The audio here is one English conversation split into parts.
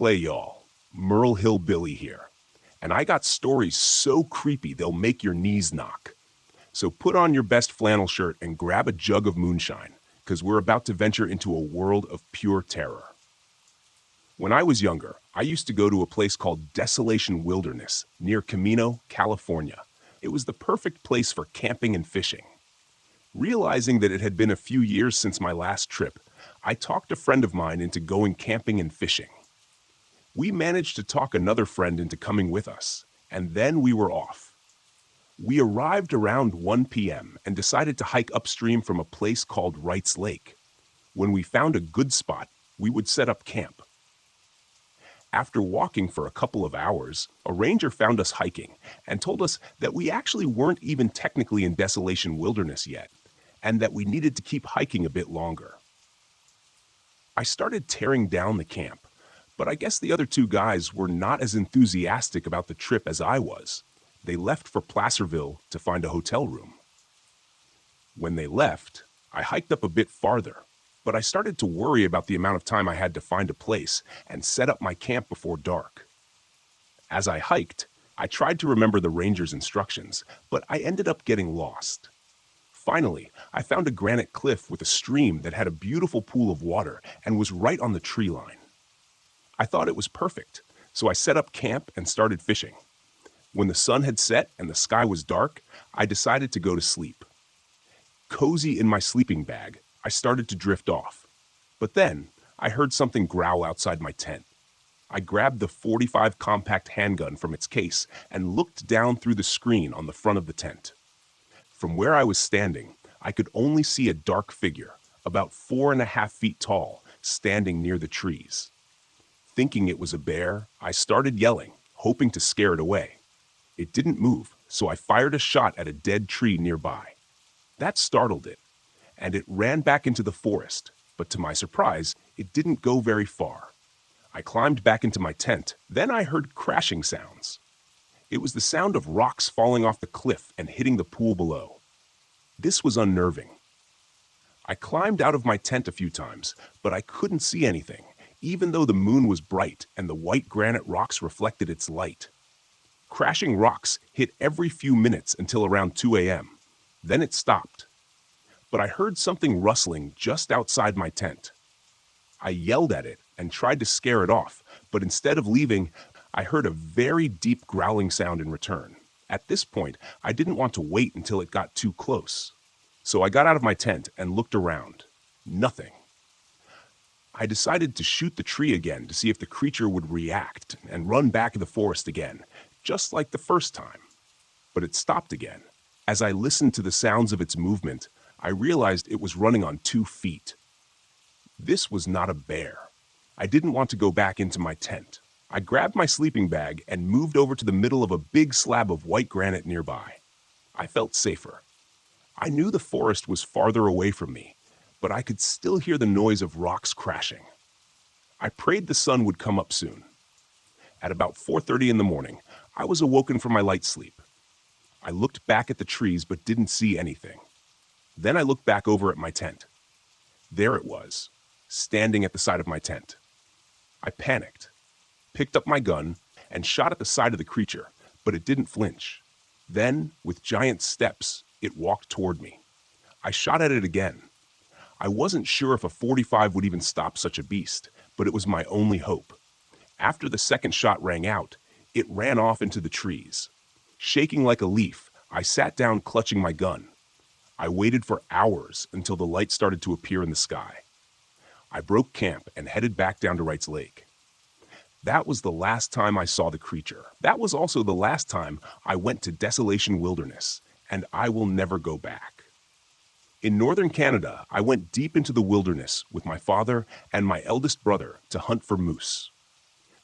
Clay, y'all. Merle Hillbilly here. And I got stories so creepy they'll make your knees knock. So put on your best flannel shirt and grab a jug of moonshine, because we're about to venture into a world of pure terror. When I was younger, I used to go to a place called Desolation Wilderness near Camino, California. It was the perfect place for camping and fishing. Realizing that it had been a few years since my last trip, I talked a friend of mine into going camping and fishing. We managed to talk another friend into coming with us, and then we were off. We arrived around 1 p.m. and decided to hike upstream from a place called Wrights Lake. When we found a good spot, we would set up camp. After walking for a couple of hours, a ranger found us hiking and told us that we actually weren't even technically in Desolation Wilderness yet, and that we needed to keep hiking a bit longer. I started tearing down the camp, but I guess the other two guys were not as enthusiastic about the trip as I was. They left for Placerville to find a hotel room. When they left, I hiked up a bit farther, but I started to worry about the amount of time I had to find a place and set up my camp before dark. As I hiked, I tried to remember the ranger's instructions, but I ended up getting lost. Finally, I found a granite cliff with a stream that had a beautiful pool of water and was right on the tree line. I thought it was perfect, so I set up camp and started fishing. When the sun had set and the sky was dark, I decided to go to sleep. Cozy in my sleeping bag, I started to drift off. But then, I heard something growl outside my tent. I grabbed the .45 compact handgun from its case and looked down through the screen on the front of the tent. From where I was standing, I could only see a dark figure, about 4.5 feet tall, standing near the trees. Thinking it was a bear, I started yelling, hoping to scare it away. It didn't move, so I fired a shot at a dead tree nearby. That startled it, and it ran back into the forest, but to my surprise, it didn't go very far. I climbed back into my tent, then I heard crashing sounds. It was the sound of rocks falling off the cliff and hitting the pool below. This was unnerving. I climbed out of my tent a few times, but I couldn't see anything, even though the moon was bright and the white granite rocks reflected its light. Crashing rocks hit every few minutes until around 2 a.m. Then it stopped. But I heard something rustling just outside my tent. I yelled at it and tried to scare it off, but instead of leaving, I heard a very deep growling sound in return. At this point, I didn't want to wait until it got too close. So I got out of my tent and looked around. Nothing. I decided to shoot the tree again to see if the creature would react and run back in the forest again, just like the first time. But it stopped again. As I listened to the sounds of its movement, I realized it was running on 2 feet. This was not a bear. I didn't want to go back into my tent. I grabbed my sleeping bag and moved over to the middle of a big slab of white granite nearby. I felt safer. I knew the forest was farther away from me, but I could still hear the noise of rocks crashing. I prayed the sun would come up soon. At about 4:30 in the morning, I was awoken from my light sleep. I looked back at the trees but didn't see anything. Then I looked back over at my tent. There it was, standing at the side of my tent. I panicked, picked up my gun, and shot at the side of the creature, but it didn't flinch. Then, with giant steps, it walked toward me. I shot at it again. I wasn't sure if a .45 would even stop such a beast, but it was my only hope. After the second shot rang out, it ran off into the trees. Shaking like a leaf, I sat down clutching my gun. I waited for hours until the light started to appear in the sky. I broke camp and headed back down to Wrights Lake. That was the last time I saw the creature. That was also the last time I went to Desolation Wilderness, and I will never go back. In northern Canada, I went deep into the wilderness with my father and my eldest brother to hunt for moose.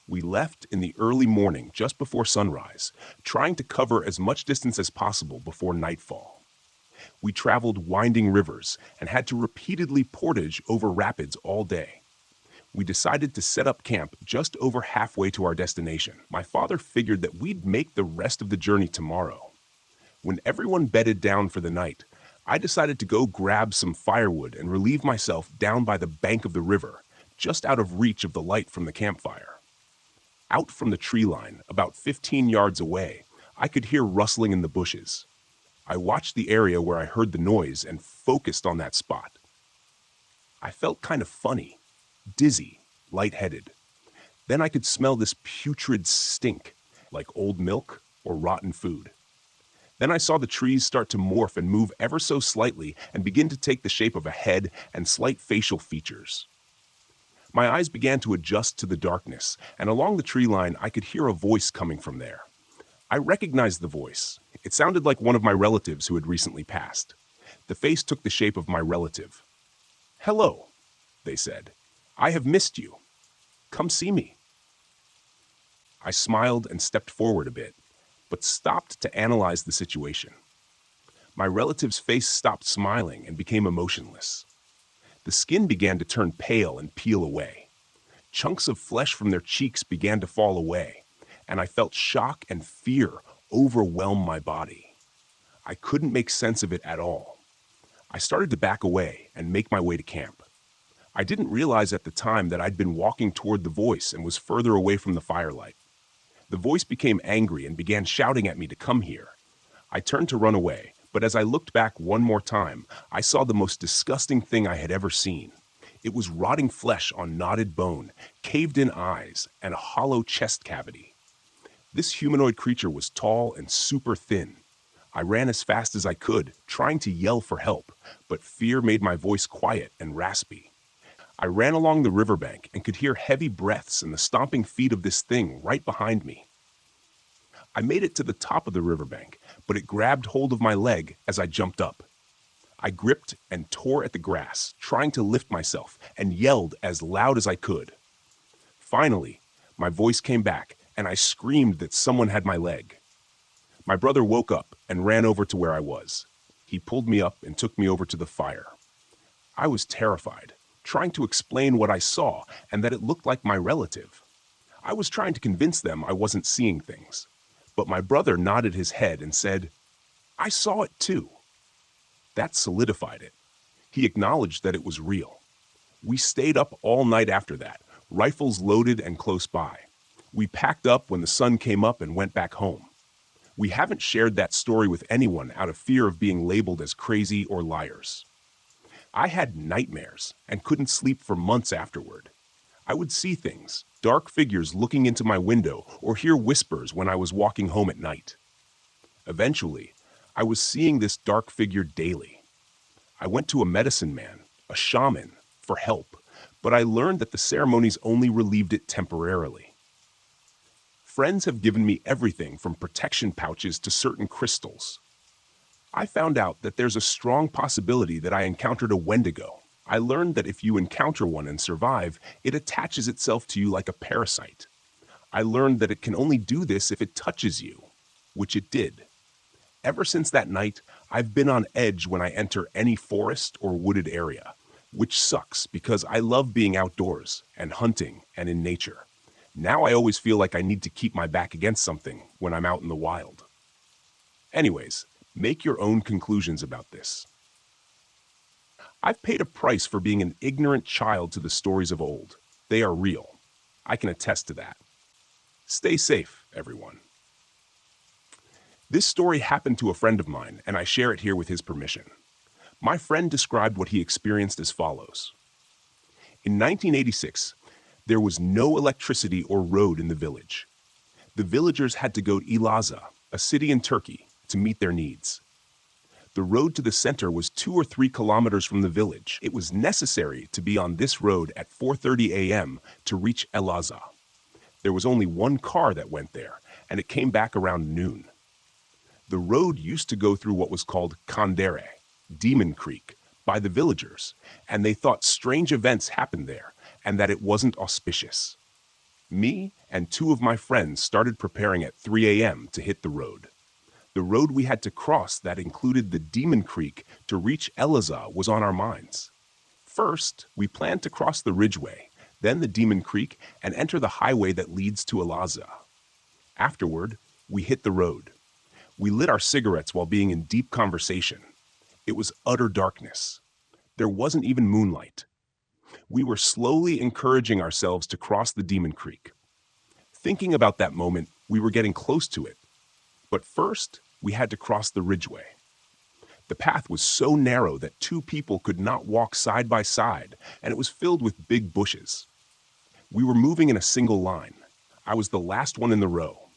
We left in the early morning just before sunrise, trying to cover as much distance as possible before nightfall. We traveled winding rivers and had to repeatedly portage over rapids all day. We decided to set up camp just over halfway to our destination. My father figured that we'd make the rest of the journey tomorrow. When everyone bedded down for the night, I decided to go grab some firewood and relieve myself down by the bank of the river, just out of reach of the light from the campfire. Out from the tree line, about 15 yards away, I could hear rustling in the bushes. I watched the area where I heard the noise and focused on that spot. I felt kind of funny, dizzy, lightheaded. Then I could smell this putrid stink, like old milk or rotten food. Then I saw the trees start to morph and move ever so slightly and begin to take the shape of a head and slight facial features. My eyes began to adjust to the darkness, and along the tree line I could hear a voice coming from there. I recognized the voice. It sounded like one of my relatives who had recently passed. The face took the shape of my relative. "Hello," they said. "I have missed you. Come see me." I smiled and stepped forward a bit, but stopped to analyze the situation. My relative's face stopped smiling and became emotionless. The skin began to turn pale and peel away. Chunks of flesh from their cheeks began to fall away, and I felt shock and fear overwhelm my body. I couldn't make sense of it at all. I started to back away and make my way to camp. I didn't realize at the time that I'd been walking toward the voice and was further away from the firelight. The voice became angry and began shouting at me to come here. I turned to run away, but as I looked back one more time, I saw the most disgusting thing I had ever seen. It was rotting flesh on knotted bone, caved-in eyes, and a hollow chest cavity. This humanoid creature was tall and super thin. I ran as fast as I could, trying to yell for help, but fear made my voice quiet and raspy. I ran along the riverbank and could hear heavy breaths and the stomping feet of this thing right behind me. I made it to the top of the riverbank, but it grabbed hold of my leg as I jumped up. I gripped and tore at the grass, trying to lift myself, and yelled as loud as I could. Finally, my voice came back, and I screamed that someone had my leg. My brother woke up and ran over to where I was. He pulled me up and took me over to the fire. I was terrified, trying to explain what I saw and that it looked like my relative. I was trying to convince them I wasn't seeing things, but my brother nodded his head and said, "I saw it too." That solidified it. He acknowledged that it was real. We stayed up all night after that, rifles loaded and close by. We packed up when the sun came up and went back home. We haven't shared that story with anyone out of fear of being labeled as crazy or liars. I had nightmares and couldn't sleep for months afterward. I would see things, dark figures looking into my window, or hear whispers when I was walking home at night. Eventually, I was seeing this dark figure daily. I went to a medicine man, a shaman, for help, but I learned that the ceremonies only relieved it temporarily. Friends have given me everything from protection pouches to certain crystals. I found out that there's a strong possibility that I encountered a Wendigo. I learned that if you encounter one and survive, it attaches itself to you like a parasite. I learned that it can only do this if it touches you, which it did. Ever since that night, I've been on edge when I enter any forest or wooded area, which sucks because I love being outdoors and hunting and in nature. Now I always feel like I need to keep my back against something when I'm out in the wild. Anyways, make your own conclusions about this. I've paid a price for being an ignorant child to the stories of old. They are real. I can attest to that. Stay safe, everyone. This story happened to a friend of mine, and I share it here with his permission. My friend described what he experienced as follows. In 1986, there was no electricity or road in the village. The villagers had to go to Elazığ, a city in Turkey, to meet their needs. The road to the center was 2 or 3 kilometers from the village. It was necessary to be on this road at 4:30 a.m. to reach Elazığ. There was only one car that went there, and it came back around noon. The road used to go through what was called Kandere, Demon Creek, by the villagers, and they thought strange events happened there and that it wasn't auspicious. Me and 2 of my friends started preparing at 3 a.m. to hit the road. The road we had to cross that included the Demon Creek to reach Elazığ was on our minds. First, we planned to cross the Ridgeway, then the Demon Creek, and enter the highway that leads to Elazığ. Afterward, we hit the road. We lit our cigarettes while being in deep conversation. It was utter darkness. There wasn't even moonlight. We were slowly encouraging ourselves to cross the Demon Creek. Thinking about that moment, we were getting close to it. But first, we had to cross the ridgeway. The path was so narrow that two people could not walk side by side, and it was filled with big bushes. We were moving in a single line. I was the last one in the row.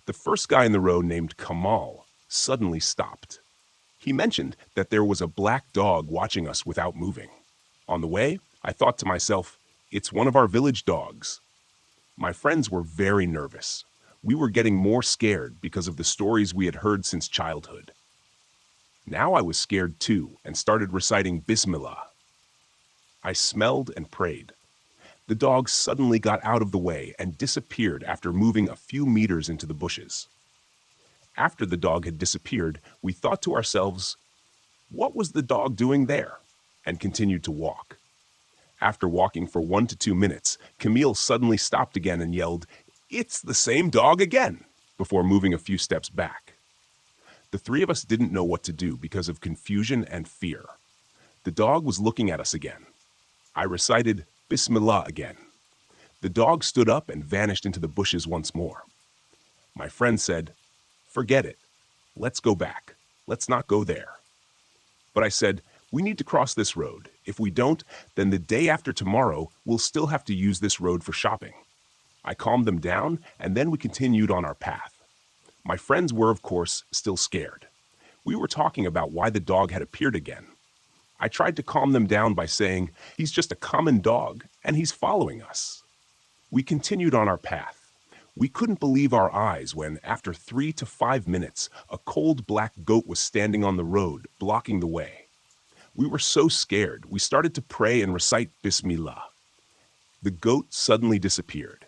The first guy in the row, named Kamal, suddenly stopped. He mentioned that there was a black dog watching us without moving. On the way, I thought to myself, it's one of our village dogs. My friends were very nervous. We were getting more scared because of the stories we had heard since childhood. Now I was scared too and started reciting Bismillah. I smelled and prayed. The dog suddenly got out of the way and disappeared after moving a few meters into the bushes. After the dog had disappeared, we thought to ourselves, what was the dog doing there? And continued to walk. After walking for 1 to 2 minutes, Camille suddenly stopped again and yelled, "It's the same dog again," before moving a few steps back. The three of us didn't know what to do because of confusion and fear. The dog was looking at us again. I recited Bismillah again. The dog stood up and vanished into the bushes once more. My friend said, "Forget it. Let's go back. Let's not go there." But I said, "We need to cross this road. If we don't, then the day after tomorrow, we'll still have to use this road for shopping." I calmed them down, and then we continued on our path. My friends were, of course, still scared. We were talking about why the dog had appeared again. I tried to calm them down by saying, he's just a common dog, and he's following us. We continued on our path. We couldn't believe our eyes when, after 3 to 5 minutes, a cold black goat was standing on the road, blocking the way. We were so scared, we started to pray and recite Bismillah. The goat suddenly disappeared.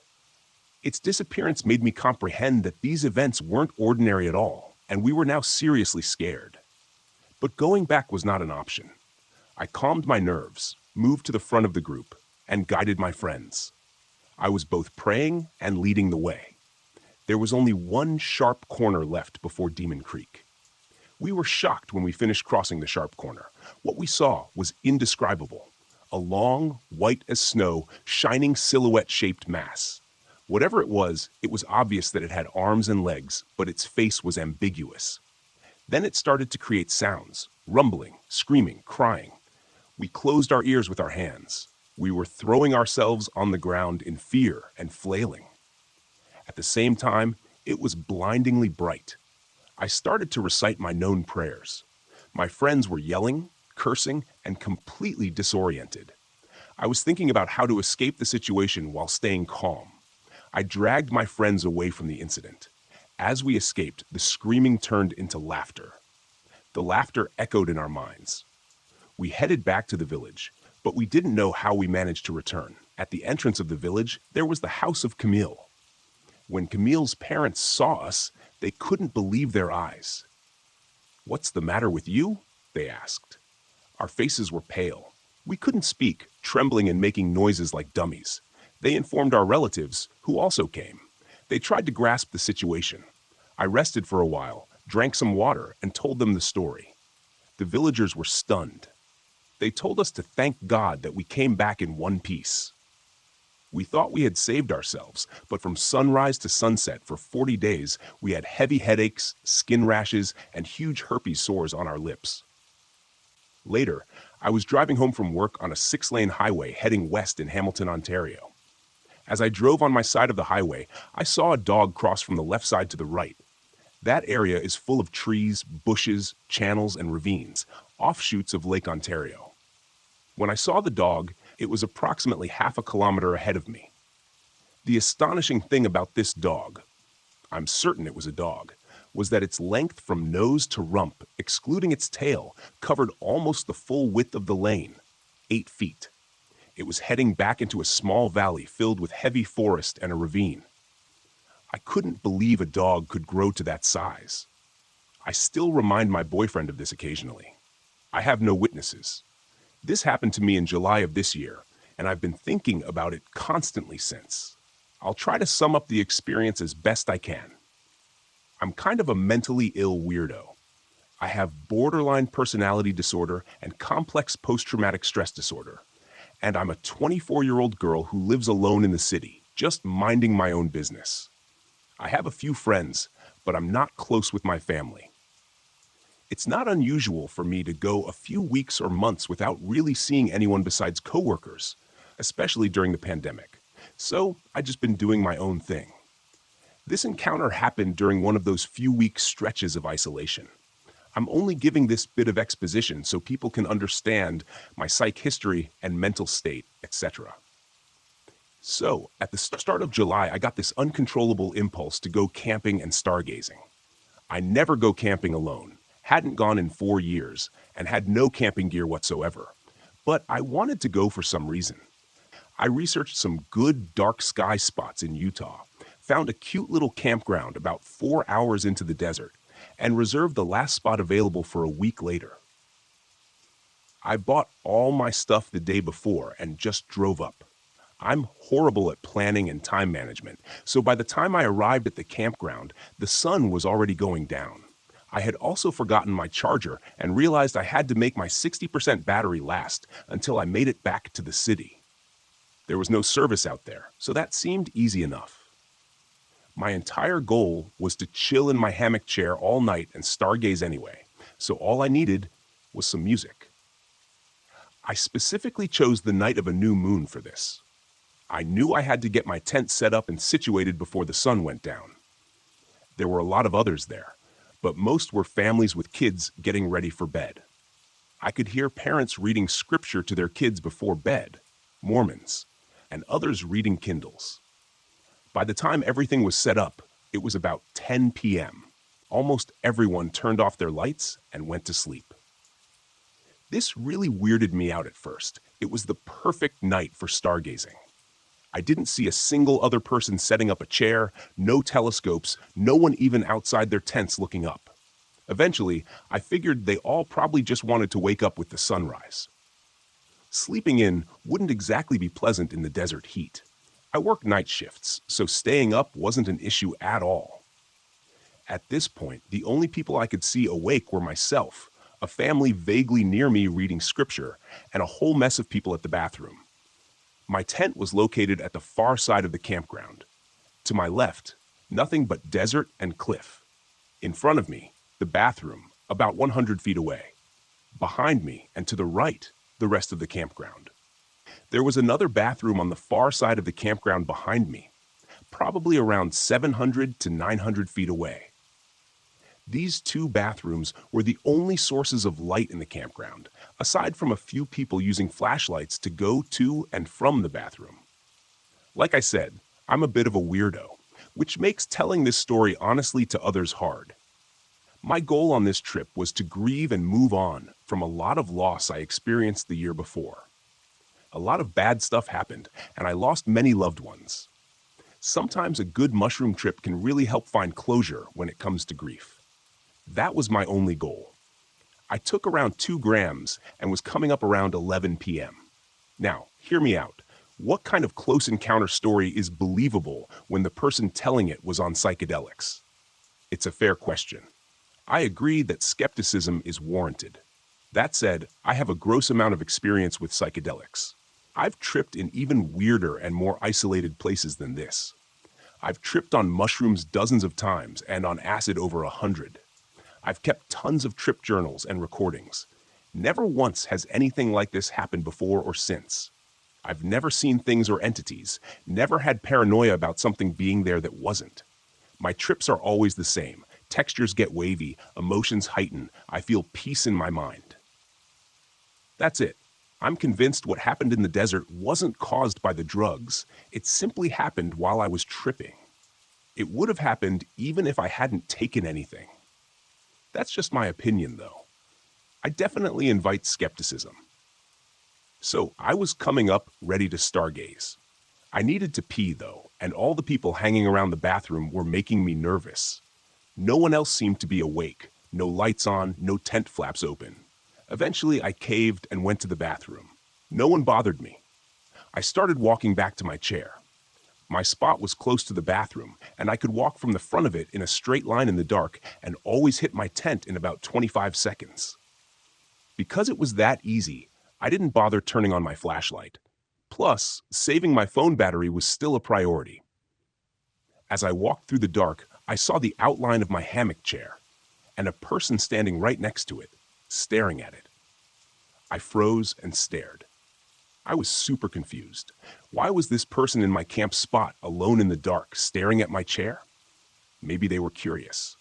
Its disappearance made me comprehend that these events weren't ordinary at all, and we were now seriously scared. But going back was not an option. I calmed my nerves, moved to the front of the group, and guided my friends. I was both praying and leading the way. There was only one sharp corner left before Demon Creek. We were shocked when we finished crossing the sharp corner. What we saw was indescribable. A long, white as snow, shining silhouette-shaped mass. Whatever it was obvious that it had arms and legs, but its face was ambiguous. Then it started to create sounds, rumbling, screaming, crying. We closed our ears with our hands. We were throwing ourselves on the ground in fear and flailing. At the same time, it was blindingly bright. I started to recite my known prayers. My friends were yelling, cursing, and completely disoriented. I was thinking about how to escape the situation while staying calm. I dragged my friends away from the incident. As we escaped, the screaming turned into laughter. The laughter echoed in our minds. We headed back to the village, but we didn't know how we managed to return. At the entrance of the village, there was the house of Camille. When Camille's parents saw us, they couldn't believe their eyes. "What's the matter with you?" they asked. Our faces were pale. We couldn't speak, trembling and making noises like dummies. They informed our relatives, who also came. They tried to grasp the situation. I rested for a while, drank some water, and told them the story. The villagers were stunned. They told us to thank God that we came back in one piece. We thought we had saved ourselves, but from sunrise to sunset for 40 days, we had heavy headaches, skin rashes, and huge herpes sores on our lips. Later, I was driving home from work on a 6-lane highway heading west in Hamilton, Ontario. As I drove on my side of the highway, I saw a dog cross from the left side to the right. That area is full of trees, bushes, channels, and ravines, offshoots of Lake Ontario. When I saw the dog, it was approximately half a kilometer ahead of me. The astonishing thing about this dog, I'm certain it was a dog, was that its length from nose to rump, excluding its tail, covered almost the full width of the lane, 8 feet. It was heading back into a small valley filled with heavy forest and a ravine. I couldn't believe a dog could grow to that size. I still remind my boyfriend of this occasionally. I have no witnesses. This happened to me in July of this year, and I've been thinking about it constantly since. I'll try to sum up the experience as best I can. I'm kind of a mentally ill weirdo. I have borderline personality disorder and complex post-traumatic stress disorder, and I'm a 24-year-old girl who lives alone in the city. just minding my own business. I have a few friends, but I'm not close with my family. It's not unusual for me to go a few weeks or months without really seeing anyone besides coworkers, especially during the pandemic. So I just been doing my own thing. This encounter happened during one of those few-week stretches of isolation. I'm only giving this bit of exposition so people can understand my psych history and mental state, etc. So, at the start of July, I got this uncontrollable impulse to go camping and stargazing. I never go camping alone, hadn't gone in 4 years, and had no camping gear whatsoever. But I wanted to go for some reason. I researched some good dark sky spots in Utah, found a cute little campground about 4 hours into the desert, and reserved the last spot available for a week later. I bought all my stuff the day before and just drove up. I'm horrible at planning and time management, so by the time I arrived at the campground, the sun was already going down. I had also forgotten my charger and realized I had to make my 60% battery last until I made it back to the city. There was no service out there, so that seemed easy enough. My entire goal was to chill in my hammock chair all night and stargaze anyway, so all I needed was some music. I specifically chose the night of a new moon for this. I knew I had to get my tent set up and situated before the sun went down. There were a lot of others there, but most were families with kids getting ready for bed. I could hear parents reading scripture to their kids before bed, Mormons, and others reading Kindles. By the time everything was set up, it was about 10 p.m. Almost everyone turned off their lights and went to sleep. This really weirded me out at first. It was the perfect night for stargazing. I didn't see a single other person setting up a chair, no telescopes, no one even outside their tents looking up. Eventually, I figured they all probably just wanted to wake up with the sunrise. Sleeping in wouldn't exactly be pleasant in the desert heat. I worked night shifts, so staying up wasn't an issue at all. At this point, the only people I could see awake were myself, a family vaguely near me reading scripture, and a whole mess of people at the bathroom. My tent was located at the far side of the campground. To my left, nothing but desert and cliff. In front of me, the bathroom, about 100 feet away. Behind me, and to the right, the rest of the campground. There was another bathroom on the far side of the campground behind me, probably around 700 to 900 feet away. These two bathrooms were the only sources of light in the campground, aside from a few people using flashlights to go to and from the bathroom. Like I said, I'm a bit of a weirdo, which makes telling this story honestly to others hard. My goal on this trip was to grieve and move on from a lot of loss I experienced the year before. A lot of bad stuff happened, and I lost many loved ones. Sometimes a good mushroom trip can really help find closure when it comes to grief. That was my only goal. I took around 2 grams and was coming up around 11 p.m. Now, hear me out. What kind of close encounter story is believable when the person telling it was on psychedelics? It's a fair question. I agree that skepticism is warranted. That said, I have a gross amount of experience with psychedelics. I've tripped in even weirder and more isolated places than this. I've tripped on mushrooms dozens of times and on acid over 100. I've kept tons of trip journals and recordings. Never once has anything like this happened before or since. I've never seen things or entities, never had paranoia about something being there that wasn't. My trips are always the same. Textures get wavy, emotions heighten, I feel peace in my mind. That's it. I'm convinced what happened in the desert wasn't caused by the drugs. It simply happened while I was tripping. It would have happened even if I hadn't taken anything. That's just my opinion, though. I definitely invite skepticism. So I was coming up ready to stargaze. I needed to pee, though, and all the people hanging around the bathroom were making me nervous. No one else seemed to be awake. No lights on, no tent flaps open. Eventually, I caved and went to the bathroom. No one bothered me. I started walking back to my chair. My spot was close to the bathroom, and I could walk from the front of it in a straight line in the dark and always hit my tent in about 25 seconds. Because it was that easy, I didn't bother turning on my flashlight. Plus, saving my phone battery was still a priority. As I walked through the dark, I saw the outline of my hammock chair and a person standing right next to it, staring at it. I froze and stared. I was super confused. Why was this person in my camp spot, alone in the dark, staring at my chair? Maybe they were curious.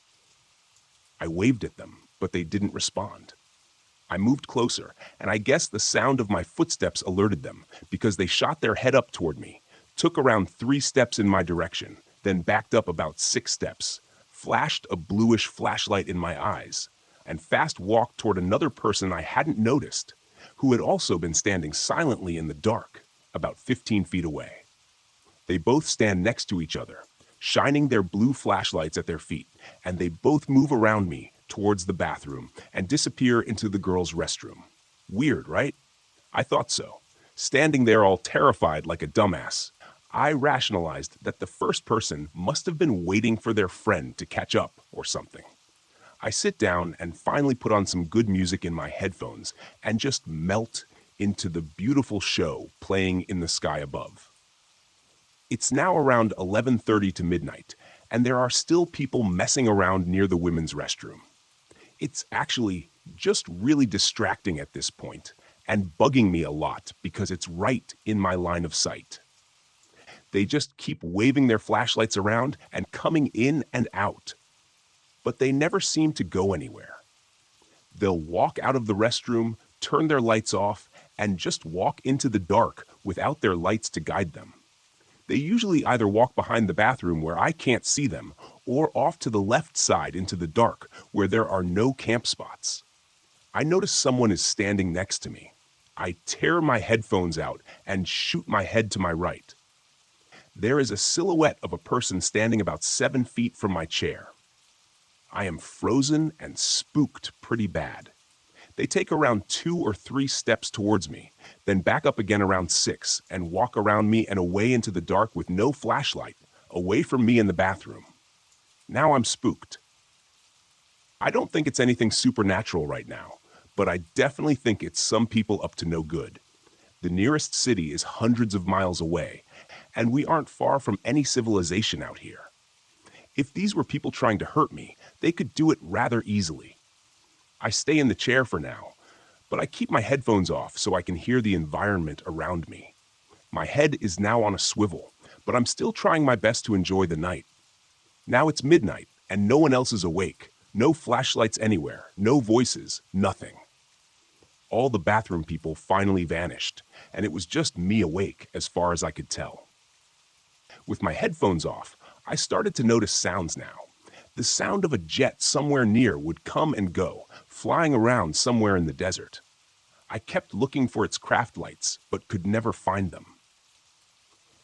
I waved at them, but they didn't respond. I moved closer, and I guess the sound of my footsteps alerted them, because they shot their head up toward me, took around 3 steps in my direction, then backed up about 6 steps, flashed a bluish flashlight in my eyes, and fast walked toward another person I hadn't noticed, who had also been standing silently in the dark, about 15 feet away. They both stand next to each other, shining their blue flashlights at their feet, and they both move around me towards the bathroom and disappear into the girls' restroom. Weird, right? I thought so. Standing there all terrified like a dumbass, I rationalized that the first person must have been waiting for their friend to catch up or something. I sit down and finally put on some good music in my headphones and just melt into the beautiful show playing in the sky above. It's now around 11:30 to midnight, and there are still people messing around near the women's restroom. It's actually just really distracting at this point and bugging me a lot because it's right in my line of sight. They just keep waving their flashlights around and coming in and out, but they never seem to go anywhere. They'll walk out of the restroom, turn their lights off, and just walk into the dark without their lights to guide them. They usually either walk behind the bathroom where I can't see them, or off to the left side into the dark where there are no camp spots. I notice someone is standing next to me. I tear my headphones out and shoot my head to my right. There is a silhouette of a person standing about 7 feet from my chair. I am frozen and spooked pretty bad. They take around 2 or 3 steps towards me, then back up again around 6 and walk around me and away into the dark with no flashlight, away from me in the bathroom. Now I'm spooked. I don't think it's anything supernatural right now, but I definitely think it's some people up to no good. The nearest city is hundreds of miles away, and we aren't far from any civilization out here. If these were people trying to hurt me, they could do it rather easily. I stay in the chair for now, but I keep my headphones off so I can hear the environment around me. My head is now on a swivel, but I'm still trying my best to enjoy the night. Now it's midnight, and no one else is awake. No flashlights anywhere, no voices, nothing. All the bathroom people finally vanished, and it was just me awake as far as I could tell. With my headphones off, I started to notice sounds now. The sound of a jet somewhere near would come and go, flying around somewhere in the desert. I kept looking for its craft lights, but could never find them.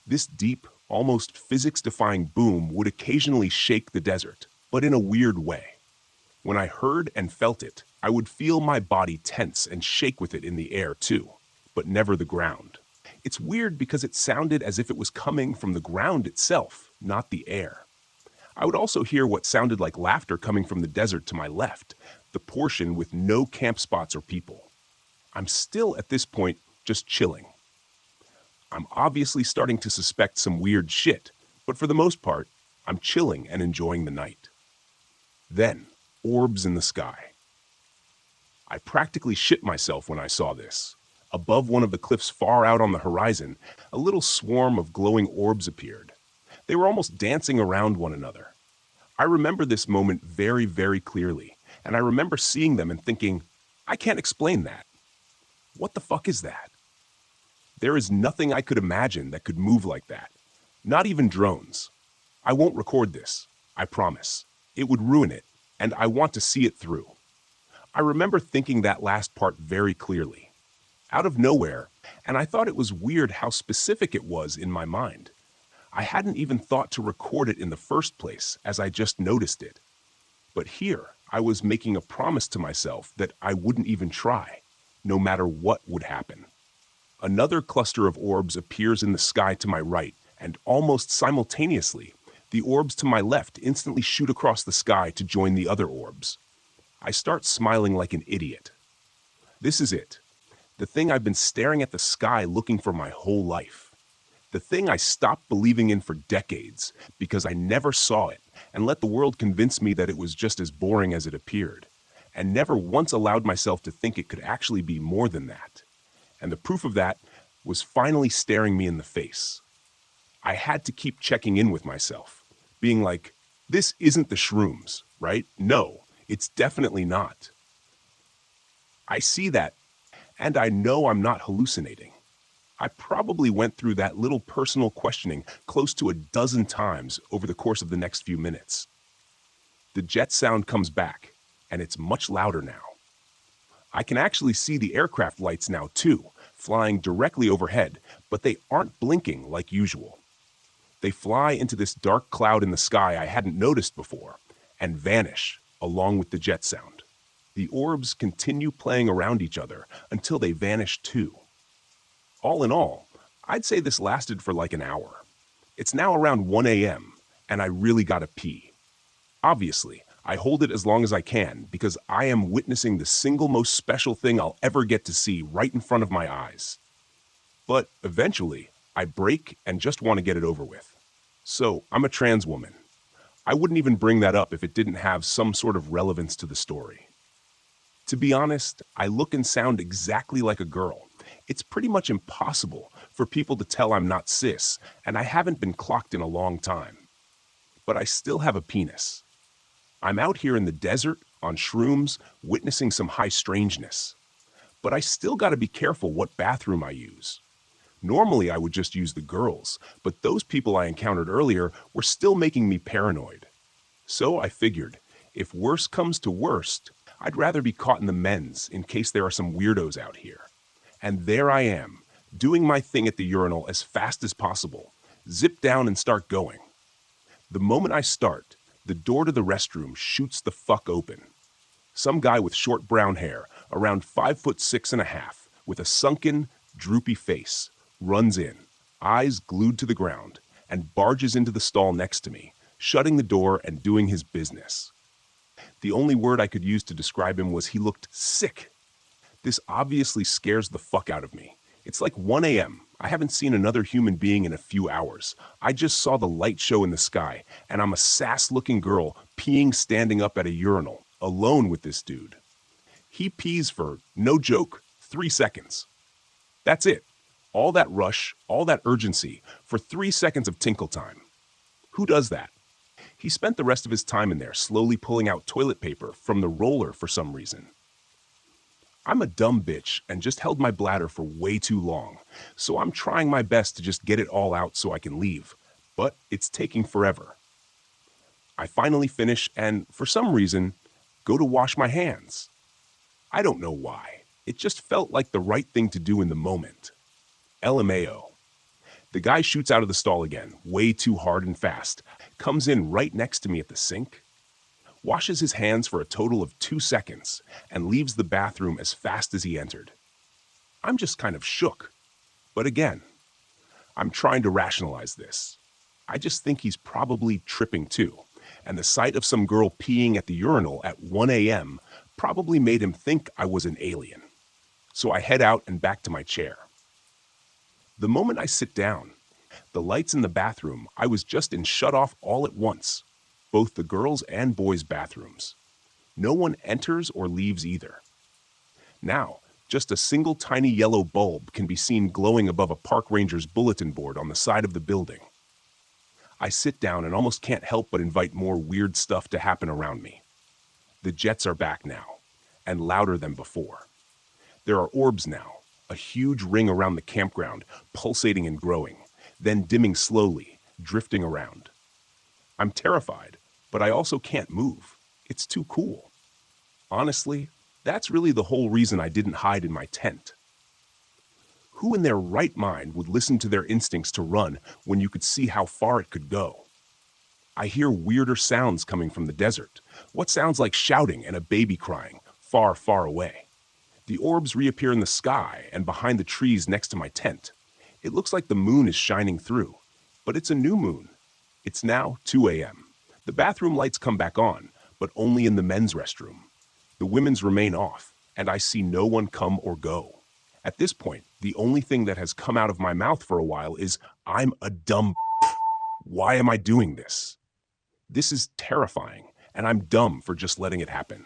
This deep, almost physics-defying boom would occasionally shake the desert, but in a weird way. When I heard and felt it, I would feel my body tense and shake with it in the air too, but never the ground. It's weird because it sounded as if it was coming from the ground itself, not the air. I would also hear what sounded like laughter coming from the desert to my left, the portion with no camp spots or people. I'm still at this point just chilling. I'm obviously starting to suspect some weird shit, but for the most part, I'm chilling and enjoying the night. Then, orbs in the sky. I practically shit myself when I saw this. Above one of the cliffs far out on the horizon, a little swarm of glowing orbs appeared. They were almost dancing around one another. I remember this moment very, very clearly, and I remember seeing them and thinking, I can't explain that. What the fuck is that? There is nothing I could imagine that could move like that. Not even drones. I won't record this, I promise. It would ruin it, and I want to see it through. I remember thinking that last part very clearly. Out of nowhere, and I thought it was weird how specific it was in my mind. I hadn't even thought to record it in the first place, as I just noticed it. But here, I was making a promise to myself that I wouldn't even try, no matter what would happen. Another cluster of orbs appears in the sky to my right, and almost simultaneously, the orbs to my left instantly shoot across the sky to join the other orbs. I start smiling like an idiot. This is it. The thing I've been staring at the sky looking for my whole life. The thing I stopped believing in for decades because I never saw it and let the world convince me that it was just as boring as it appeared, and never once allowed myself to think it could actually be more than that. And the proof of that was finally staring me in the face. I had to keep checking in with myself, being like, this isn't the shrooms, right? No, it's definitely not. I see that, and I know I'm not hallucinating. I probably went through that little personal questioning close to a dozen times over the course of the next few minutes. The jet sound comes back, and it's much louder now. I can actually see the aircraft lights now too, flying directly overhead, but they aren't blinking like usual. They fly into this dark cloud in the sky I hadn't noticed before, and vanish along with the jet sound. The orbs continue playing around each other until they vanish too. All in all, I'd say this lasted for like an hour. It's now around 1 a.m., and I really gotta pee. Obviously, I hold it as long as I can because I am witnessing the single most special thing I'll ever get to see right in front of my eyes. But eventually, I break and just want to get it over with. So, I'm a trans woman. I wouldn't even bring that up if it didn't have some sort of relevance to the story. To be honest, I look and sound exactly like a girl. It's pretty much impossible for people to tell I'm not cis, and I haven't been clocked in a long time. But I still have a penis. I'm out here in the desert, on shrooms, witnessing some high strangeness. But I still gotta be careful what bathroom I use. Normally I would just use the girls, but those people I encountered earlier were still making me paranoid. So I figured, if worse comes to worst, I'd rather be caught in the men's in case there are some weirdos out here. And there I am, doing my thing at the urinal as fast as possible, zip down and start going. The moment I start, the door to the restroom shoots the fuck open. Some guy with short brown hair, around 5'6.5", with a sunken, droopy face, runs in, eyes glued to the ground, and barges into the stall next to me, shutting the door and doing his business. The only word I could use to describe him was he looked sick. This obviously scares the fuck out of me. It's like 1 a.m. I haven't seen another human being in a few hours. I just saw the light show in the sky, and I'm a sass-looking girl peeing standing up at a urinal, alone with this dude. He pees for, no joke, 3 seconds. That's it. All that rush, all that urgency, for 3 seconds of tinkle time. Who does that? He spent the rest of his time in there slowly pulling out toilet paper from the roller for some reason. I'm a dumb bitch and just held my bladder for way too long, so I'm trying my best to just get it all out so I can leave, but it's taking forever. I finally finish and, for some reason, go to wash my hands. I don't know why. It just felt like the right thing to do in the moment. LMAO. The guy shoots out of the stall again, way too hard and fast, comes in right next to me at the sink, washes his hands for a total of 2 seconds, and leaves the bathroom as fast as he entered. I'm just kind of shook. But again, I'm trying to rationalize this. I just think he's probably tripping too, and the sight of some girl peeing at the urinal at 1 a.m. probably made him think I was an alien. So I head out and back to my chair. The moment I sit down, the lights in the bathroom I was just in shut off all at once. Both the girls' and boys' bathrooms. No one enters or leaves either. Now, just a single tiny yellow bulb can be seen glowing above a park ranger's bulletin board on the side of the building. I sit down and almost can't help but invite more weird stuff to happen around me. The jets are back now, and louder than before. There are orbs now, a huge ring around the campground, pulsating and growing, then dimming slowly, drifting around. I'm terrified, but I also can't move. It's too cool. Honestly, that's really the whole reason I didn't hide in my tent. Who in their right mind would listen to their instincts to run when you could see how far it could go? I hear weirder sounds coming from the desert, what sounds like shouting and a baby crying, far, far away. The orbs reappear in the sky and behind the trees next to my tent. It looks like the moon is shining through, but it's a new moon. It's now 2 a.m. The bathroom lights come back on, but only in the men's restroom. The women's remain off, and I see no one come or go. At this point, the only thing that has come out of my mouth for a while is, I'm a dumb. Why am I doing this? This is terrifying, and I'm dumb for just letting it happen.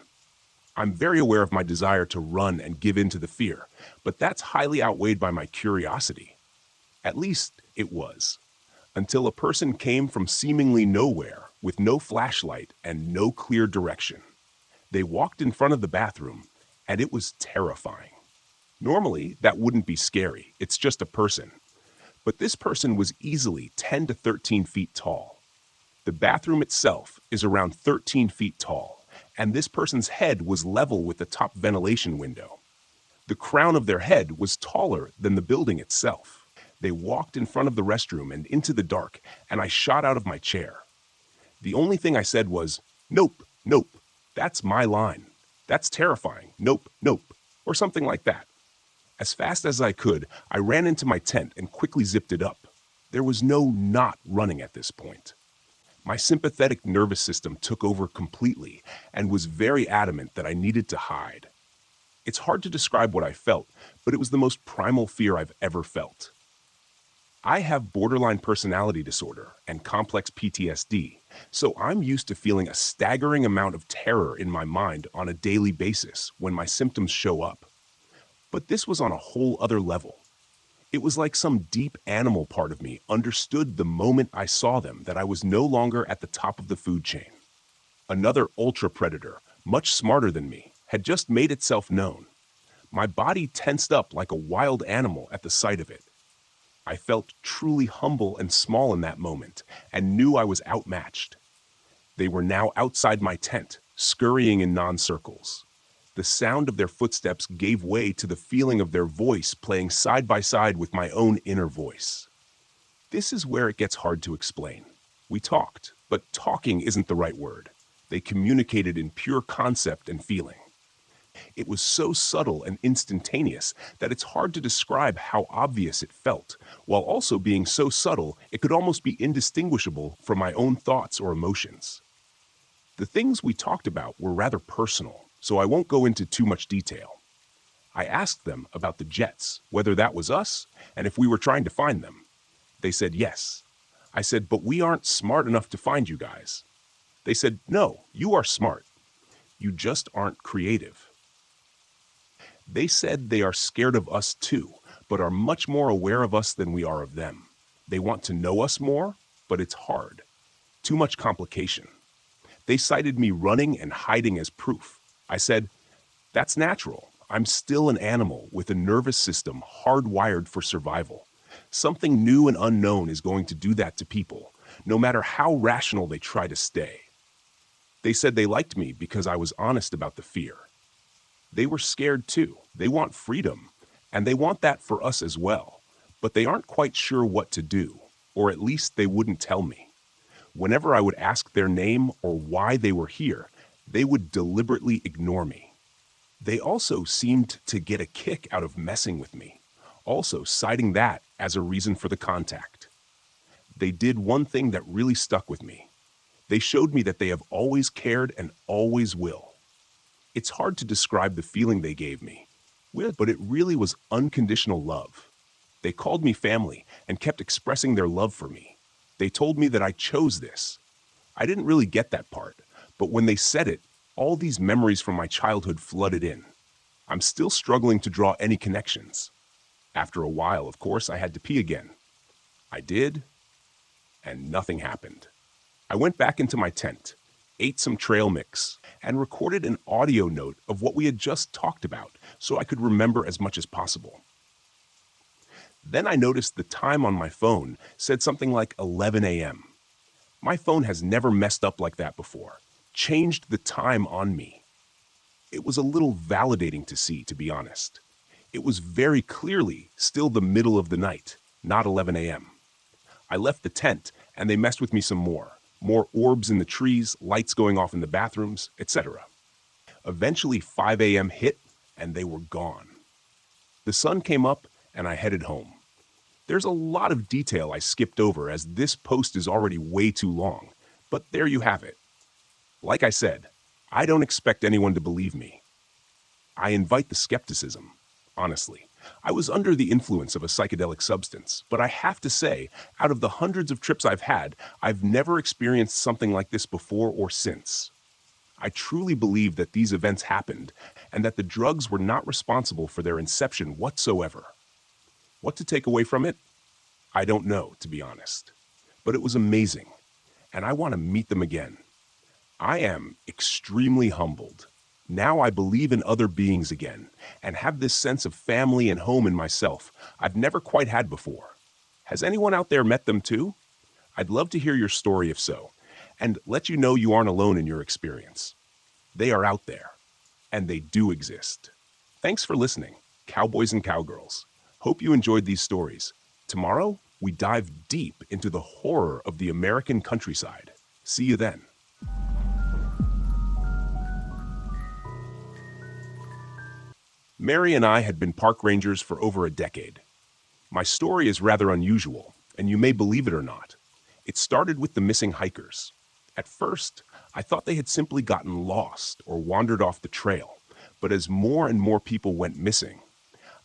I'm very aware of my desire to run and give in to the fear, but that's highly outweighed by my curiosity. At least it was. Until a person came from seemingly nowhere with no flashlight and no clear direction. They walked in front of the bathroom, and it was terrifying. Normally, that wouldn't be scary. It's just a person. But this person was easily 10 to 13 feet tall. The bathroom itself is around 13 feet tall, and this person's head was level with the top ventilation window. The crown of their head was taller than the building itself. They walked in front of the restroom and into the dark, and I shot out of my chair. The only thing I said was, "Nope, nope, that's my line. That's terrifying. Nope, nope," or something like that. As fast as I could, I ran into my tent and quickly zipped it up. There was no not running at this point. My sympathetic nervous system took over completely and was very adamant that I needed to hide. It's hard to describe what I felt, but it was the most primal fear I've ever felt. I have borderline personality disorder and complex PTSD, so I'm used to feeling a staggering amount of terror in my mind on a daily basis when my symptoms show up. But this was on a whole other level. It was like some deep animal part of me understood the moment I saw them that I was no longer at the top of the food chain. Another ultra predator, much smarter than me, had just made itself known. My body tensed up like a wild animal at the sight of it. I felt truly humble and small in that moment and knew I was outmatched. They were now outside my tent, scurrying in non-circles. The sound of their footsteps gave way to the feeling of their voice playing side by side with my own inner voice. This is where it gets hard to explain. We talked, but talking isn't the right word. They communicated in pure concept and feeling. It was so subtle and instantaneous that it's hard to describe how obvious it felt, while also being so subtle it could almost be indistinguishable from my own thoughts or emotions. The things we talked about were rather personal, so I won't go into too much detail. I asked them about the jets, whether that was us, and if we were trying to find them. They said yes. I said, "But we aren't smart enough to find you guys." They said, "No, you are smart. You just aren't creative." They said they are scared of us too, but are much more aware of us than we are of them. They want to know us more, but it's hard. Too much complication. They cited me running and hiding as proof. I said, "That's natural. I'm still an animal with a nervous system hardwired for survival. Something new and unknown is going to do that to people, no matter how rational they try to stay." They said they liked me because I was honest about the fear. They were scared too. They want freedom, and they want that for us as well, but they aren't quite sure what to do, or at least they wouldn't tell me. Whenever I would ask their name or why they were here, they would deliberately ignore me. They also seemed to get a kick out of messing with me, also citing that as a reason for the contact. They did one thing that really stuck with me. They showed me that they have always cared and always will. It's hard to describe the feeling they gave me, but it really was unconditional love. They called me family and kept expressing their love for me. They told me that I chose this. I didn't really get that part, but when they said it, all these memories from my childhood flooded in. I'm still struggling to draw any connections. After a while, of course, I had to pee again. I did, and nothing happened. I went back into my tent, ate some trail mix, and recorded an audio note of what we had just talked about so I could remember as much as possible. Then I noticed the time on my phone said something like 11 a.m. My phone has never messed up like that before, changed the time on me. It was a little validating to see, to be honest. It was very clearly still the middle of the night, not 11 a.m. I left the tent and they messed with me some more. More orbs in the trees, lights going off in the bathrooms, etc. Eventually 5 a.m. hit and they were gone. The sun came up and I headed home. There's a lot of detail I skipped over as this post is already way too long, but there you have it. Like I said, I don't expect anyone to believe me. I invite the skepticism, honestly, I was under the influence of a psychedelic substance, but I have to say, out of the hundreds of trips I've had, I've never experienced something like this before or since. I truly believe that these events happened and that the drugs were not responsible for their inception whatsoever. What to take away from it? I don't know, to be honest. But it was amazing, and I want to meet them again. I am extremely humbled. Now I believe in other beings again and have this sense of family and home in myself I've never quite had before. Has anyone out there met them too? I'd love to hear your story if so, and let you know you aren't alone in your experience. They are out there, and they do exist. Thanks for listening, cowboys and cowgirls. Hope you enjoyed these stories. Tomorrow, we dive deep into the horror of the American countryside. See you then. Mary and I had been park rangers for over a decade. My story is rather unusual, and you may believe it or not. It started with the missing hikers. At first, I thought they had simply gotten lost or wandered off the trail, but as more and more people went missing,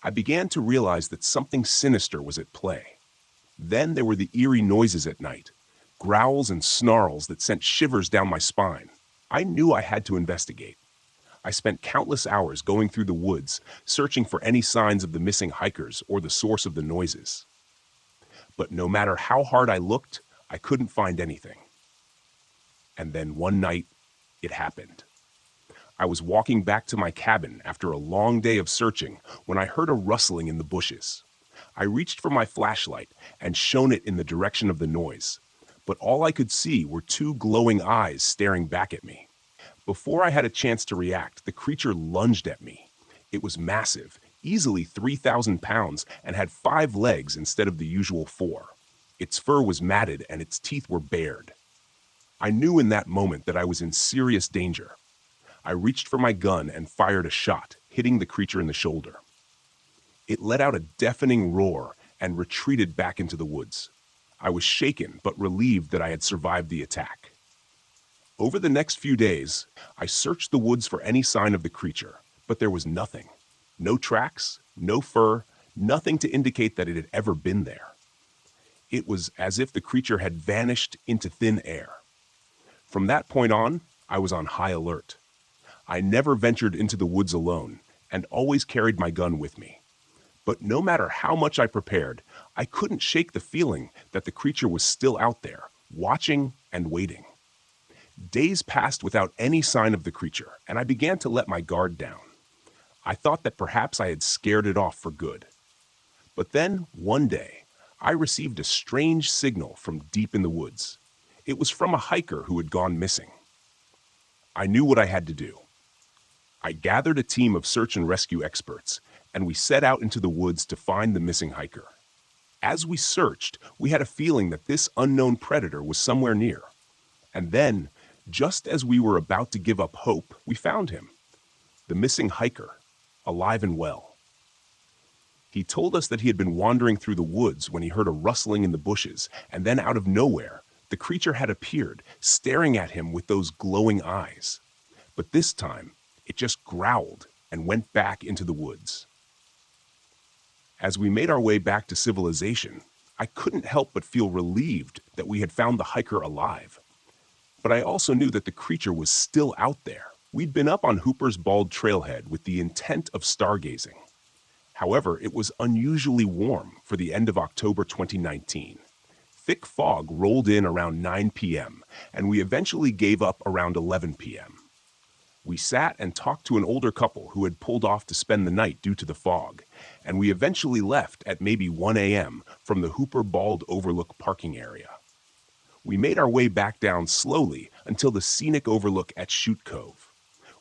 I began to realize that something sinister was at play. Then there were the eerie noises at night, growls and snarls that sent shivers down my spine. I knew I had to investigate. I spent countless hours going through the woods, searching for any signs of the missing hikers or the source of the noises. But no matter how hard I looked, I couldn't find anything. And then one night, it happened. I was walking back to my cabin after a long day of searching when I heard a rustling in the bushes. I reached for my flashlight and shone it in the direction of the noise, but all I could see were two glowing eyes staring back at me. Before I had a chance to react, the creature lunged at me. It was massive, easily 3,000 pounds, and had 5 legs instead of the usual 4. Its fur was matted and its teeth were bared. I knew in that moment that I was in serious danger. I reached for my gun and fired a shot, hitting the creature in the shoulder. It let out a deafening roar and retreated back into the woods. I was shaken but relieved that I had survived the attack. Over the next few days, I searched the woods for any sign of the creature, but there was nothing. No tracks, no fur, nothing to indicate that it had ever been there. It was as if the creature had vanished into thin air. From that point on, I was on high alert. I never ventured into the woods alone and always carried my gun with me. But no matter how much I prepared, I couldn't shake the feeling that the creature was still out there, watching and waiting. Days passed without any sign of the creature, and I began to let my guard down. I thought that perhaps I had scared it off for good. But then, one day, I received a strange signal from deep in the woods. It was from a hiker who had gone missing. I knew what I had to do. I gathered a team of search and rescue experts, and we set out into the woods to find the missing hiker. As we searched, we had a feeling that this unknown predator was somewhere near. And then, just as we were about to give up hope, we found him. The missing hiker, alive and well. He told us that he had been wandering through the woods when he heard a rustling in the bushes, and then out of nowhere, the creature had appeared, staring at him with those glowing eyes. But this time, it just growled and went back into the woods. As we made our way back to civilization, I couldn't help but feel relieved that we had found the hiker alive. But I also knew that the creature was still out there. We'd been up on Hooper's Bald Trailhead with the intent of stargazing. However, it was unusually warm for the end of October 2019. Thick fog rolled in around 9 p.m., and we eventually gave up around 11 p.m. We sat and talked to an older couple who had pulled off to spend the night due to the fog, and we eventually left at maybe 1 a.m. from the Hooper Bald Overlook parking area. We made our way back down slowly until the scenic overlook at Chute Cove.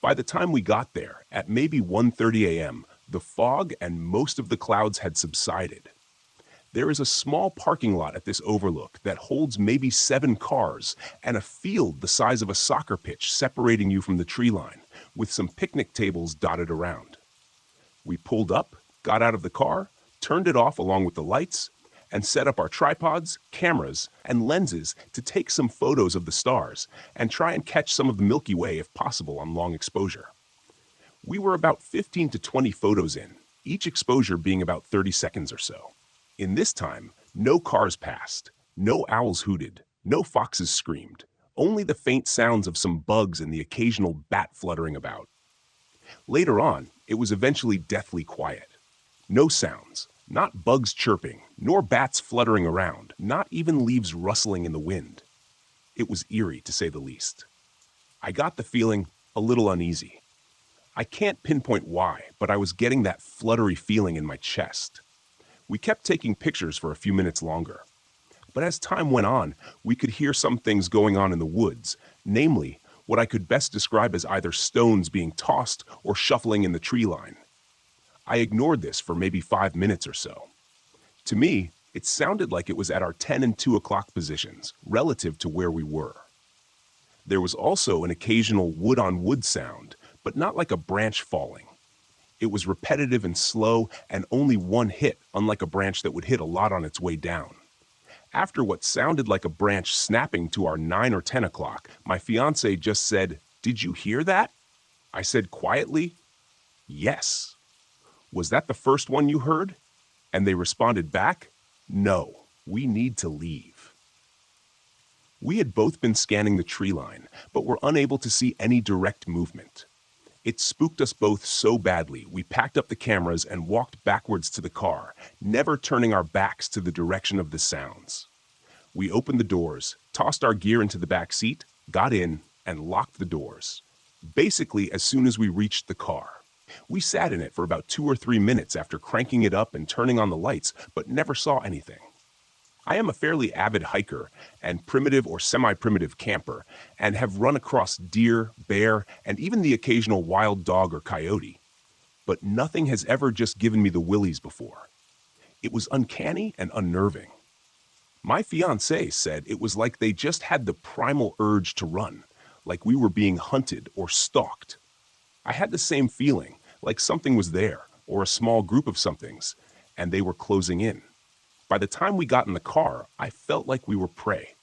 By the time we got there, at maybe 1:30 a.m., the fog and most of the clouds had subsided. There is a small parking lot at this overlook that holds maybe 7 cars and a field the size of a soccer pitch separating you from the tree line, with some picnic tables dotted around. We pulled up, got out of the car, turned it off along with the lights, and set up our tripods, cameras, and lenses to take some photos of the stars and try and catch some of the Milky Way if possible on long exposure. We were about 15 to 20 photos in, each exposure being about 30 seconds or so. In this time, no cars passed, no owls hooted, no foxes screamed, only the faint sounds of some bugs and the occasional bat fluttering about. Later on, it was eventually deathly quiet. No sounds, not bugs chirping, nor bats fluttering around, not even leaves rustling in the wind. It was eerie, to say the least. I got the feeling a little uneasy. I can't pinpoint why, but I was getting that fluttery feeling in my chest. We kept taking pictures for a few minutes longer. But as time went on, we could hear some things going on in the woods, namely, what I could best describe as either stones being tossed or shuffling in the tree line. I ignored this for maybe 5 minutes or so. To me, it sounded like it was at our 10 and 2 o'clock positions, relative to where we were. There was also an occasional wood-on-wood sound, but not like a branch falling. It was repetitive and slow, and only one hit, unlike a branch that would hit a lot on its way down. After what sounded like a branch snapping to our 9 or 10 o'clock, my fiancé just said, "Did you hear that?" I said quietly, "Yes." "Was that the first one you heard?" And they responded back, "No, we need to leave." We had both been scanning the tree line, but were unable to see any direct movement. It spooked us both so badly, we packed up the cameras and walked backwards to the car, never turning our backs to the direction of the sounds. We opened the doors, tossed our gear into the back seat, got in, and locked the doors. Basically, as soon as we reached the car. We sat in it for about 2 or 3 minutes after cranking it up and turning on the lights, but never saw anything. I am a fairly avid hiker and primitive or semi-primitive camper, and have run across deer, bear, and even the occasional wild dog or coyote. But nothing has ever just given me the willies before. It was uncanny and unnerving. My fiancé said it was like they just had the primal urge to run, like we were being hunted or stalked. I had the same feeling, like something was there, or a small group of somethings, and they were closing in. By the time we got in the car, I felt like we were prey.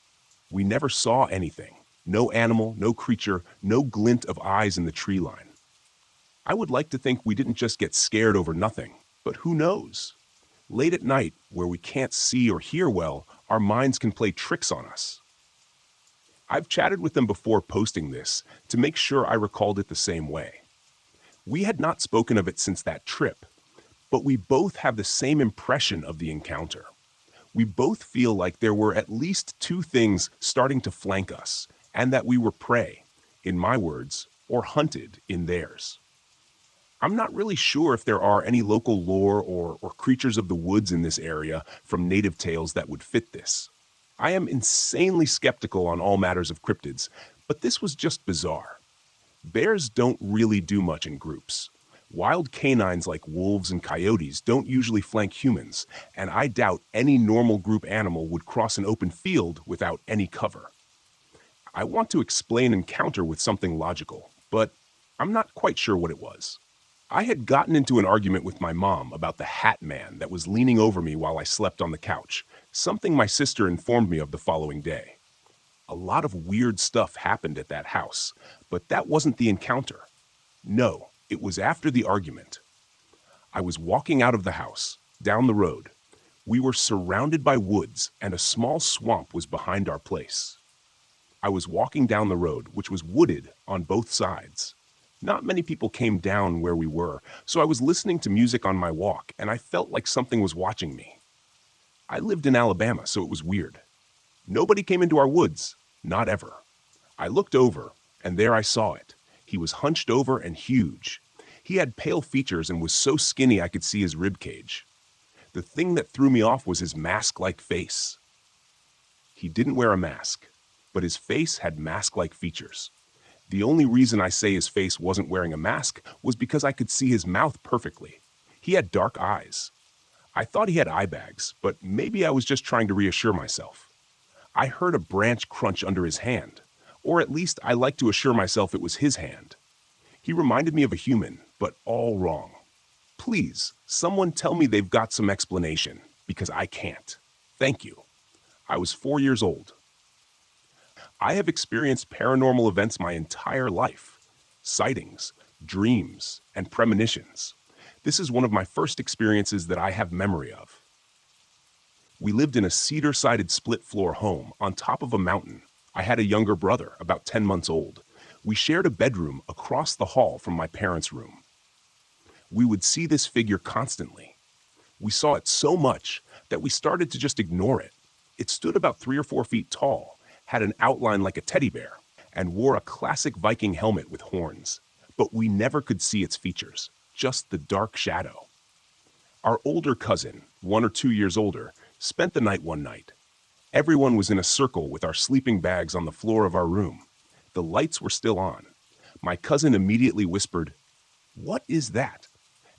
We never saw anything. No animal, no creature, no glint of eyes in the tree line. I would like to think we didn't just get scared over nothing, but who knows? Late at night, where we can't see or hear well, our minds can play tricks on us. I've chatted with them before posting this to make sure I recalled it the same way. We had not spoken of it since that trip, but we both have the same impression of the encounter. We both feel like there were at least 2 things starting to flank us, and that we were prey, in my words, or hunted in theirs. I'm not really sure if there are any local lore or creatures of the woods in this area from native tales that would fit this. I am insanely skeptical on all matters of cryptids, but this was just bizarre. Bears don't really do much in groups. Wild canines like wolves and coyotes don't usually flank humans, and I doubt any normal group animal would cross an open field without any cover. I want to explain encounter with something logical, but I'm not quite sure what it was. I had gotten into an argument with my mom about the Hat Man that was leaning over me while I slept on the couch, something my sister informed me of the following day. A lot of weird stuff happened at that house, but that wasn't the encounter. No, it was after the argument. I was walking out of the house, down the road. We were surrounded by woods, and a small swamp was behind our place. I was walking down the road, which was wooded on both sides. Not many people came down where we were, so I was listening to music on my walk, and I felt like something was watching me. I lived in Alabama, so it was weird. Nobody came into our woods, not ever. I looked over, and there I saw it. He was hunched over and huge. He had pale features and was so skinny I could see his ribcage. The thing that threw me off was his mask-like face. He didn't wear a mask, but his face had mask-like features. The only reason I say his face wasn't wearing a mask was because I could see his mouth perfectly. He had dark eyes. I thought he had eye bags, but maybe I was just trying to reassure myself. I heard a branch crunch under his hand, or at least I like to assure myself it was his hand. He reminded me of a human, but all wrong. Please, someone tell me they've got some explanation, because I can't. Thank you. I was 4 years old. I have experienced paranormal events my entire life. Sightings, dreams, and premonitions. This is one of my first experiences that I have memory of. We lived in a cedar-sided split-floor home on top of a mountain. I had a younger brother, about 10 months old. We shared a bedroom across the hall from my parents' room. We would see this figure constantly. We saw it so much that we started to just ignore it. It stood about 3 or 4 feet tall, had an outline like a teddy bear, and wore a classic Viking helmet with horns. But we never could see its features, just the dark shadow. Our older cousin, 1 or 2 years older, spent the night one night. Everyone was in a circle with our sleeping bags on the floor of our room. The lights were still on. My cousin immediately whispered, "What is that?"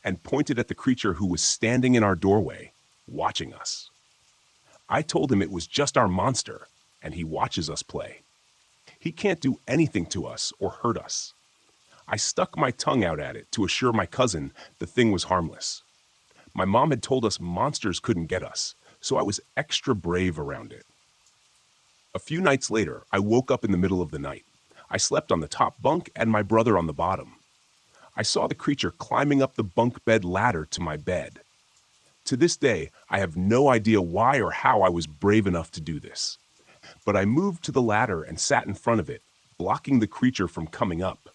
and pointed at the creature who was standing in our doorway, watching us. I told him it was just our monster, and he watches us play. He can't do anything to us or hurt us. I stuck my tongue out at it to assure my cousin the thing was harmless. My mom had told us monsters couldn't get us, so I was extra brave around it. A few nights later, I woke up in the middle of the night. I slept on the top bunk and my brother on the bottom. I saw the creature climbing up the bunk bed ladder to my bed. To this day, I have no idea why or how I was brave enough to do this. But I moved to the ladder and sat in front of it, blocking the creature from coming up.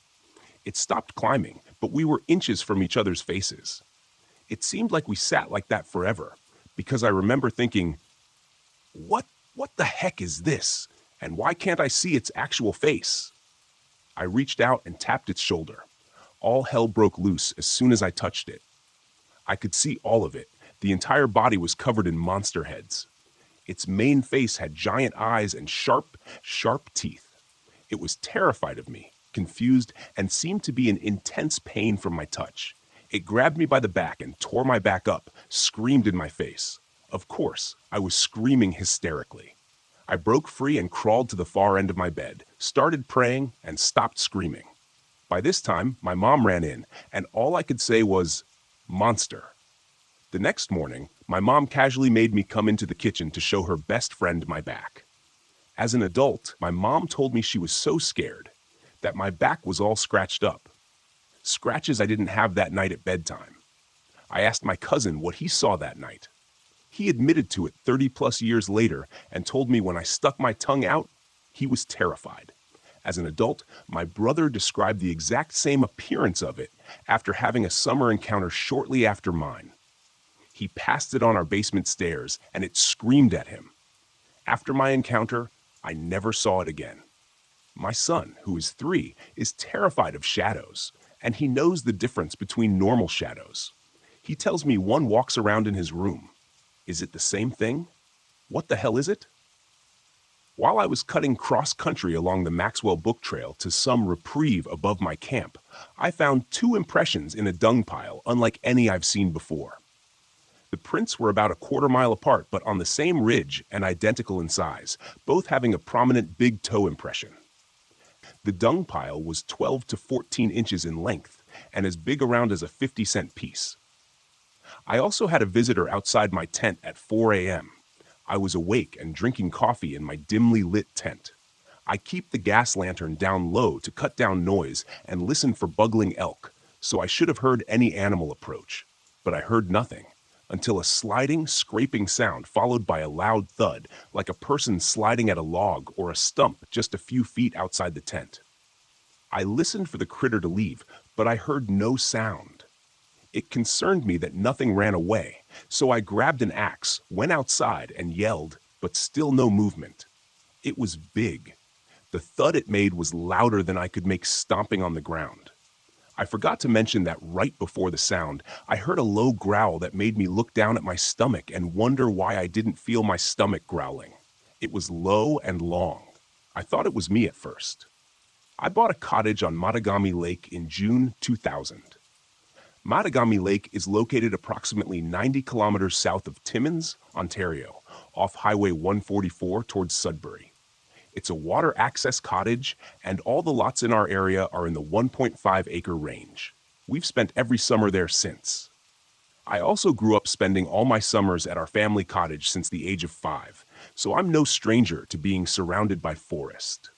It stopped climbing, but we were inches from each other's faces. It seemed like we sat like that forever, because I remember thinking, what the heck is this? And why can't I see its actual face? I reached out and tapped its shoulder. All hell broke loose as soon as I touched it. I could see all of it. The entire body was covered in monster heads. Its main face had giant eyes and sharp, sharp teeth. It was terrified of me, confused, and seemed to be in intense pain from my touch. It grabbed me by the back and tore my back up, screamed in my face. Of course, I was screaming hysterically. I broke free and crawled to the far end of my bed, started praying, and stopped screaming. By this time, my mom ran in, and all I could say was, "Monster." The next morning, my mom casually made me come into the kitchen to show her best friend my back. As an adult, my mom told me she was so scared that my back was all scratched up. Scratches I didn't have that night at bedtime. I asked my cousin what he saw that night. He admitted to it 30+ years later and told me when I stuck my tongue out, he was terrified. As an adult, my brother described the exact same appearance of it after having a summer encounter shortly after mine. He passed it on our basement stairs and it screamed at him. After my encounter, I never saw it again. My son, who is 3, is terrified of shadows, and he knows the difference between normal shadows. He tells me one walks around in his room. Is it the same thing? What the hell is it? While I was cutting cross-country along the Maxwell Book Trail to some reprieve above my camp, I found 2 impressions in a dung pile unlike any I've seen before. The prints were about a quarter-mile apart, but on the same ridge and identical in size, both having a prominent big toe impression. The dung pile was 12 to 14 inches in length and as big around as a 50-cent piece. I also had a visitor outside my tent at 4 a.m. I was awake and drinking coffee in my dimly lit tent. I keep the gas lantern down low to cut down noise and listen for buggling elk, so I should have heard any animal approach. But I heard nothing, until a sliding, scraping sound followed by a loud thud, like a person sliding at a log or a stump just a few feet outside the tent. I listened for the critter to leave, but I heard no sound. It concerned me that nothing ran away, so I grabbed an axe, went outside, and yelled, but still no movement. It was big. The thud it made was louder than I could make stomping on the ground. I forgot to mention that right before the sound, I heard a low growl that made me look down at my stomach and wonder why I didn't feel my stomach growling. It was low and long. I thought it was me at first. I bought a cottage on Mattagami Lake in June 2000. Mattagami Lake is located approximately 90 kilometers south of Timmins, Ontario, off Highway 144 towards Sudbury. It's a water access cottage, and all the lots in our area are in the 1.5-acre range. We've spent every summer there since. I also grew up spending all my summers at our family cottage since the age of 5, so I'm no stranger to being surrounded by forest.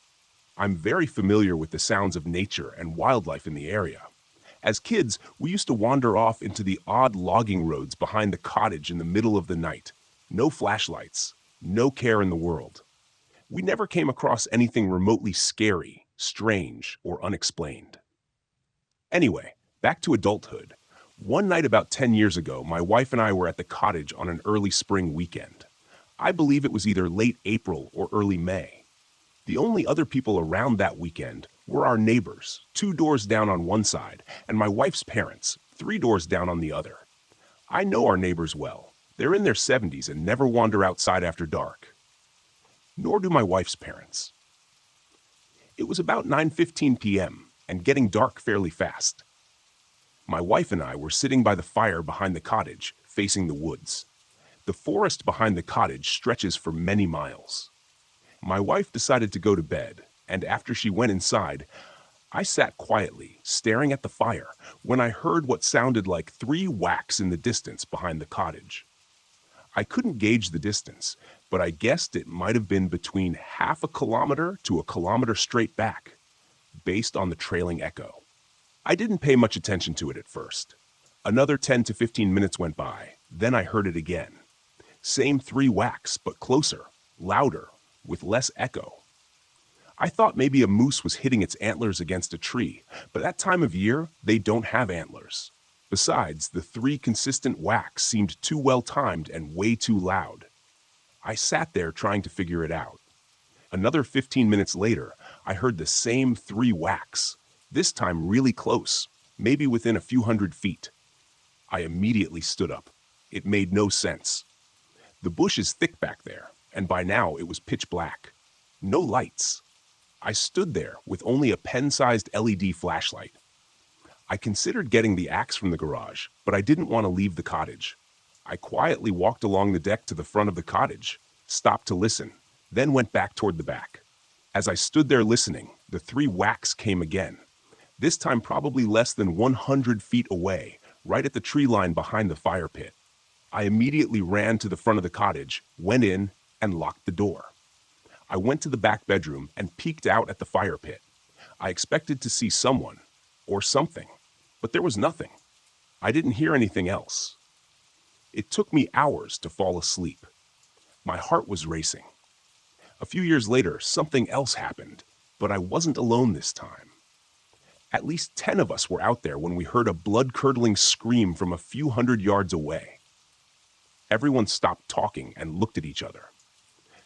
I'm very familiar with the sounds of nature and wildlife in the area. As kids, we used to wander off into the odd logging roads behind the cottage in the middle of the night. No flashlights, no care in the world. We never came across anything remotely scary, strange, or unexplained. Anyway, back to adulthood. One night about 10 years ago, my wife and I were at the cottage on an early spring weekend. I believe it was either late April or early May. The only other people around that weekend were our neighbors, 2 doors down on one side, and my wife's parents, 3 doors down on the other. I know our neighbors well. They're in their 70s and never wander outside after dark. Nor do my wife's parents. It was about 9:15 p.m. and getting dark fairly fast. My wife and I were sitting by the fire behind the cottage, facing the woods. The forest behind the cottage stretches for many miles. My wife decided to go to bed, and after she went inside, I sat quietly, staring at the fire, when I heard what sounded like 3 whacks in the distance behind the cottage. I couldn't gauge the distance, but I guessed it might have been between half a kilometer to a kilometer straight back, based on the trailing echo. I didn't pay much attention to it at first. Another 10 to 15 minutes went by, then I heard it again. Same 3 whacks, but closer, louder, with less echo. I thought maybe a moose was hitting its antlers against a tree, but that time of year, they don't have antlers. Besides, the 3 consistent whacks seemed too well timed and way too loud. I sat there trying to figure it out. Another 15 minutes later, I heard the same 3 whacks, this time really close, maybe within a few hundred feet. I immediately stood up. It made no sense. The bush is thick back there, and by now it was pitch black. No lights. I stood there with only a pen-sized LED flashlight. I considered getting the axe from the garage, but I didn't want to leave the cottage. I quietly walked along the deck to the front of the cottage, stopped to listen, then went back toward the back. As I stood there listening, the 3 whacks came again, this time probably less than 100 feet away, right at the tree line behind the fire pit. I immediately ran to the front of the cottage, went in, and locked the door. I went to the back bedroom and peeked out at the fire pit. I expected to see someone, or something, but there was nothing. I didn't hear anything else. It took me hours to fall asleep. My heart was racing. A few years later, something else happened, but I wasn't alone this time. At least 10 of us were out there when we heard a blood-curdling scream from a few hundred yards away. Everyone stopped talking and looked at each other.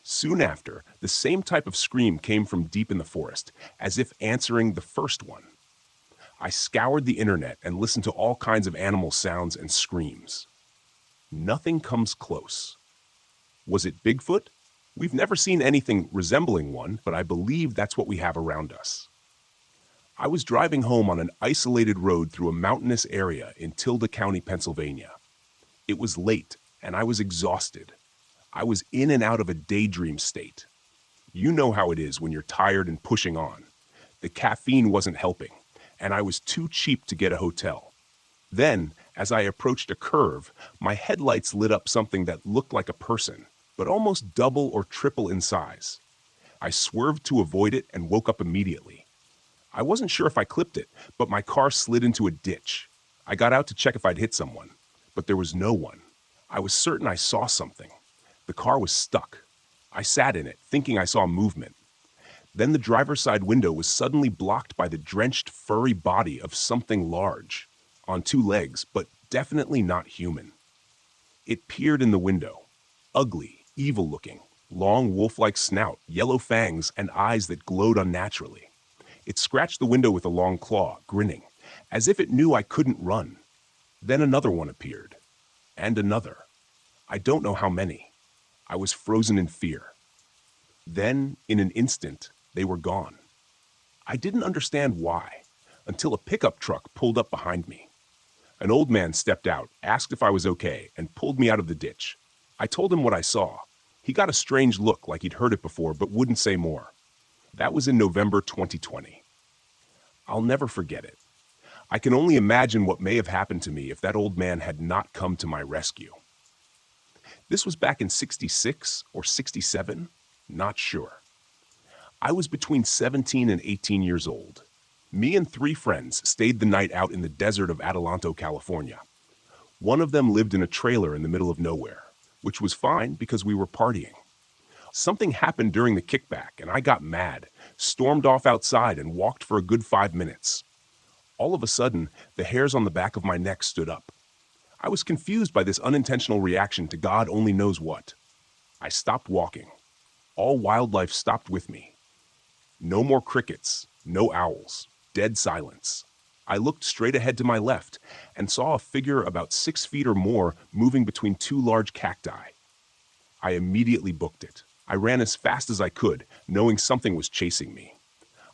Soon after, the same type of scream came from deep in the forest, as if answering the first one. I scoured the internet and listened to all kinds of animal sounds and screams. Nothing comes close. Was it Bigfoot? We've never seen anything resembling one, but I believe that's what we have around us. I was driving home on an isolated road through a mountainous area in Tilda County, Pennsylvania. It was late, and I was exhausted. I was in and out of a daydream state. You know how it is when you're tired and pushing on. The caffeine wasn't helping, and I was too cheap to get a hotel. Then, as I approached a curve, my headlights lit up something that looked like a person, but almost double or triple in size. I swerved to avoid it and woke up immediately. I wasn't sure if I clipped it, but my car slid into a ditch. I got out to check if I'd hit someone, but there was no one. I was certain I saw something. The car was stuck. I sat in it, thinking I saw movement. Then the driver's side window was suddenly blocked by the drenched, furry body of something large, on 2 legs, but definitely not human. It peered in the window, ugly, evil-looking, long wolf-like snout, yellow fangs, and eyes that glowed unnaturally. It scratched the window with a long claw, grinning, as if it knew I couldn't run. Then another one appeared, and another. I don't know how many. I was frozen in fear. Then, in an instant, they were gone. I didn't understand why, until a pickup truck pulled up behind me. An old man stepped out, asked if I was okay, and pulled me out of the ditch. I told him what I saw. He got a strange look like he'd heard it before, but wouldn't say more. That was in November 2020. I'll never forget it. I can only imagine what may have happened to me if that old man had not come to my rescue. This was back in '66 or '67, not sure. I was between 17 and 18 years old. Me and three friends stayed the night out in the desert of Adelanto, California. One of them lived in a trailer in the middle of nowhere, which was fine because we were partying. Something happened during the kickback, and I got mad, stormed off outside, and walked for a good 5 minutes. All of a sudden, the hairs on the back of my neck stood up. I was confused by this unintentional reaction to God only knows what. I stopped walking. All wildlife stopped with me. No more crickets, no owls, dead silence. I looked straight ahead to my left and saw a figure about 6 feet or more moving between two large cacti. I immediately booked it. I ran as fast as I could, knowing something was chasing me.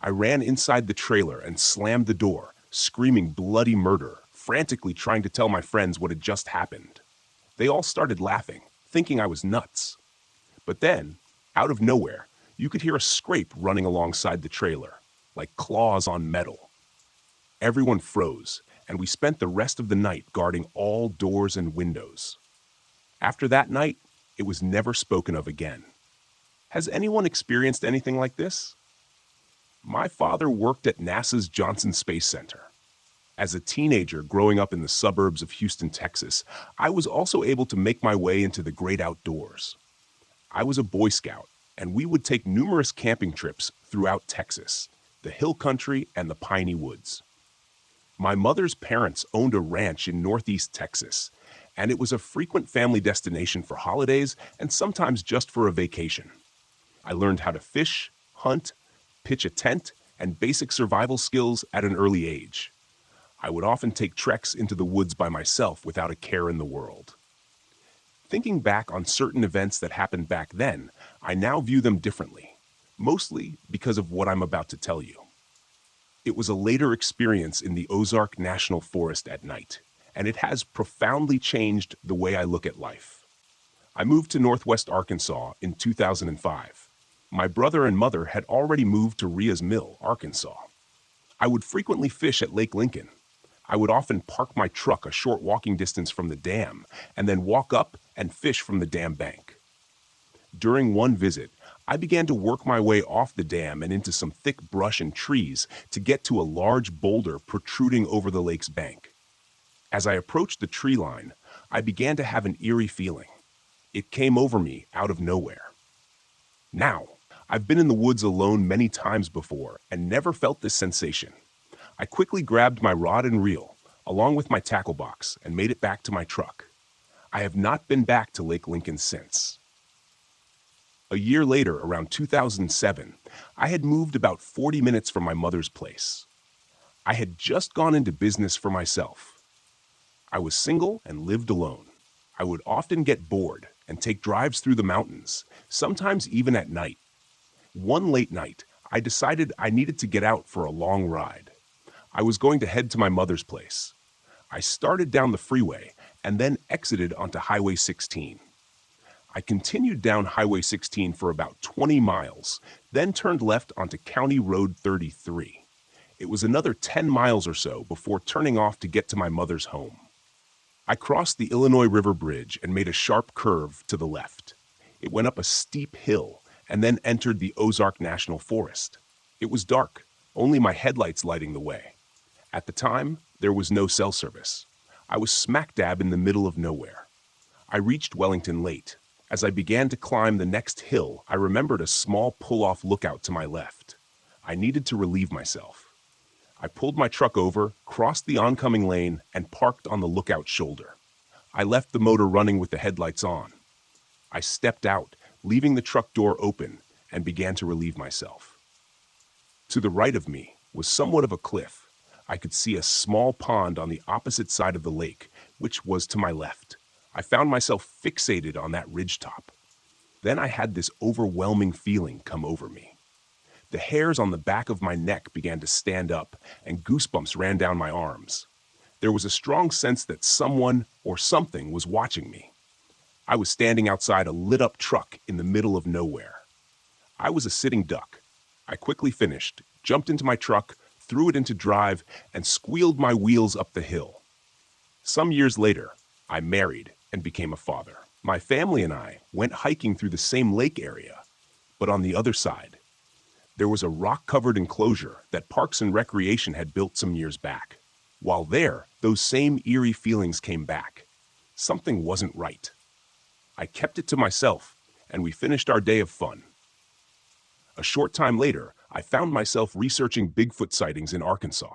I ran inside the trailer and slammed the door, screaming bloody murder, frantically trying to tell my friends what had just happened. They all started laughing, thinking I was nuts. But then, out of nowhere, you could hear a scrape running alongside the trailer, like claws on metal. Everyone froze, and we spent the rest of the night guarding all doors and windows. After that night, it was never spoken of again. Has anyone experienced anything like this? My father worked at NASA's Johnson Space Center. As a teenager growing up in the suburbs of Houston, Texas, I was also able to make my way into the great outdoors. I was a Boy Scout, and we would take numerous camping trips throughout Texas, the hill country, and the piney woods. My mother's parents owned a ranch in northeast Texas, and it was a frequent family destination for holidays and sometimes just for a vacation. I learned how to fish, hunt, pitch a tent, and basic survival skills at an early age. I would often take treks into the woods by myself without a care in the world. Thinking back on certain events that happened back then, I now view them differently, mostly because of what I'm about to tell you. It was a later experience in the Ozark National Forest at night, and it has profoundly changed the way I look at life. I moved to Northwest Arkansas in 2005. My brother and mother had already moved to Ria's Mill, Arkansas. I would frequently fish at Lake Lincoln. I would often park my truck a short walking distance from the dam and then walk up and fish from the dam bank. During one visit, I began to work my way off the dam and into some thick brush and trees to get to a large boulder protruding over the lake's bank. As I approached the tree line, I began to have an eerie feeling. It came over me out of nowhere. Now, I've been in the woods alone many times before and never felt this sensation. I quickly grabbed my rod and reel, along with my tackle box, and made it back to my truck. I have not been back to Lake Lincoln since. A year later, around 2007, I had moved about 40 minutes from my mother's place. I had just gone into business for myself. I was single and lived alone. I would often get bored and take drives through the mountains, sometimes even at night. One late night, I decided I needed to get out for a long ride. I was going to head to my mother's place. I started down the freeway and then exited onto Highway 16. I continued down Highway 16 for about 20 miles, then turned left onto County Road 33. It was another 10 miles or so before turning off to get to my mother's home. I crossed the Illinois River Bridge and made a sharp curve to the left. It went up a steep hill and then entered the Ozark National Forest. It was dark, only my headlights lighting the way. At the time, there was no cell service. I was smack dab in the middle of nowhere. I reached Wellington late. As I began to climb the next hill, I remembered a small pull-off lookout to my left. I needed to relieve myself. I pulled my truck over, crossed the oncoming lane, and parked on the lookout shoulder. I left the motor running with the headlights on. I stepped out, leaving the truck door open, and began to relieve myself. To the right of me was somewhat of a cliff. I could see a small pond on the opposite side of the lake, which was to my left. I found myself fixated on that ridgetop. Then I had this overwhelming feeling come over me. The hairs on the back of my neck began to stand up, and goosebumps ran down my arms. There was a strong sense that someone or something was watching me. I was standing outside a lit-up truck in the middle of nowhere. I was a sitting duck. I quickly finished, jumped into my truck, threw it into drive, and squealed my wheels up the hill. Some years later, I married and became a father. My family and I went hiking through the same lake area, but on the other side. There was a rock-covered enclosure that Parks and Recreation had built some years back. While there, those same eerie feelings came back. Something wasn't right. I kept it to myself, and we finished our day of fun. A short time later, I found myself researching Bigfoot sightings in Arkansas.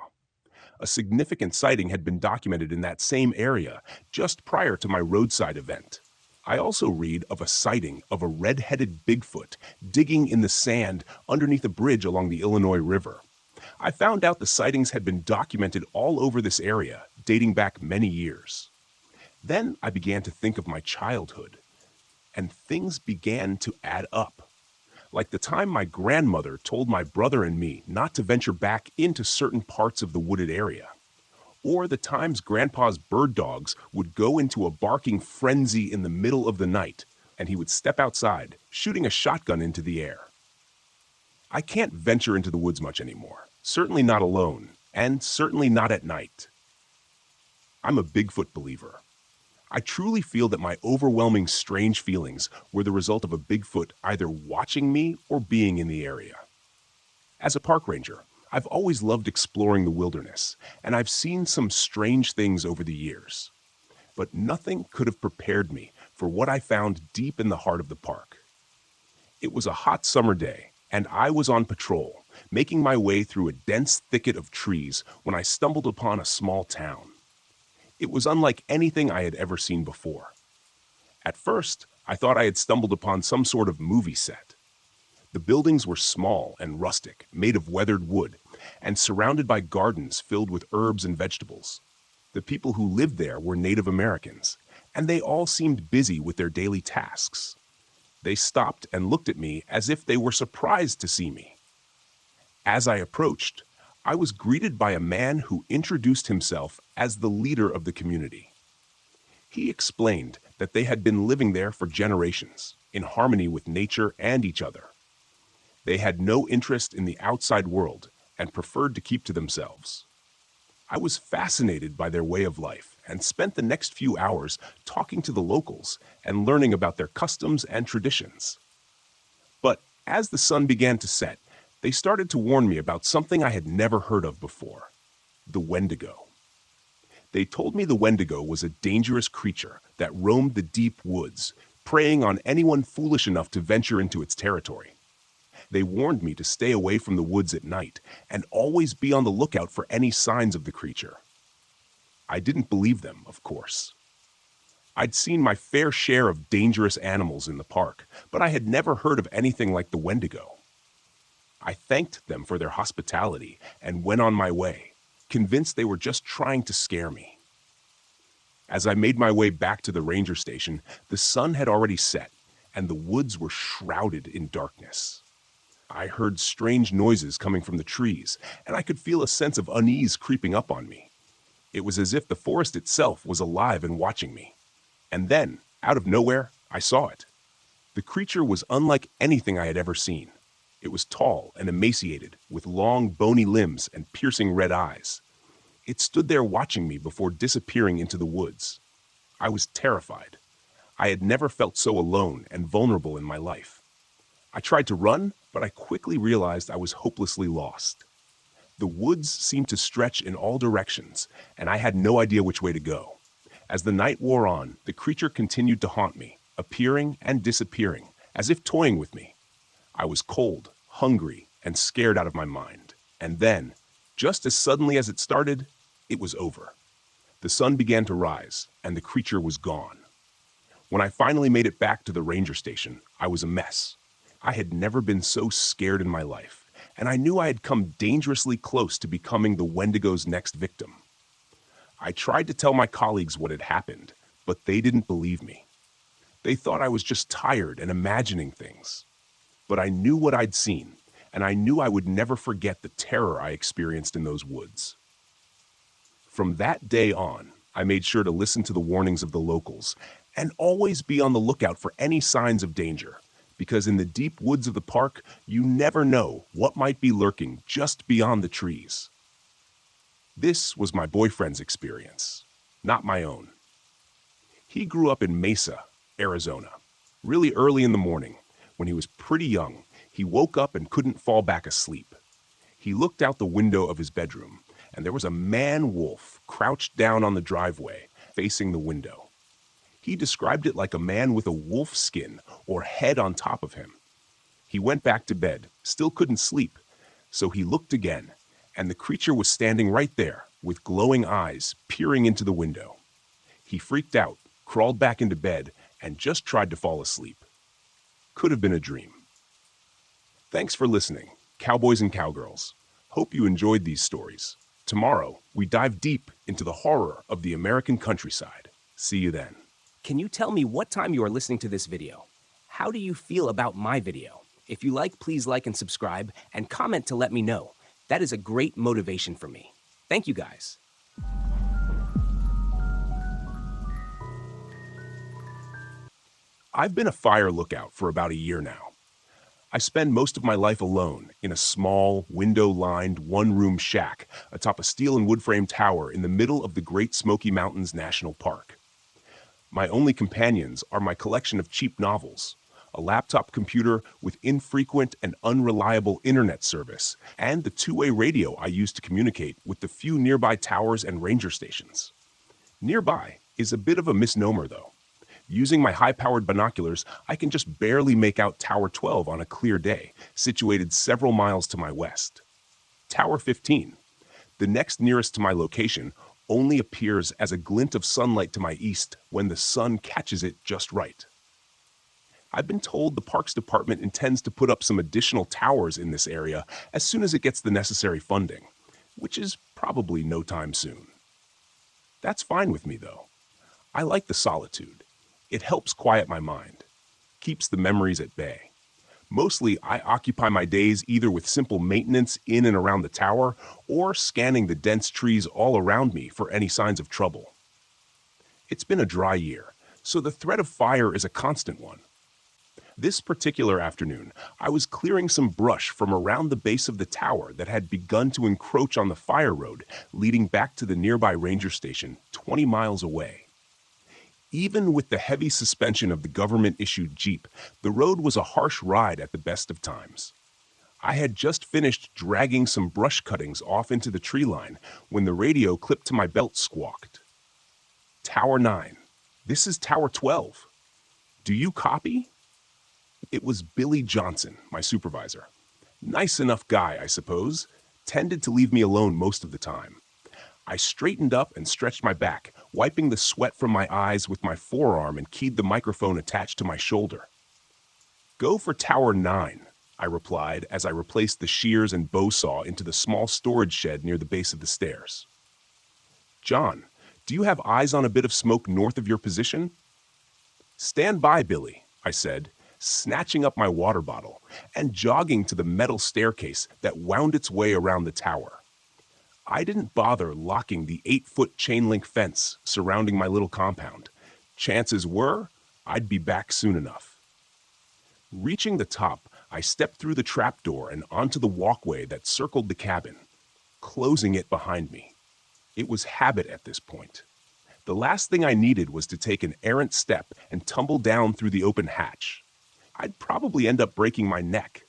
A significant sighting had been documented in that same area just prior to my roadside event. I also read of a sighting of a red-headed Bigfoot digging in the sand underneath a bridge along the Illinois River. I found out the sightings had been documented all over this area, dating back many years. Then I began to think of my childhood, and things began to add up. Like the time my grandmother told my brother and me not to venture back into certain parts of the wooded area. Or the times Grandpa's bird dogs would go into a barking frenzy in the middle of the night, and he would step outside, shooting a shotgun into the air. I can't venture into the woods much anymore, certainly not alone, and certainly not at night. I'm a Bigfoot believer. I truly feel that my overwhelming strange feelings were the result of a Bigfoot either watching me or being in the area. As a park ranger, I've always loved exploring the wilderness, and I've seen some strange things over the years. But nothing could have prepared me for what I found deep in the heart of the park. It was a hot summer day, and I was on patrol, making my way through a dense thicket of trees when I stumbled upon a small town. It was unlike anything I had ever seen before. At first, I thought I had stumbled upon some sort of movie set. The buildings were small and rustic, made of weathered wood, and surrounded by gardens filled with herbs and vegetables. The people who lived there were Native Americans, and they all seemed busy with their daily tasks. They stopped and looked at me as if they were surprised to see me. As I approached, I was greeted by a man who introduced himself as the leader of the community. He explained that they had been living there for generations, in harmony with nature and each other. They had no interest in the outside world and preferred to keep to themselves. I was fascinated by their way of life and spent the next few hours talking to the locals and learning about their customs and traditions. But as the sun began to set, they started to warn me about something I had never heard of before: the Wendigo. They told me the Wendigo was a dangerous creature that roamed the deep woods, preying on anyone foolish enough to venture into its territory. They warned me to stay away from the woods at night and always be on the lookout for any signs of the creature. I didn't believe them, of course. I'd seen my fair share of dangerous animals in the park, but I had never heard of anything like the Wendigo. I thanked them for their hospitality and went on my way, convinced they were just trying to scare me. As I made my way back to the ranger station, the sun had already set, and the woods were shrouded in darkness. I heard strange noises coming from the trees, and I could feel a sense of unease creeping up on me. It was as if the forest itself was alive and watching me. And then, out of nowhere, I saw it. The creature was unlike anything I had ever seen. It was tall and emaciated, with long, bony limbs and piercing red eyes. It stood there watching me before disappearing into the woods. I was terrified. I had never felt so alone and vulnerable in my life. I tried to run, but I quickly realized I was hopelessly lost. The woods seemed to stretch in all directions, and I had no idea which way to go. As the night wore on, the creature continued to haunt me, appearing and disappearing, as if toying with me. I was cold, hungry, and scared out of my mind. And then, just as suddenly as it started, it was over. The sun began to rise, and the creature was gone. When I finally made it back to the ranger station, I was a mess. I had never been so scared in my life, and I knew I had come dangerously close to becoming the Wendigo's next victim. I tried to tell my colleagues what had happened, but they didn't believe me. They thought I was just tired and imagining things. But I knew what I'd seen, and I knew I would never forget the terror I experienced in those woods. From that day on, I made sure to listen to the warnings of the locals and always be on the lookout for any signs of danger, because in the deep woods of the park, you never know what might be lurking just beyond the trees. This was my boyfriend's experience, not my own. He grew up in Mesa, Arizona. Really early in the morning, when he was pretty young, He woke up and couldn't fall back asleep. He looked out the window of his bedroom, and there was a man-wolf crouched down on the driveway, facing the window. He described it like a man with a wolf skin or head on top of him. He went back to bed, still couldn't sleep, so he looked again, and the creature was standing right there, with glowing eyes, peering into the window. He freaked out, crawled back into bed, and just tried to fall asleep. Could have been a dream. Thanks for listening, cowboys and cowgirls. Hope you enjoyed these stories. Tomorrow, we dive deep into the horror of the American countryside. See you then. Can you tell me what time you are listening to this video? How do you feel about my video? If you like, please like and subscribe, and comment to let me know. That is a great motivation for me. Thank you, guys. I've been a fire lookout for about a year now. I spend most of my life alone in a small, window-lined, one-room shack atop a steel and wood-frame tower in the middle of the Great Smoky Mountains National Park. My only companions are my collection of cheap novels, a laptop computer with infrequent and unreliable internet service, and the two-way radio I use to communicate with the few nearby towers and ranger stations. Nearby is a bit of a misnomer, though. Using my high-powered binoculars, I can just barely make out Tower 12 on a clear day, situated several miles to my west. Tower 15, the next nearest to my location, only appears as a glint of sunlight to my east when the sun catches it just right. I've been told the Parks Department intends to put up some additional towers in this area as soon as it gets the necessary funding, which is probably no time soon. That's fine with me, though. I like the solitude. It helps quiet my mind, keeps the memories at bay. Mostly, I occupy my days either with simple maintenance in and around the tower or scanning the dense trees all around me for any signs of trouble. It's been a dry year, so the threat of fire is a constant one. This particular afternoon, I was clearing some brush from around the base of the tower that had begun to encroach on the fire road leading back to the nearby ranger station 20 miles away. Even with the heavy suspension of the government-issued Jeep, the road was a harsh ride at the best of times. I had just finished dragging some brush cuttings off into the tree line when the radio clipped to my belt squawked. Tower 9. This is Tower 12. Do you copy? It was Billy Johnson, my supervisor. Nice enough guy, I suppose. Tended to leave me alone most of the time. I straightened up and stretched my back, wiping the sweat from my eyes with my forearm and keyed the microphone attached to my shoulder. Go for Tower 9, I replied as I replaced the shears and bow saw into the small storage shed near the base of the stairs. John, do you have eyes on a bit of smoke north of your position? Stand by, Billy, I said, snatching up my water bottle and jogging to the metal staircase that wound its way around the tower. I didn't bother locking the 8-foot chain-link fence surrounding my little compound. Chances were, I'd be back soon enough. Reaching the top, I stepped through the trapdoor and onto the walkway that circled the cabin, closing it behind me. It was habit at this point. The last thing I needed was to take an errant step and tumble down through the open hatch. I'd probably end up breaking my neck.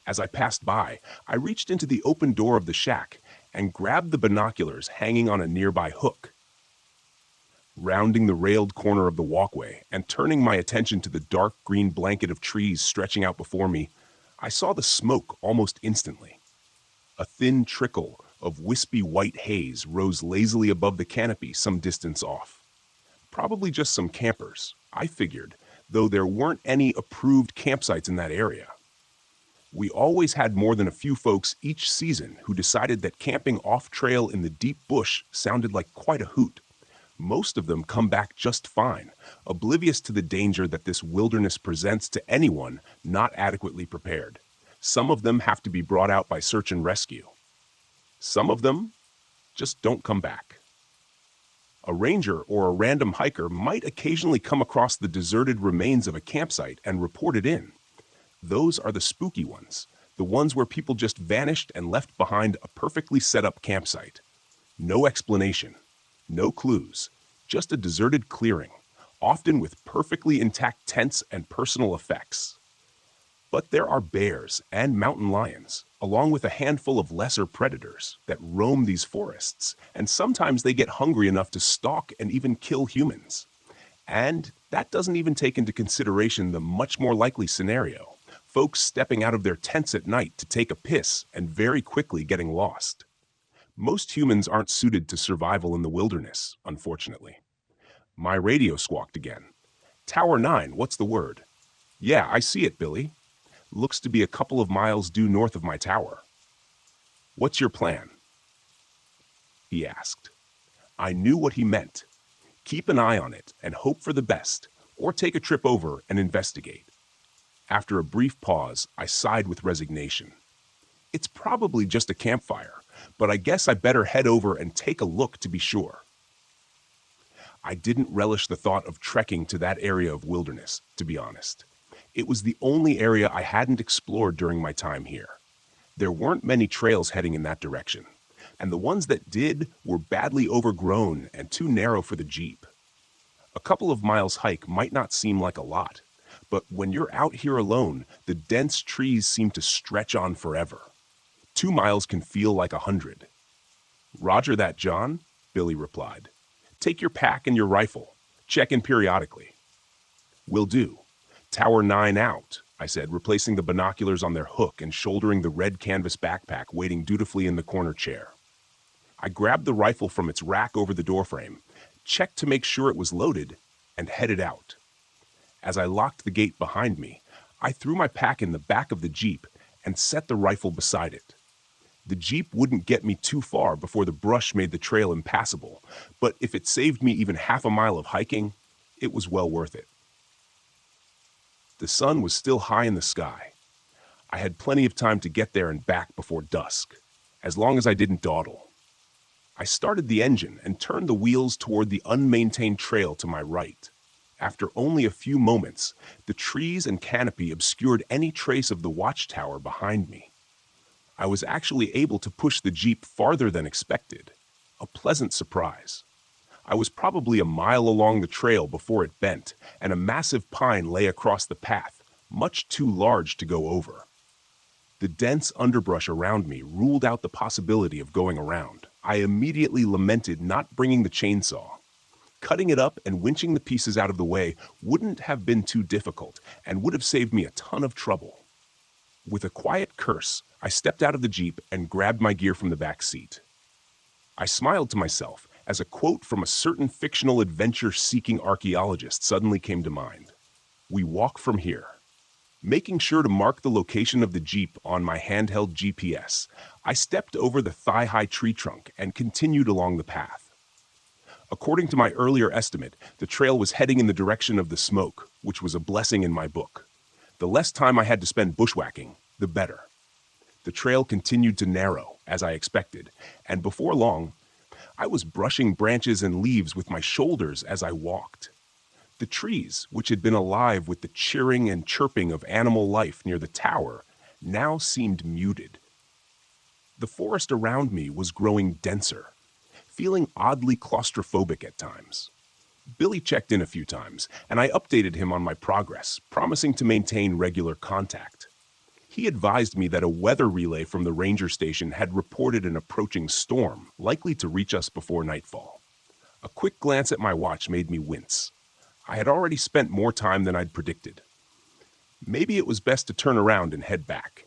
As I passed by, I reached into the open door of the shack and grabbed the binoculars hanging on a nearby hook. Rounding the railed corner of the walkway and turning my attention to the dark green blanket of trees stretching out before me, I saw the smoke almost instantly. A thin trickle of wispy white haze rose lazily above the canopy some distance off. Probably just some campers, I figured, though there weren't any approved campsites in that area. We always had more than a few folks each season who decided that camping off-trail in the deep bush sounded like quite a hoot. Most of them come back just fine, oblivious to the danger that this wilderness presents to anyone not adequately prepared. Some of them have to be brought out by search and rescue. Some of them just don't come back. A ranger or a random hiker might occasionally come across the deserted remains of a campsite and report it in. Those are the spooky ones, the ones where people just vanished and left behind a perfectly set-up campsite. No explanation, no clues, just a deserted clearing, often with perfectly intact tents and personal effects. But there are bears and mountain lions, along with a handful of lesser predators that roam these forests, and sometimes they get hungry enough to stalk and even kill humans. And that doesn't even take into consideration the much more likely scenario: folks stepping out of their tents at night to take a piss and very quickly getting lost. Most humans aren't suited to survival in the wilderness, unfortunately. My radio squawked again. Tower 9, what's the word? Yeah, I see it, Billy. Looks to be a couple of miles due north of my tower. What's your plan? He asked. I knew what he meant. Keep an eye on it and hope for the best, or take a trip over and investigate. After a brief pause, I sighed with resignation. It's probably just a campfire, but I guess I better head over and take a look to be sure. I didn't relish the thought of trekking to that area of wilderness, to be honest. It was the only area I hadn't explored during my time here. There weren't many trails heading in that direction, and the ones that did were badly overgrown and too narrow for the Jeep. A couple of miles hike might not seem like a lot, but when you're out here alone, the dense trees seem to stretch on forever. 2 miles can feel like 100. Roger that, John, Billy replied. Take your pack and your rifle. Check in periodically. Will do. Tower 9 out, I said, replacing the binoculars on their hook and shouldering the red canvas backpack waiting dutifully in the corner chair. I grabbed the rifle from its rack over the doorframe, checked to make sure it was loaded, and headed out. As I locked the gate behind me, I threw my pack in the back of the Jeep and set the rifle beside it. The Jeep wouldn't get me too far before the brush made the trail impassable, but if it saved me even half a mile of hiking, it was well worth it. The sun was still high in the sky. I had plenty of time to get there and back before dusk, as long as I didn't dawdle. I started the engine and turned the wheels toward the unmaintained trail to my right. After only a few moments, the trees and canopy obscured any trace of the watchtower behind me. I was actually able to push the Jeep farther than expected, a pleasant surprise. I was probably a mile along the trail before it bent, and a massive pine lay across the path, much too large to go over. The dense underbrush around me ruled out the possibility of going around. I immediately lamented not bringing the chainsaw. Cutting it up and winching the pieces out of the way wouldn't have been too difficult and would have saved me a ton of trouble. With a quiet curse, I stepped out of the Jeep and grabbed my gear from the back seat. I smiled to myself as a quote from a certain fictional adventure-seeking archaeologist suddenly came to mind. We walk from here. Making sure to mark the location of the Jeep on my handheld GPS, I stepped over the thigh-high tree trunk and continued along the path. According to my earlier estimate, the trail was heading in the direction of the smoke, which was a blessing in my book. The less time I had to spend bushwhacking, the better. The trail continued to narrow, as I expected, and before long, I was brushing branches and leaves with my shoulders as I walked. The trees, which had been alive with the cheering and chirping of animal life near the tower, now seemed muted. The forest around me was growing denser, feeling oddly claustrophobic at times. Billy checked in a few times, and I updated him on my progress, promising to maintain regular contact. He advised me that a weather relay from the ranger station had reported an approaching storm, likely to reach us before nightfall. A quick glance at my watch made me wince. I had already spent more time than I'd predicted. Maybe it was best to turn around and head back.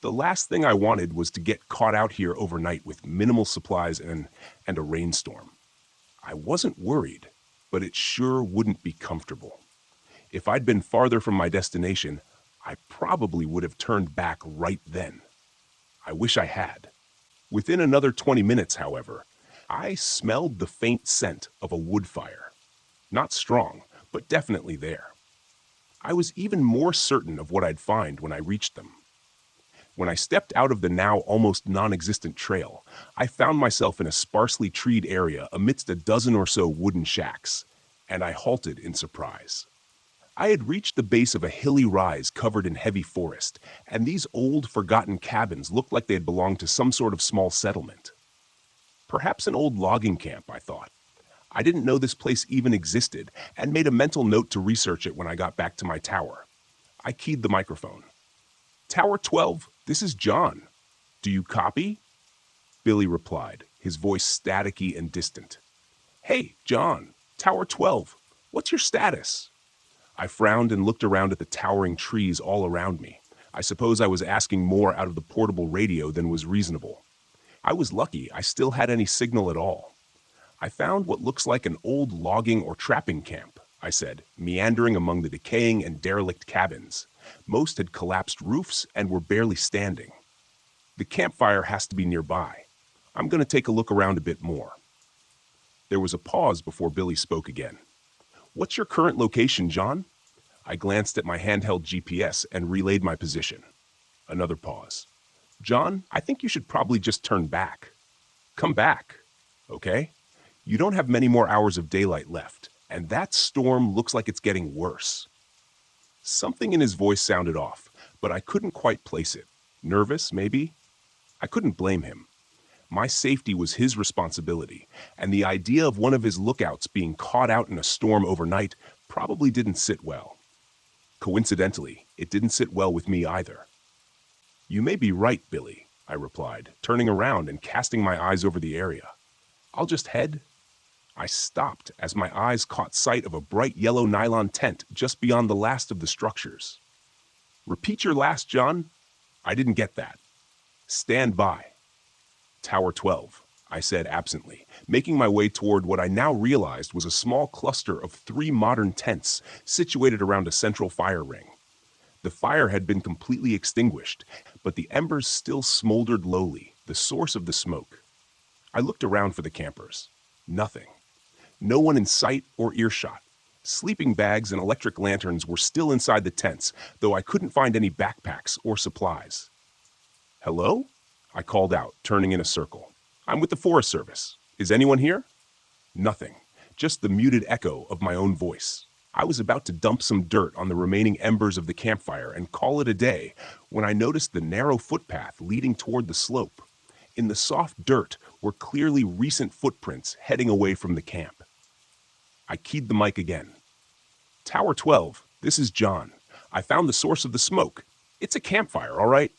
The last thing I wanted was to get caught out here overnight with minimal supplies and a rainstorm. I wasn't worried, but it sure wouldn't be comfortable. If I'd been farther from my destination, I probably would have turned back right then. I wish I had. Within another 20 minutes, however, I smelled the faint scent of a wood fire. Not strong, but definitely there. I was even more certain of what I'd find when I reached them. When I stepped out of the now almost non-existent trail, I found myself in a sparsely treed area amidst a dozen or so wooden shacks, and I halted in surprise. I had reached the base of a hilly rise covered in heavy forest, and these old, forgotten cabins looked like they had belonged to some sort of small settlement. Perhaps an old logging camp, I thought. I didn't know this place even existed, and made a mental note to research it when I got back to my tower. I keyed the microphone. Tower 12, this is John. Do you copy? Billy replied, his voice staticky and distant. Hey, John, Tower 12, what's your status? I frowned and looked around at the towering trees all around me. I suppose I was asking more out of the portable radio than was reasonable. I was lucky I still had any signal at all. I found what looks like an old logging or trapping camp, I said, meandering among the decaying and derelict cabins. Most had collapsed roofs and were barely standing. The campfire has to be nearby. I'm going to take a look around a bit more. There was a pause before Billy spoke again. What's your current location, John? I glanced at my handheld GPS and relayed my position. Another pause. John, I think you should probably just turn back. Come back, okay? You don't have many more hours of daylight left, and that storm looks like it's getting worse. Something in his voice sounded off, but I couldn't quite place it. Nervous, maybe? I couldn't blame him. My safety was his responsibility, and the idea of one of his lookouts being caught out in a storm overnight probably didn't sit well. Coincidentally, it didn't sit well with me either. You may be right, Billy, I replied, turning around and casting my eyes over the area. I'll just head. I stopped as my eyes caught sight of a bright yellow nylon tent just beyond the last of the structures. Repeat your last, John. I didn't get that. Stand by. Tower 12, I said absently, making my way toward what I now realized was a small cluster of 3 modern tents situated around a central fire ring. The fire had been completely extinguished, but the embers still smoldered lowly, the source of the smoke. I looked around for the campers. Nothing. No one in sight or earshot. Sleeping bags and electric lanterns were still inside the tents, though I couldn't find any backpacks or supplies. Hello? I called out, turning in a circle. I'm with the Forest Service. Is anyone here? Nothing. Just the muted echo of my own voice. I was about to dump some dirt on the remaining embers of the campfire and call it a day when I noticed the narrow footpath leading toward the slope. In the soft dirt were clearly recent footprints heading away from the camp. I keyed the mic again. Tower 12, this is John. I found the source of the smoke. It's a campfire, all right?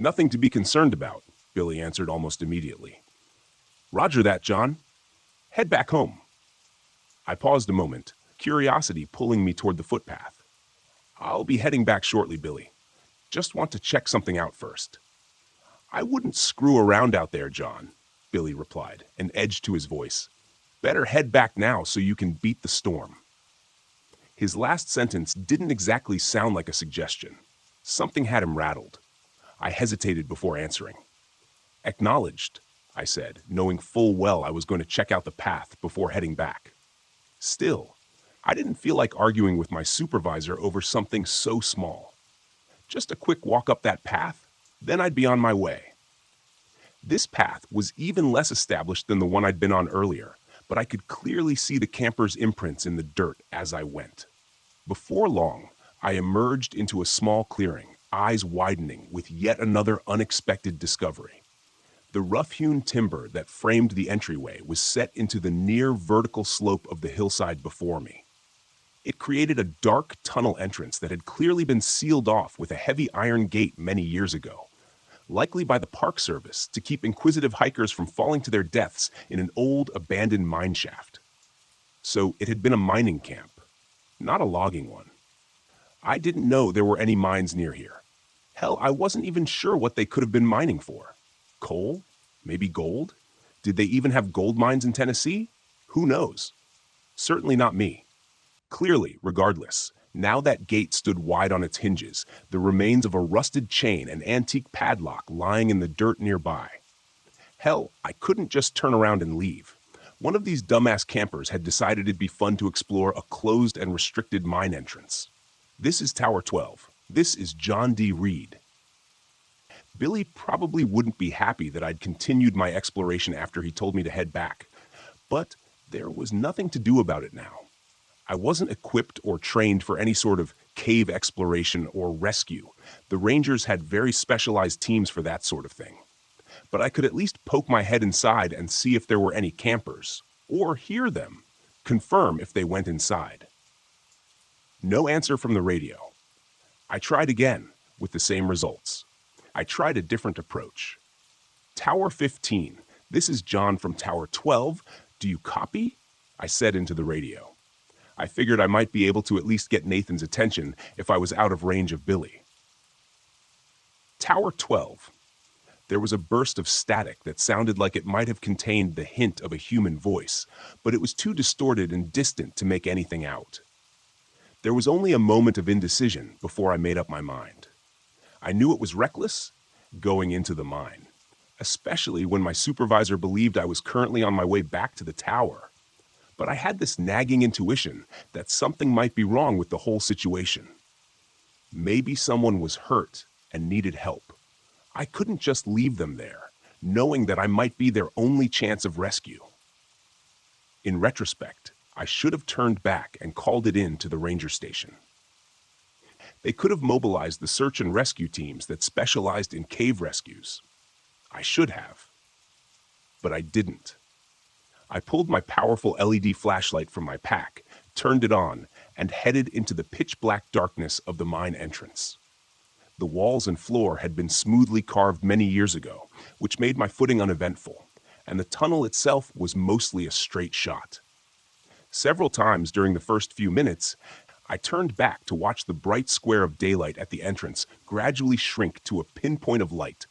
Nothing to be concerned about, Billy answered almost immediately. Roger that, John. Head back home. I paused a moment, curiosity pulling me toward the footpath. I'll be heading back shortly, Billy. Just want to check something out first. I wouldn't screw around out there, John, Billy replied, an edge to his voice. Better head back now so you can beat the storm. His last sentence didn't exactly sound like a suggestion. Something had him rattled. I hesitated before answering. Acknowledged, I said, knowing full well I was going to check out the path before heading back. Still, I didn't feel like arguing with my supervisor over something so small. Just a quick walk up that path, then I'd be on my way. This path was even less established than the one I'd been on earlier, but I could clearly see the campers' imprints in the dirt as I went. Before long, I emerged into a small clearing, eyes widening with yet another unexpected discovery. The rough-hewn timber that framed the entryway was set into the near vertical slope of the hillside before me. It created a dark tunnel entrance that had clearly been sealed off with a heavy iron gate many years ago, likely by the Park Service to keep inquisitive hikers from falling to their deaths in an old, abandoned mine shaft. So it had been a mining camp, not a logging one. I didn't know there were any mines near here. Hell, I wasn't even sure what they could have been mining for. Coal? Maybe gold? Did they even have gold mines in Tennessee? Who knows? Certainly not me. Clearly, regardless, now that gate stood wide on its hinges, the remains of a rusted chain and antique padlock lying in the dirt nearby. Hell, I couldn't just turn around and leave. One of these dumbass campers had decided it'd be fun to explore a closed and restricted mine entrance. This is Tower 12. This is John D. Reed. Billy probably wouldn't be happy that I'd continued my exploration after he told me to head back, but there was nothing to do about it now. I wasn't equipped or trained for any sort of cave exploration or rescue. The Rangers had very specialized teams for that sort of thing. But I could at least poke my head inside and see if there were any campers, or hear them, confirm if they went inside. No answer from the radio. I tried again, with the same results. I tried a different approach. Tower 15, this is John from Tower 12. Do you copy? I said into the radio. I figured I might be able to at least get Nathan's attention if I was out of range of Billy. Tower 12. There was a burst of static that sounded like it might have contained the hint of a human voice, but it was too distorted and distant to make anything out. There was only a moment of indecision before I made up my mind. I knew it was reckless going into the mine, especially when my supervisor believed I was currently on my way back to the tower. But I had this nagging intuition that something might be wrong with the whole situation. Maybe someone was hurt and needed help. I couldn't just leave them there, knowing that I might be their only chance of rescue. In retrospect, I should have turned back and called it in to the ranger station. They could have mobilized the search and rescue teams that specialized in cave rescues. I should have. But I didn't. I pulled my powerful LED flashlight from my pack, turned it on, and headed into the pitch-black darkness of the mine entrance. The walls and floor had been smoothly carved many years ago, which made my footing uneventful, and the tunnel itself was mostly a straight shot. Several times during the first few minutes, I turned back to watch the bright square of daylight at the entrance gradually shrink to a pinpoint of light.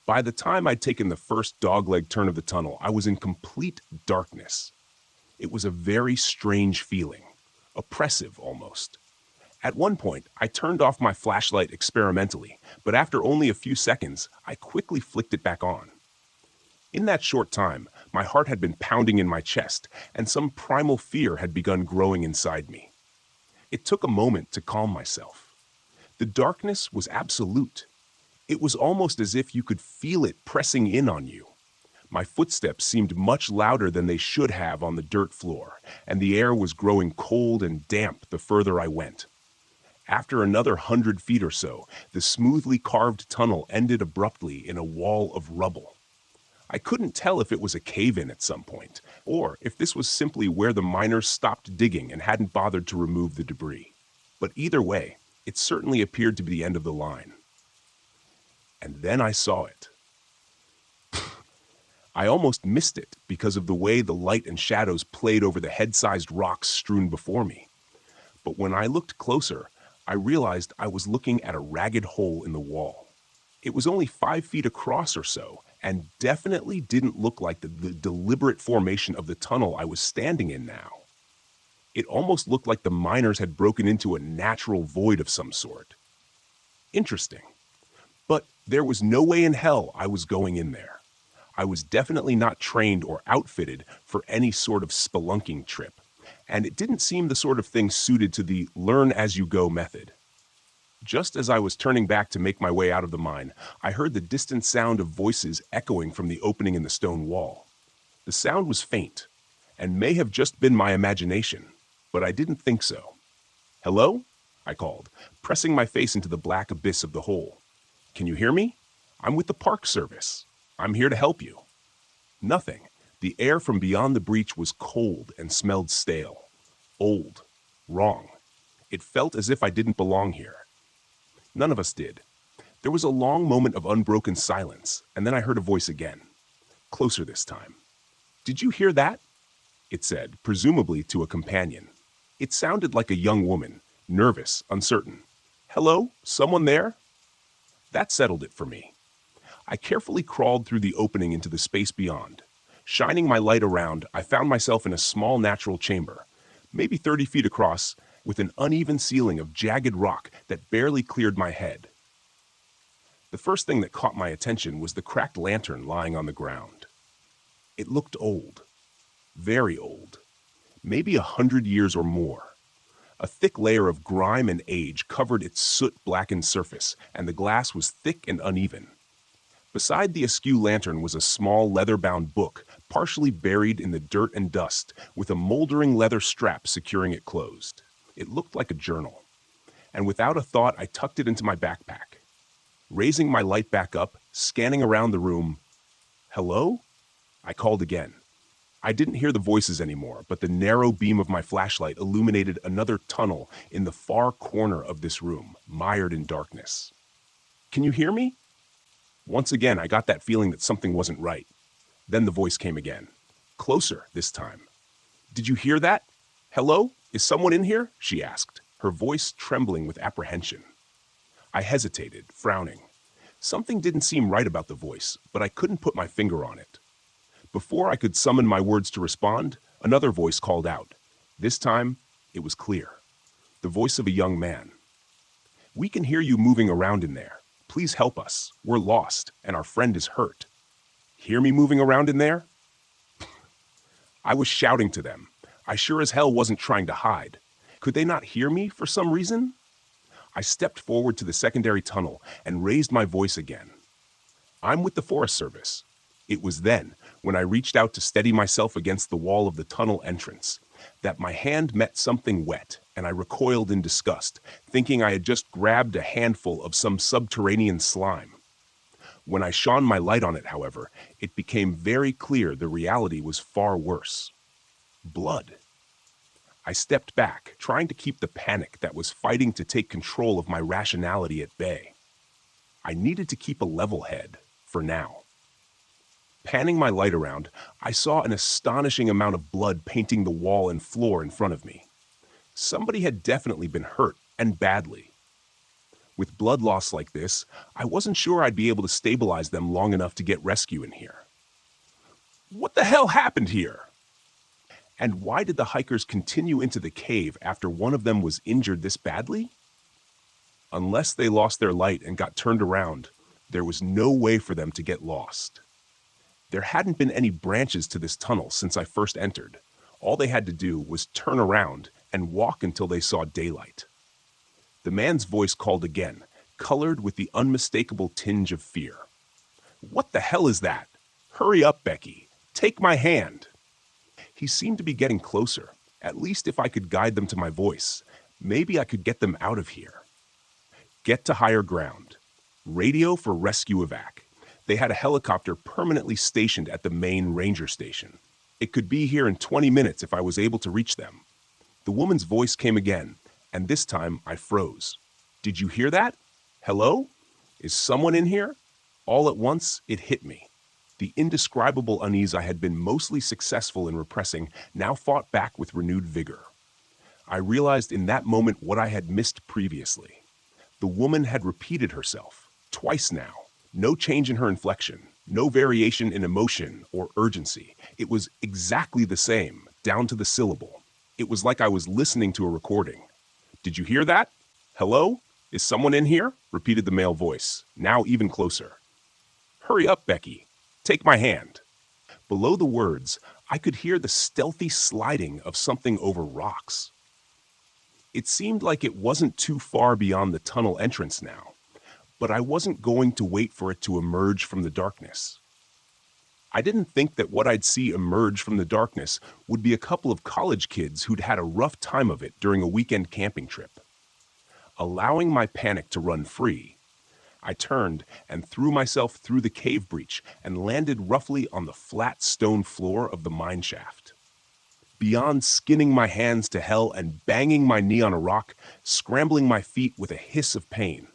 By the time I'd taken the first dogleg turn of the tunnel, I was in complete darkness. It was a very strange feeling, oppressive almost. At one point, I turned off my flashlight experimentally, but after only a few seconds, I quickly flicked it back on. In that short time, my heart had been pounding in my chest, and some primal fear had begun growing inside me. It took a moment to calm myself. The darkness was absolute. It was almost as if you could feel it pressing in on you. My footsteps seemed much louder than they should have on the dirt floor, and the air was growing cold and damp the further I went. After another 100 feet or so, the smoothly carved tunnel ended abruptly in a wall of rubble. I couldn't tell if it was a cave-in at some point, or if this was simply where the miners stopped digging and hadn't bothered to remove the debris. But either way, it certainly appeared to be the end of the line. And then I saw it. I almost missed it because of the way the light and shadows played over the head-sized rocks strewn before me. But when I looked closer, I realized I was looking at a ragged hole in the wall. It was only 5 feet across or so, and definitely didn't look like the deliberate formation of the tunnel I was standing in now. It almost looked like the miners had broken into a natural void of some sort. Interesting. But there was no way in hell I was going in there. I was definitely not trained or outfitted for any sort of spelunking trip, and it didn't seem the sort of thing suited to the learn-as-you-go method. Just as I was turning back to make my way out of the mine, I heard the distant sound of voices echoing from the opening in the stone wall. The sound was faint, and may have just been my imagination, but I didn't think so. "Hello?" I called, pressing my face into the black abyss of the hole. "Can you hear me? I'm with the Park Service. I'm here to help you." Nothing. The air from beyond the breach was cold and smelled stale. Old. Wrong. It felt as if I didn't belong here. None of us did. There was a long moment of unbroken silence, and then I heard a voice again. Closer this time. "Did you hear that?" it said, presumably to a companion. It sounded like a young woman, nervous, uncertain. "Hello? Someone there?" That settled it for me. I carefully crawled through the opening into the space beyond. Shining my light around, I found myself in a small natural chamber, maybe 30 feet across, with an uneven ceiling of jagged rock that barely cleared my head. The first thing that caught my attention was the cracked lantern lying on the ground. It looked old. Very old. Maybe 100 years or more. A thick layer of grime and age covered its soot-blackened surface, and the glass was thick and uneven. Beside the askew lantern was a small leather-bound book, partially buried in the dirt and dust, with a moldering leather strap securing it closed. It looked like a journal. And without a thought, I tucked it into my backpack. Raising my light back up, scanning around the room. "Hello?" I called again. I didn't hear the voices anymore, but the narrow beam of my flashlight illuminated another tunnel in the far corner of this room, mired in darkness. Can you hear me? Once again, I got that feeling that something wasn't right. Then the voice came again. Closer this time. Did you hear that? Hello? Is someone in here? She asked, her voice trembling with apprehension. I hesitated, frowning. Something didn't seem right about the voice, but I couldn't put my finger on it. Before I could summon my words to respond, another voice called out. This time, it was clear. The voice of a young man. We can hear you moving around in there. Please help us. We're lost, and our friend is hurt. Hear me moving around in there? I was shouting to them. I sure as hell wasn't trying to hide. Could they not hear me for some reason? I stepped forward to the secondary tunnel and raised my voice again. I'm with the Forest Service. It was then, when I reached out to steady myself against the wall of the tunnel entrance, that my hand met something wet, and I recoiled in disgust, thinking I had just grabbed a handful of some subterranean slime. When I shone my light on it, however, it became very clear the reality was far worse. Blood. I stepped back, trying to keep the panic that was fighting to take control of my rationality at bay. I needed to keep a level head, for now. Panning my light around, I saw an astonishing amount of blood painting the wall and floor in front of me. Somebody had definitely been hurt, and badly. With blood loss like this, I wasn't sure I'd be able to stabilize them long enough to get rescue in here. What the hell happened here? And why did the hikers continue into the cave after one of them was injured this badly? Unless they lost their light and got turned around, there was no way for them to get lost. There hadn't been any branches to this tunnel since I first entered. All they had to do was turn around and walk until they saw daylight. The man's voice called again, colored with the unmistakable tinge of fear. What the hell is that? Hurry up, Becky. Take my hand. He seemed to be getting closer. At least if I could guide them to my voice, maybe I could get them out of here. Get to higher ground. Radio for rescue evac. They had a helicopter permanently stationed at the main ranger station. It could be here in 20 minutes if I was able to reach them. The woman's voice came again, and this time I froze. Did you hear that? Hello? Is someone in here? All at once, it hit me. The indescribable unease I had been mostly successful in repressing now fought back with renewed vigor. I realized in that moment what I had missed previously. The woman had repeated herself, twice now. No change in her inflection, no variation in emotion or urgency. It was exactly the same, down to the syllable. It was like I was listening to a recording. Did you hear that? Hello? Is someone in here? Repeated the male voice, now even closer. Hurry up, Becky. Take my hand. Below the words, I could hear the stealthy sliding of something over rocks. It seemed like it wasn't too far beyond the tunnel entrance now, but I wasn't going to wait for it to emerge from the darkness. I didn't think that what I'd see emerge from the darkness would be a couple of college kids who'd had a rough time of it during a weekend camping trip. Allowing my panic to run free, I turned and threw myself through the cave breach and landed roughly on the flat stone floor of the mine shaft. Beyond skinning my hands to hell and banging my knee on a rock, scrambling my feet with a hiss of pain,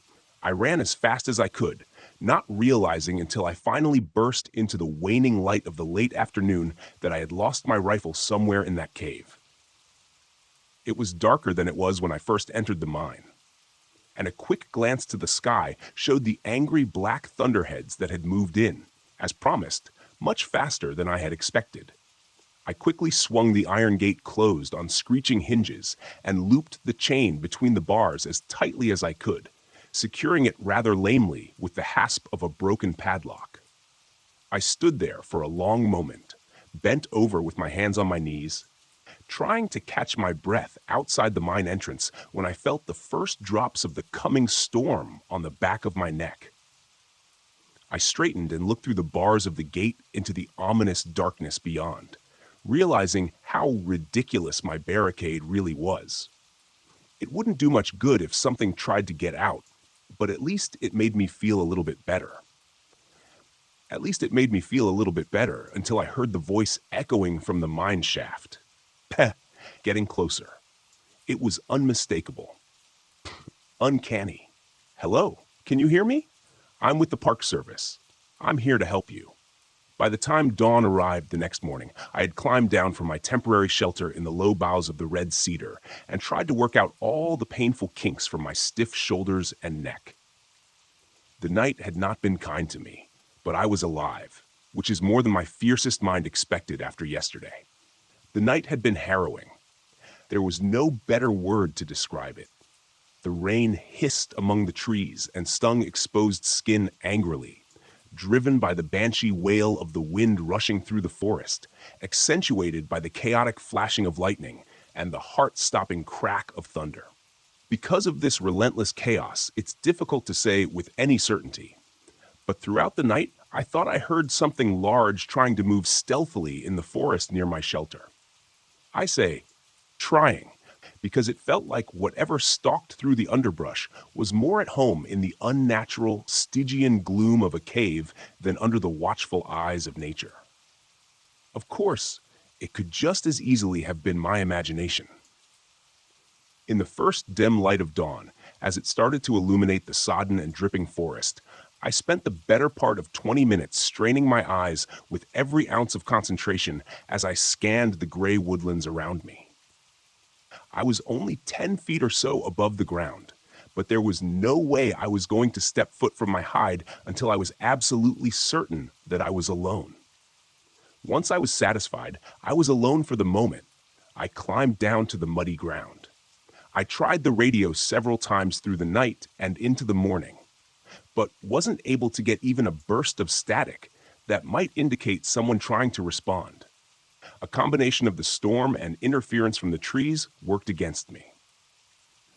I ran as fast as I could, not realizing until I finally burst into the waning light of the late afternoon that I had lost my rifle somewhere in that cave. It was darker than it was when I first entered the mine, and a quick glance to the sky showed the angry black thunderheads that had moved in, as promised, much faster than I had expected. I quickly swung the iron gate closed on screeching hinges and looped the chain between the bars as tightly as I could, securing it rather lamely with the hasp of a broken padlock. I stood there for a long moment, bent over with my hands on my knees, trying to catch my breath outside the mine entrance when I felt the first drops of the coming storm on the back of my neck. I straightened and looked through the bars of the gate into the ominous darkness beyond, realizing how ridiculous my barricade really was. It wouldn't do much good if something tried to get out, but at least it made me feel a little bit better. At least it made me feel a little bit better until I heard the voice echoing from the mine shaft. Peh, getting closer. It was unmistakable. Uncanny. Hello, can you hear me? I'm with the Park Service. I'm here to help you. By the time dawn arrived the next morning, I had climbed down from my temporary shelter in the low boughs of the red cedar and tried to work out all the painful kinks from my stiff shoulders and neck. The night had not been kind to me, but I was alive, which is more than my fiercest mind expected after yesterday. The night had been harrowing. There was no better word to describe it. The rain hissed among the trees and stung exposed skin angrily, driven by the banshee wail of the wind rushing through the forest, accentuated by the chaotic flashing of lightning and the heart-stopping crack of thunder. Because of this relentless chaos, it's difficult to say with any certainty. But throughout the night, I thought I heard something large trying to move stealthily in the forest near my shelter. I say, trying, because it felt like whatever stalked through the underbrush was more at home in the unnatural, Stygian gloom of a cave than under the watchful eyes of nature. Of course, it could just as easily have been my imagination. In the first dim light of dawn, as it started to illuminate the sodden and dripping forest, I spent the better part of 20 minutes straining my eyes with every ounce of concentration as I scanned the gray woodlands around me. I was only 10 feet or so above the ground, but there was no way I was going to step foot from my hide until I was absolutely certain that I was alone. Once I was satisfied, I was alone for the moment. I climbed down to the muddy ground. I tried the radio several times through the night and into the morning, but wasn't able to get even a burst of static that might indicate someone trying to respond. A combination of the storm and interference from the trees worked against me.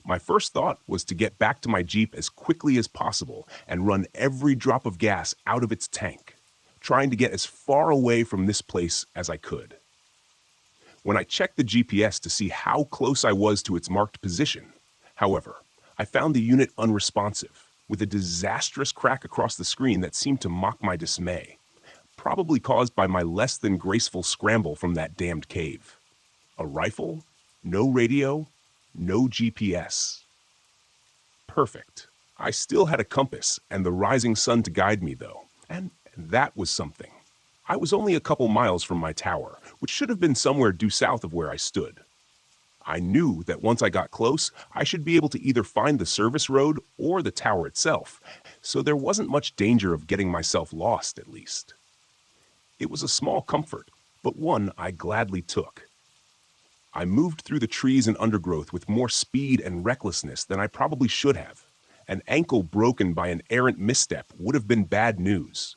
My first thought was to get back to my Jeep as quickly as possible and run every drop of gas out of its tank, trying to get as far away from this place as I could. When I checked the GPS to see how close I was to its marked position, however, I found the unit unresponsive, with a disastrous crack across the screen that seemed to mock my dismay, probably caused by my less than graceful scramble from that damned cave. A rifle, no radio, no GPS. Perfect. I still had a compass and the rising sun to guide me, though, and that was something. I was only a couple miles from my tower, which should have been somewhere due south of where I stood. I knew that once I got close, I should be able to either find the service road or the tower itself, so there wasn't much danger of getting myself lost, at least. It was a small comfort, but one I gladly took. I moved through the trees and undergrowth with more speed and recklessness than I probably should have. An ankle broken by an errant misstep would have been bad news.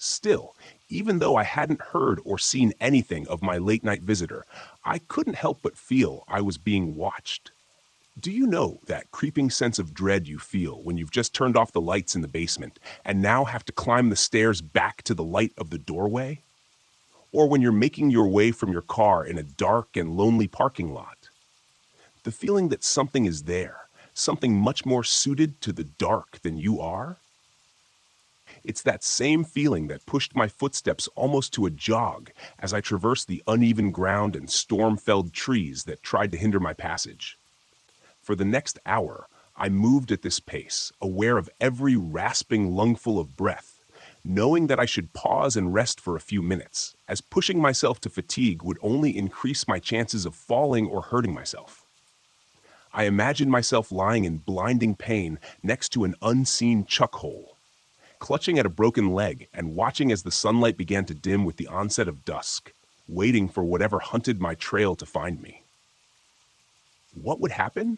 Still, even though I hadn't heard or seen anything of my late-night visitor, I couldn't help but feel I was being watched. Do you know that creeping sense of dread you feel when you've just turned off the lights in the basement and now have to climb the stairs back to the light of the doorway? Or when you're making your way from your car in a dark and lonely parking lot? The feeling that something is there, something much more suited to the dark than you are? It's that same feeling that pushed my footsteps almost to a jog as I traversed the uneven ground and storm-felled trees that tried to hinder my passage. For the next hour, I moved at this pace, aware of every rasping lungful of breath, knowing that I should pause and rest for a few minutes, as pushing myself to fatigue would only increase my chances of falling or hurting myself. I imagined myself lying in blinding pain next to an unseen chuck hole, clutching at a broken leg and watching as the sunlight began to dim with the onset of dusk, waiting for whatever hunted my trail to find me. What would happen?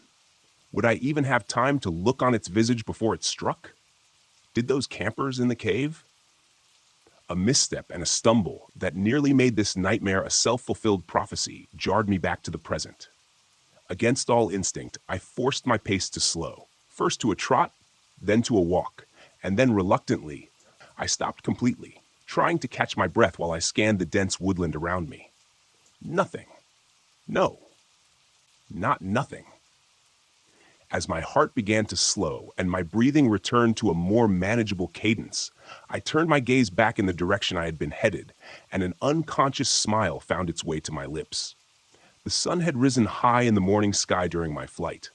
Would I even have time to look on its visage before it struck? Did those campers in the cave? A misstep and a stumble that nearly made this nightmare a self-fulfilled prophecy jarred me back to the present. Against all instinct, I forced my pace to slow, first to a trot, then to a walk, and then reluctantly, I stopped completely, trying to catch my breath while I scanned the dense woodland around me. Nothing. No. Not nothing. As my heart began to slow and my breathing returned to a more manageable cadence, I turned my gaze back in the direction I had been headed, and an unconscious smile found its way to my lips. The sun had risen high in the morning sky during my flight,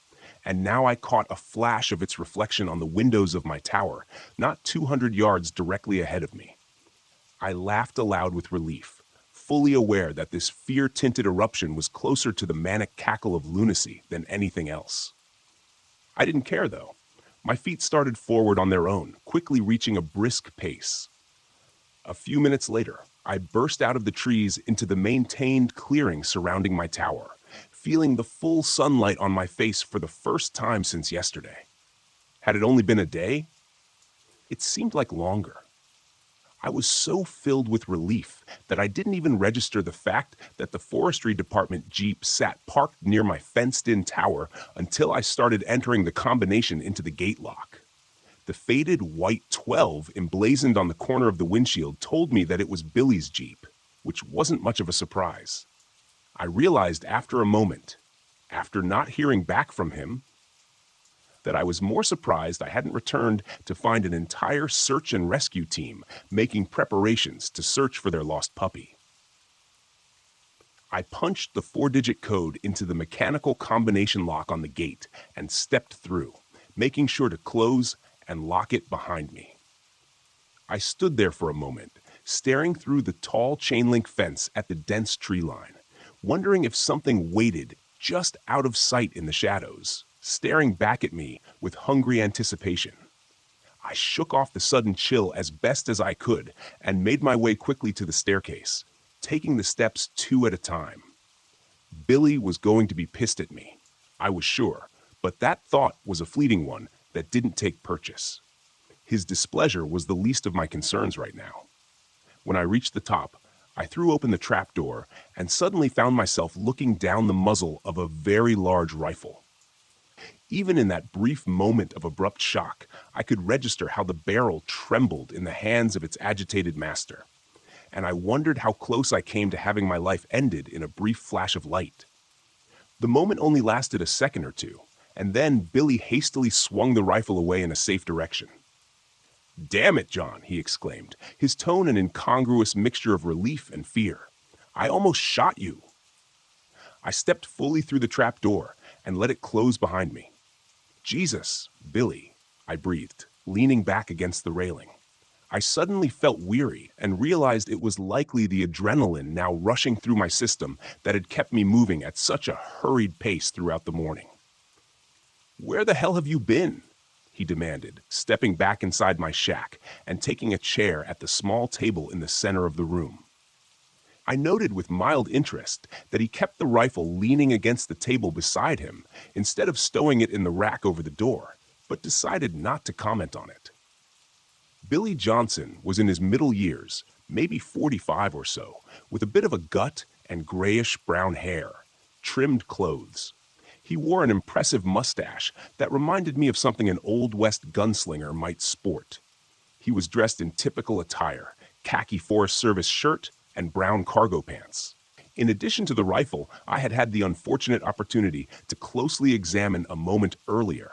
and now I caught a flash of its reflection on the windows of my tower, not 200 yards directly ahead of me. I laughed aloud with relief, fully aware that this fear-tinted eruption was closer to the manic cackle of lunacy than anything else. I didn't care, though. My feet started forward on their own, quickly reaching a brisk pace. A few minutes later, I burst out of the trees into the maintained clearing surrounding my tower, feeling the full sunlight on my face for the first time since yesterday. Had it only been a day? It seemed like longer. I was so filled with relief that I didn't even register the fact that the forestry department Jeep sat parked near my fenced-in tower until I started entering the combination into the gate lock. The faded white 12 emblazoned on the corner of the windshield told me that it was Billy's Jeep, which wasn't much of a surprise. I realized after a moment, after not hearing back from him, that I was more surprised I hadn't returned to find an entire search and rescue team making preparations to search for their lost puppy. I punched the 4-digit code into the mechanical combination lock on the gate and stepped through, making sure to close and lock it behind me. I stood there for a moment, staring through the tall chain-link fence at the dense tree line, wondering if something waited just out of sight in the shadows, staring back at me with hungry anticipation. I shook off the sudden chill as best as I could and made my way quickly to the staircase, taking the steps 2 at a time. Billy was going to be pissed at me, I was sure, but that thought was a fleeting one that didn't take purchase. His displeasure was the least of my concerns right now. When I reached the top, I threw open the trapdoor and suddenly found myself looking down the muzzle of a very large rifle. Even in that brief moment of abrupt shock, I could register how the barrel trembled in the hands of its agitated master, and I wondered how close I came to having my life ended in a brief flash of light. The moment only lasted a second or two, and then Billy hastily swung the rifle away in a safe direction. "Damn it, John," he exclaimed, his tone an incongruous mixture of relief and fear. "I almost shot you." I stepped fully through the trap door and let it close behind me. "Jesus, Billy," I breathed, leaning back against the railing. I suddenly felt weary and realized it was likely the adrenaline now rushing through my system that had kept me moving at such a hurried pace throughout the morning. "Where the hell have you been?" he demanded, stepping back inside my shack and taking a chair at the small table in the center of the room. I noted with mild interest that he kept the rifle leaning against the table beside him instead of stowing it in the rack over the door, but decided not to comment on it. Billy Johnson was in his middle years, maybe 45 or so, with a bit of a gut and grayish-brown hair, trimmed clothes. He wore an impressive mustache that reminded me of something an Old West gunslinger might sport. He was dressed in typical attire, khaki Forest Service shirt and brown cargo pants. In addition to the rifle, I had had the unfortunate opportunity to closely examine a moment earlier.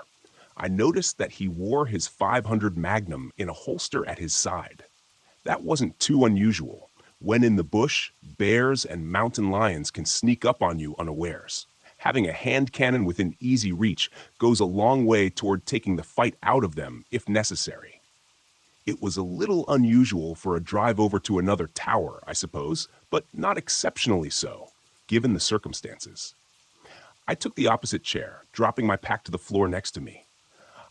I noticed that he wore his .500 Magnum in a holster at his side. That wasn't too unusual. When in the bush, bears and mountain lions can sneak up on you unawares. Having a hand cannon within easy reach goes a long way toward taking the fight out of them if necessary. It was a little unusual for a drive over to another tower, I suppose, but not exceptionally so, given the circumstances. I took the opposite chair, dropping my pack to the floor next to me.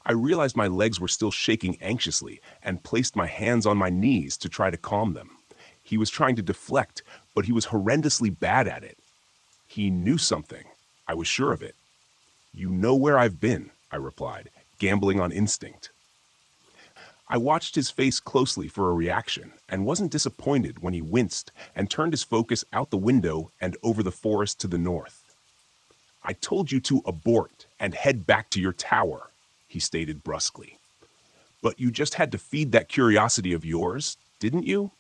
I realized my legs were still shaking anxiously and placed my hands on my knees to try to calm them. He was trying to deflect, but he was horrendously bad at it. He knew something. I was sure of it. "You know where I've been," I replied, gambling on instinct. I watched his face closely for a reaction and wasn't disappointed when he winced and turned his focus out the window and over the forest to the north. "I told you to abort and head back to your tower," he stated brusquely. "But you just had to feed that curiosity of yours, didn't you?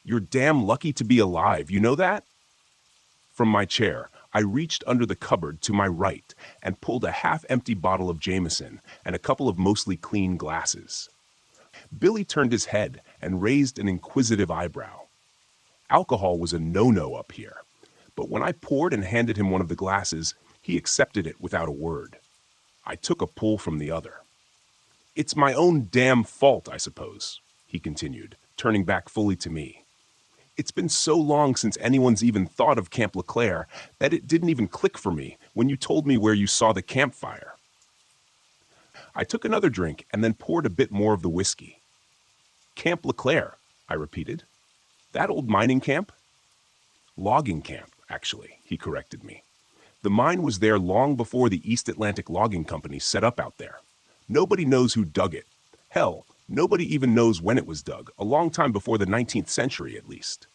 You're damn lucky to be alive, you know that?" From my chair, I reached under the cupboard to my right and pulled a half-empty bottle of Jameson and a couple of mostly clean glasses. Billy turned his head and raised an inquisitive eyebrow. Alcohol was a no-no up here, but when I poured and handed him one of the glasses, he accepted it without a word. I took a pull from the other. "It's my own damn fault, I suppose," he continued, turning back fully to me. "It's been so long since anyone's even thought of Camp LeClaire that it didn't even click for me when you told me where you saw the campfire." I took another drink and then poured a bit more of the whiskey. "Camp LeClaire," I repeated. "That old mining camp?" "Logging camp, actually," he corrected me. "The mine was there long before the East Atlantic Logging Company set up out there. Nobody knows who dug it. Hell, nobody even knows when it was dug, a long time before the 19th century at least.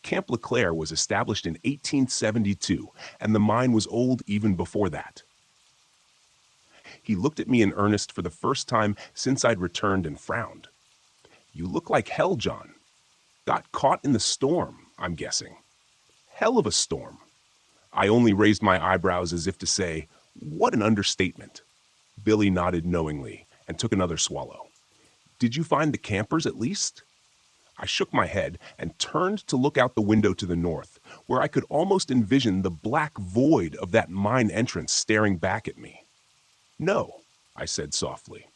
Camp LeClaire was established in 1872, and the mine was old even before that." He looked at me in earnest for the first time since I'd returned and frowned. "You look like hell, John. Got caught in the storm, I'm guessing. Hell of a storm." I only raised my eyebrows as if to say, "What an understatement." Billy nodded knowingly and took another swallow. "Did you find the campers at least?" I shook my head and turned to look out the window to the north, where I could almost envision the black void of that mine entrance staring back at me. "No," I said softly.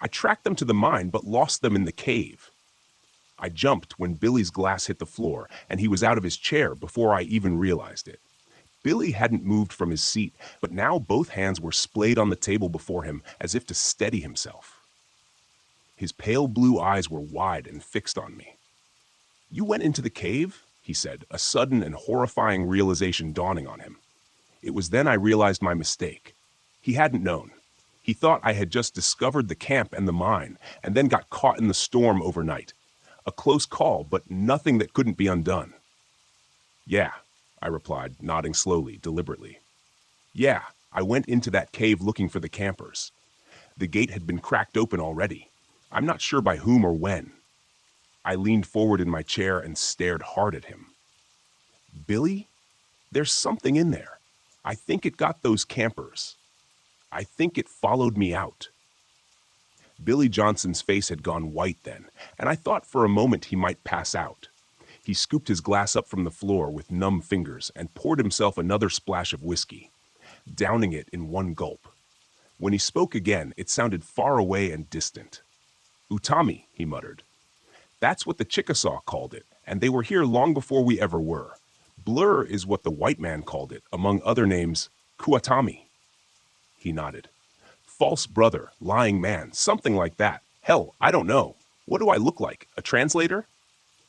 "I tracked them to the mine but lost them in the cave." I jumped when Billy's glass hit the floor and he was out of his chair before I even realized it. Billy hadn't moved from his seat, but now both hands were splayed on the table before him as if to steady himself. His pale blue eyes were wide and fixed on me. "You went into the cave?" he said, a sudden and horrifying realization dawning on him. It was then I realized my mistake. He hadn't known. He thought I had just discovered the camp and the mine, and then got caught in the storm overnight. A close call, but nothing that couldn't be undone. "Yeah," I replied, nodding slowly, deliberately. "Yeah, I went into that cave looking for the campers. The gate had been cracked open already. I'm not sure by whom or when." I leaned forward in my chair and stared hard at him. "Billy, there's something in there. I think it got those campers. I think it followed me out." Billy Johnson's face had gone white then, and I thought for a moment he might pass out. He scooped his glass up from the floor with numb fingers and poured himself another splash of whiskey, downing it in one gulp. When he spoke again, it sounded far away and distant. "Utami," he muttered. "That's what the Chickasaw called it, and they were here long before we ever were. Blur is what the white man called it, among other names, Kuatami." He nodded. "False brother, lying man, something like that. Hell, I don't know. What do I look like, a translator?"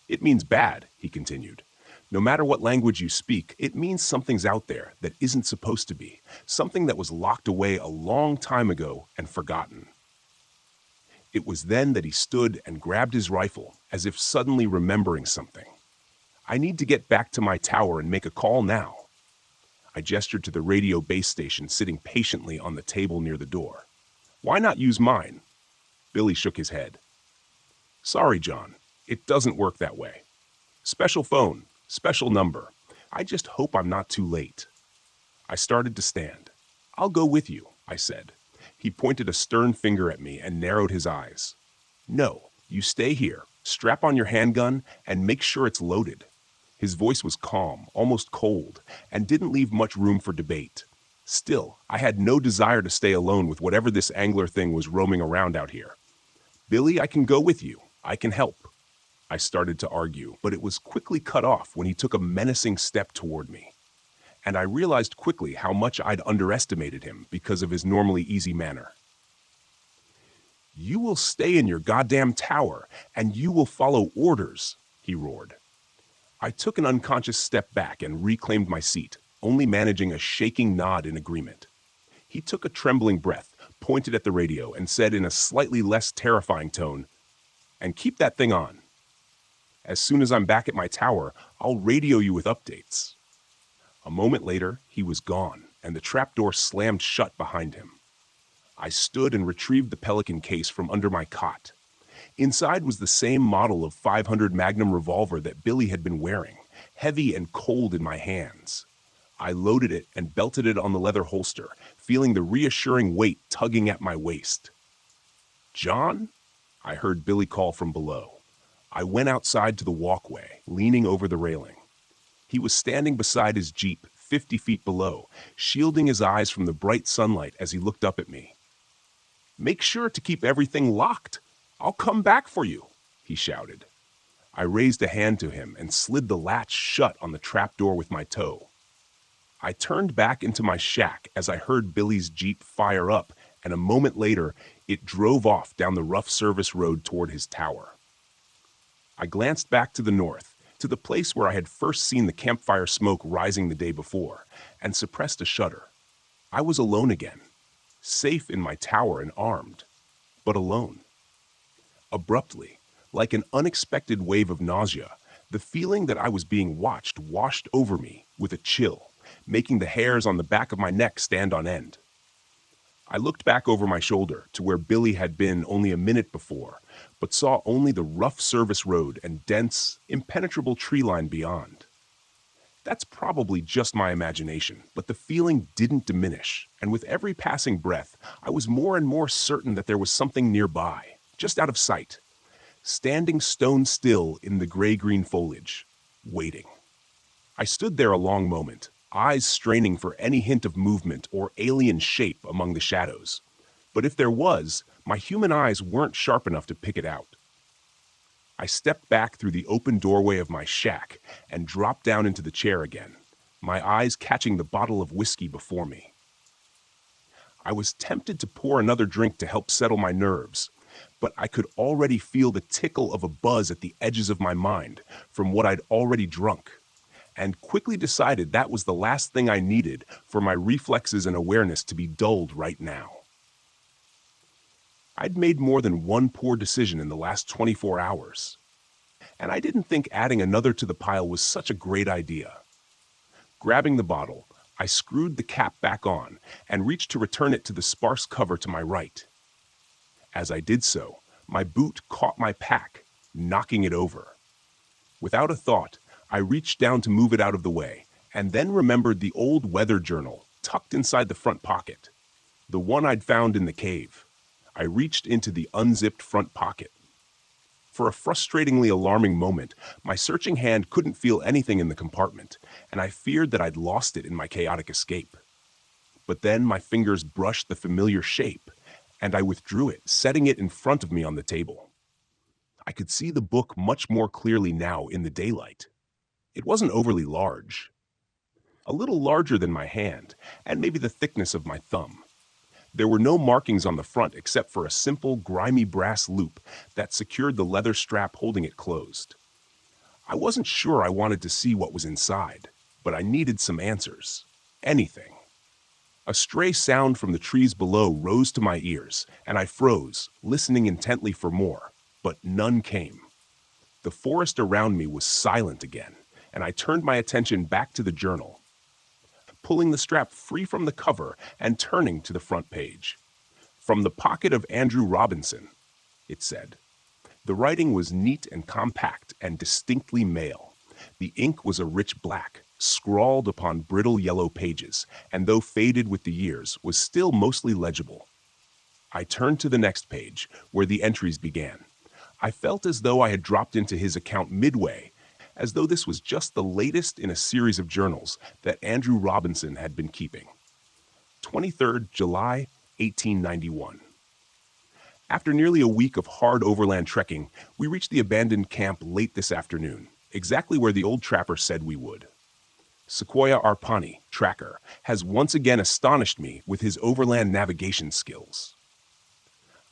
"It means bad," he continued. "No matter what language you speak, it means something's out there that isn't supposed to be, something that was locked away a long time ago and forgotten." It was then that he stood and grabbed his rifle, as if suddenly remembering something. "I need to get back to my tower and make a call now." I gestured to the radio base station sitting patiently on the table near the door. "Why not use mine?" Billy shook his head. "Sorry, John. It doesn't work that way. Special phone, special number. I just hope I'm not too late." I started to stand. "I'll go with you," I said. He pointed a stern finger at me and narrowed his eyes. "No, you stay here, strap on your handgun, and make sure it's loaded." His voice was calm, almost cold, and didn't leave much room for debate. Still, I had no desire to stay alone with whatever this angler thing was roaming around out here. "Billy, I can go with you. I can help." I started to argue, but it was quickly cut off when he took a menacing step toward me. And I realized quickly how much I'd underestimated him because of his normally easy manner. "You will stay in your goddamn tower, and you will follow orders," he roared. I took an unconscious step back and reclaimed my seat, only managing a shaking nod in agreement. He took a trembling breath, pointed at the radio, and said in a slightly less terrifying tone, "And keep that thing on. As soon as I'm back at my tower, I'll radio you with updates." A moment later, he was gone, and the trapdoor slammed shut behind him. I stood and retrieved the Pelican case from under my cot. Inside was the same model of .500 Magnum revolver that Billy had been wearing, heavy and cold in my hands. I loaded it and belted it on the leather holster, feeling the reassuring weight tugging at my waist. "John?" I heard Billy call from below. I went outside to the walkway, leaning over the railing. He was standing beside his Jeep, 50 feet below, shielding his eyes from the bright sunlight as he looked up at me. "Make sure to keep everything locked. I'll come back for you," he shouted. I raised a hand to him and slid the latch shut on the trapdoor with my toe. I turned back into my shack as I heard Billy's Jeep fire up, and a moment later, it drove off down the rough service road toward his tower. I glanced back to the north, to the place where I had first seen the campfire smoke rising the day before, and suppressed a shudder. I was alone again, safe in my tower and armed, but alone. Abruptly, like an unexpected wave of nausea, the feeling that I was being watched washed over me with a chill, making the hairs on the back of my neck stand on end. I looked back over my shoulder to where Billy had been only a minute before, but saw only the rough service road and dense, impenetrable tree line beyond. That's probably just my imagination, but the feeling didn't diminish, and with every passing breath, I was more and more certain that there was something nearby, just out of sight, standing stone still in the gray-green foliage, waiting. I stood there a long moment, eyes straining for any hint of movement or alien shape among the shadows. But if there was, my human eyes weren't sharp enough to pick it out. I stepped back through the open doorway of my shack and dropped down into the chair again, my eyes catching the bottle of whiskey before me. I was tempted to pour another drink to help settle my nerves, but I could already feel the tickle of a buzz at the edges of my mind from what I'd already drunk, and quickly decided that was the last thing I needed for my reflexes and awareness to be dulled right now. I'd made more than one poor decision in the last 24 hours, and I didn't think adding another to the pile was such a great idea. Grabbing the bottle, I screwed the cap back on and reached to return it to the sparse cover to my right. As I did so, my boot caught my pack, knocking it over. Without a thought, I reached down to move it out of the way, and then remembered the old weather journal tucked inside the front pocket, the one I'd found in the cave. I reached into the unzipped front pocket. For a frustratingly alarming moment, my searching hand couldn't feel anything in the compartment, and I feared that I'd lost it in my chaotic escape. But then my fingers brushed the familiar shape, and I withdrew it, setting it in front of me on the table. I could see the book much more clearly now in the daylight. It wasn't overly large. A little larger than my hand, and maybe the thickness of my thumb. There were no markings on the front except for a simple, grimy brass loop that secured the leather strap holding it closed. I wasn't sure I wanted to see what was inside, but I needed some answers. Anything. A stray sound from the trees below rose to my ears, and I froze, listening intently for more, but none came. The forest around me was silent again, and I turned my attention back to the journal, pulling the strap free from the cover and turning to the front page. "From the pocket of Andrew Robinson," it said. The writing was neat and compact and distinctly male. The ink was a rich black, scrawled upon brittle yellow pages, and though faded with the years, was still mostly legible. I turned to the next page, where the entries began. I felt as though I had dropped into his account midway, as though this was just the latest in a series of journals that Andrew Robinson had been keeping. 23rd July, 1891. After nearly a week of hard overland trekking, we reached the abandoned camp late this afternoon, exactly where the old trapper said we would. Sequoia Arpani, tracker, has once again astonished me with his overland navigation skills.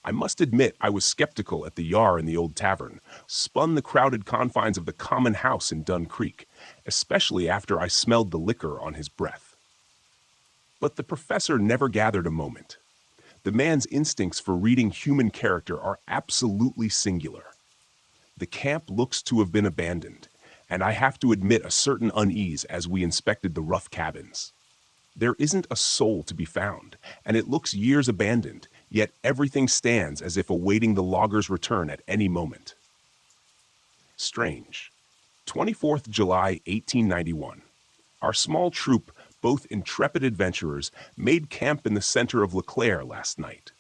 I must admit I was skeptical at the Yar in the old tavern, spun the crowded confines of the common house in Dun Creek, especially after I smelled the liquor on his breath. But the professor never gathered a moment. The man's instincts for reading human character are absolutely singular. The camp looks to have been abandoned, and I have to admit a certain unease as we inspected the rough cabins. There isn't a soul to be found, and it looks years abandoned, yet everything stands as if awaiting the logger's return at any moment. Strange. 24th July, 1891. Our small troop both intrepid adventurers, made camp in the center of LeClaire last night.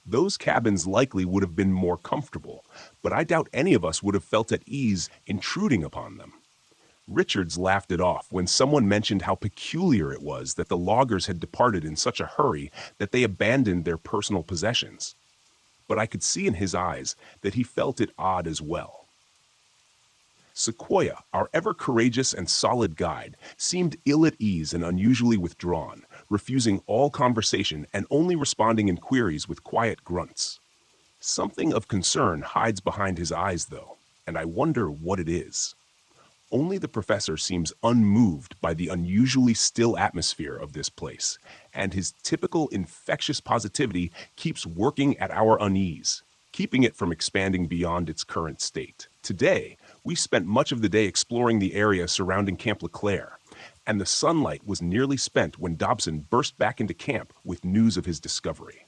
Those cabins likely would have been more comfortable, but I doubt any of us would have felt at ease intruding upon them. Richards laughed it off when someone mentioned how peculiar it was that the loggers had departed in such a hurry that they abandoned their personal possessions. But I could see in his eyes that he felt it odd as well. Sequoia, our ever-courageous and solid guide, seemed ill at ease and unusually withdrawn, refusing all conversation and only responding in queries with quiet grunts. Something of concern hides behind his eyes, though, and I wonder what it is. Only the professor seems unmoved by the unusually still atmosphere of this place, and his typical infectious positivity keeps working at our unease, keeping it from expanding beyond its current state. Today, we spent much of the day exploring the area surrounding Camp LeClaire, and the sunlight was nearly spent when Dobson burst back into camp with news of his discovery.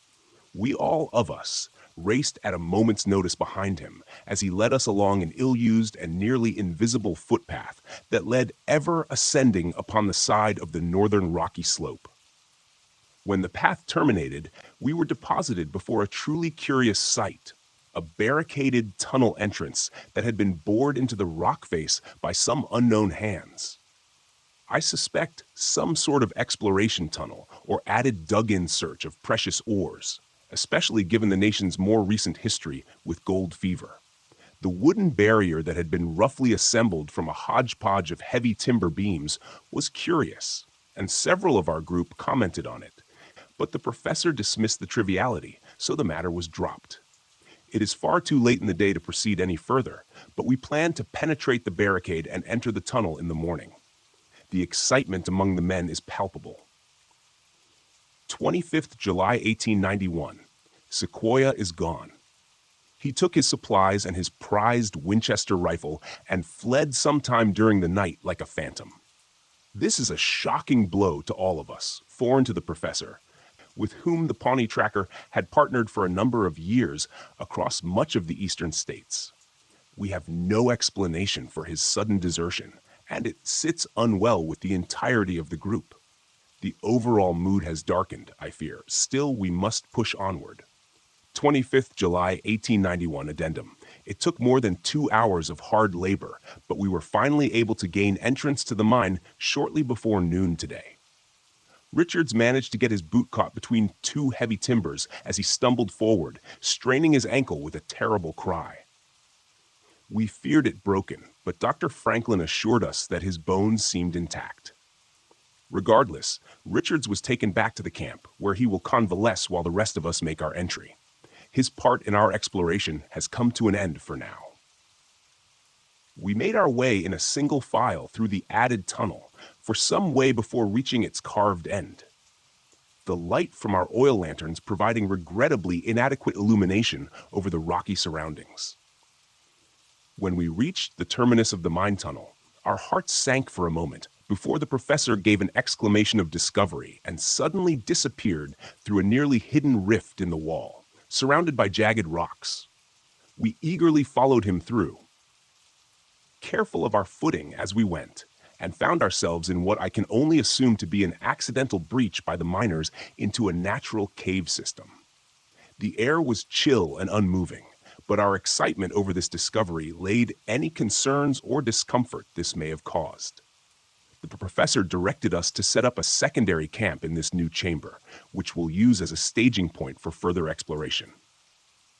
We all of us raced at a moment's notice behind him as he led us along an ill-used and nearly invisible footpath that led ever ascending upon the side of the northern rocky slope. When the path terminated, we were deposited before a truly curious sight, a barricaded tunnel entrance that had been bored into the rock face by some unknown hands. I suspect some sort of exploration tunnel or added dug-in search of precious ores, especially given the nation's more recent history with gold fever. The wooden barrier that had been roughly assembled from a hodgepodge of heavy timber beams was curious, and several of our group commented on it. But the professor dismissed the triviality, so the matter was dropped. It is far too late in the day to proceed any further, but we plan to penetrate the barricade and enter the tunnel in the morning. The excitement among the men is palpable. 25th July 1891. Sequoia is gone. He took his supplies and his prized Winchester rifle and fled sometime during the night like a phantom. This is a shocking blow to all of us, foreign to the professor, with whom the Pawnee Tracker had partnered for a number of years across much of the eastern states. We have no explanation for his sudden desertion, and it sits unwell with the entirety of the group. The overall mood has darkened, I fear. Still, we must push onward. 25th July 1891 addendum. It took more than 2 hours of hard labor, but we were finally able to gain entrance to the mine shortly before noon today. Richards managed to get his boot caught between two heavy timbers as he stumbled forward, straining his ankle with a terrible cry. We feared it broken, but Dr. Franklin assured us that his bones seemed intact. Regardless, Richards was taken back to the camp, where he will convalesce while the rest of us make our entry. His part in our exploration has come to an end for now. We made our way in a single file through the added tunnel for some way before reaching its carved end. The light from our oil lanterns providing regrettably inadequate illumination over the rocky surroundings. When we reached the terminus of the mine tunnel, our hearts sank for a moment before the professor gave an exclamation of discovery and suddenly disappeared through a nearly hidden rift in the wall, surrounded by jagged rocks. We eagerly followed him through, careful of our footing as we went, and found ourselves in what I can only assume to be an accidental breach by the miners into a natural cave system. The air was chill and unmoving, but our excitement over this discovery laid any concerns or discomfort this may have caused. The professor directed us to set up a secondary camp in this new chamber, which we'll use as a staging point for further exploration.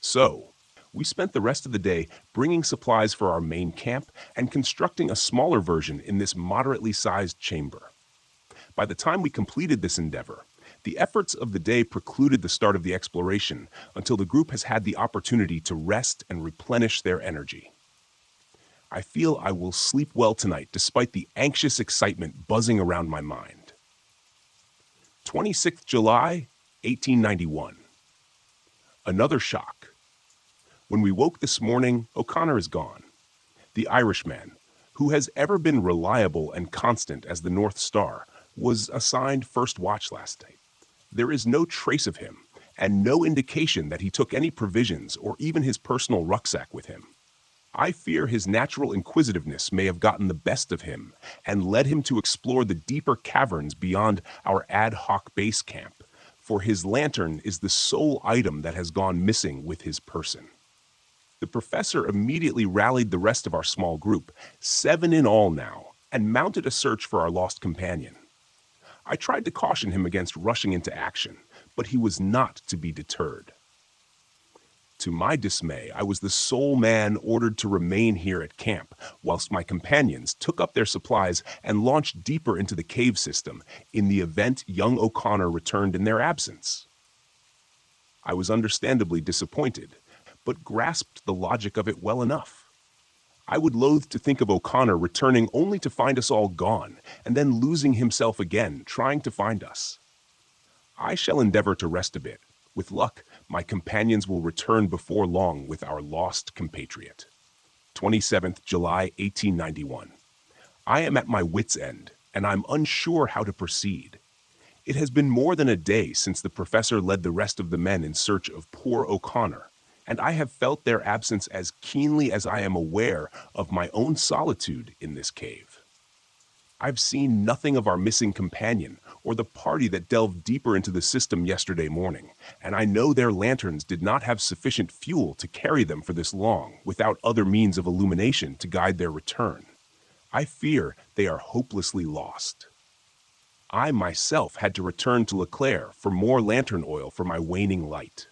So, we spent the rest of the day bringing supplies for our main camp and constructing a smaller version in this moderately sized chamber. By the time we completed this endeavor, the efforts of the day precluded the start of the exploration until the group has had the opportunity to rest and replenish their energy. I feel I will sleep well tonight despite the anxious excitement buzzing around my mind. 26th July, 1891. Another shock. When we woke this morning, O'Connor is gone. The Irishman, who has ever been reliable and constant as the North Star, was assigned first watch last night. There is no trace of him, and no indication that he took any provisions or even his personal rucksack with him. I fear his natural inquisitiveness may have gotten the best of him and led him to explore the deeper caverns beyond our ad hoc base camp, for his lantern is the sole item that has gone missing with his person. The professor immediately rallied the rest of our small group, 7 in all now, and mounted a search for our lost companion. I tried to caution him against rushing into action, but he was not to be deterred. To my dismay, I was the sole man ordered to remain here at camp, whilst my companions took up their supplies and launched deeper into the cave system in the event young O'Connor returned in their absence. I was understandably disappointed, but grasped the logic of it well enough. I would loathe to think of O'Connor returning only to find us all gone, and then losing himself again, trying to find us. I shall endeavor to rest a bit. With luck, my companions will return before long with our lost compatriot. 27th July 1891. I am at my wit's end, and I'm unsure how to proceed. It has been more than a day since the professor led the rest of the men in search of poor O'Connor, and I have felt their absence as keenly as I am aware of my own solitude in this cave. I've seen nothing of our missing companion or the party that delved deeper into the system yesterday morning, and I know their lanterns did not have sufficient fuel to carry them for this long without other means of illumination to guide their return. I fear they are hopelessly lost. I myself had to return to Leclerc for more lantern oil for my waning light.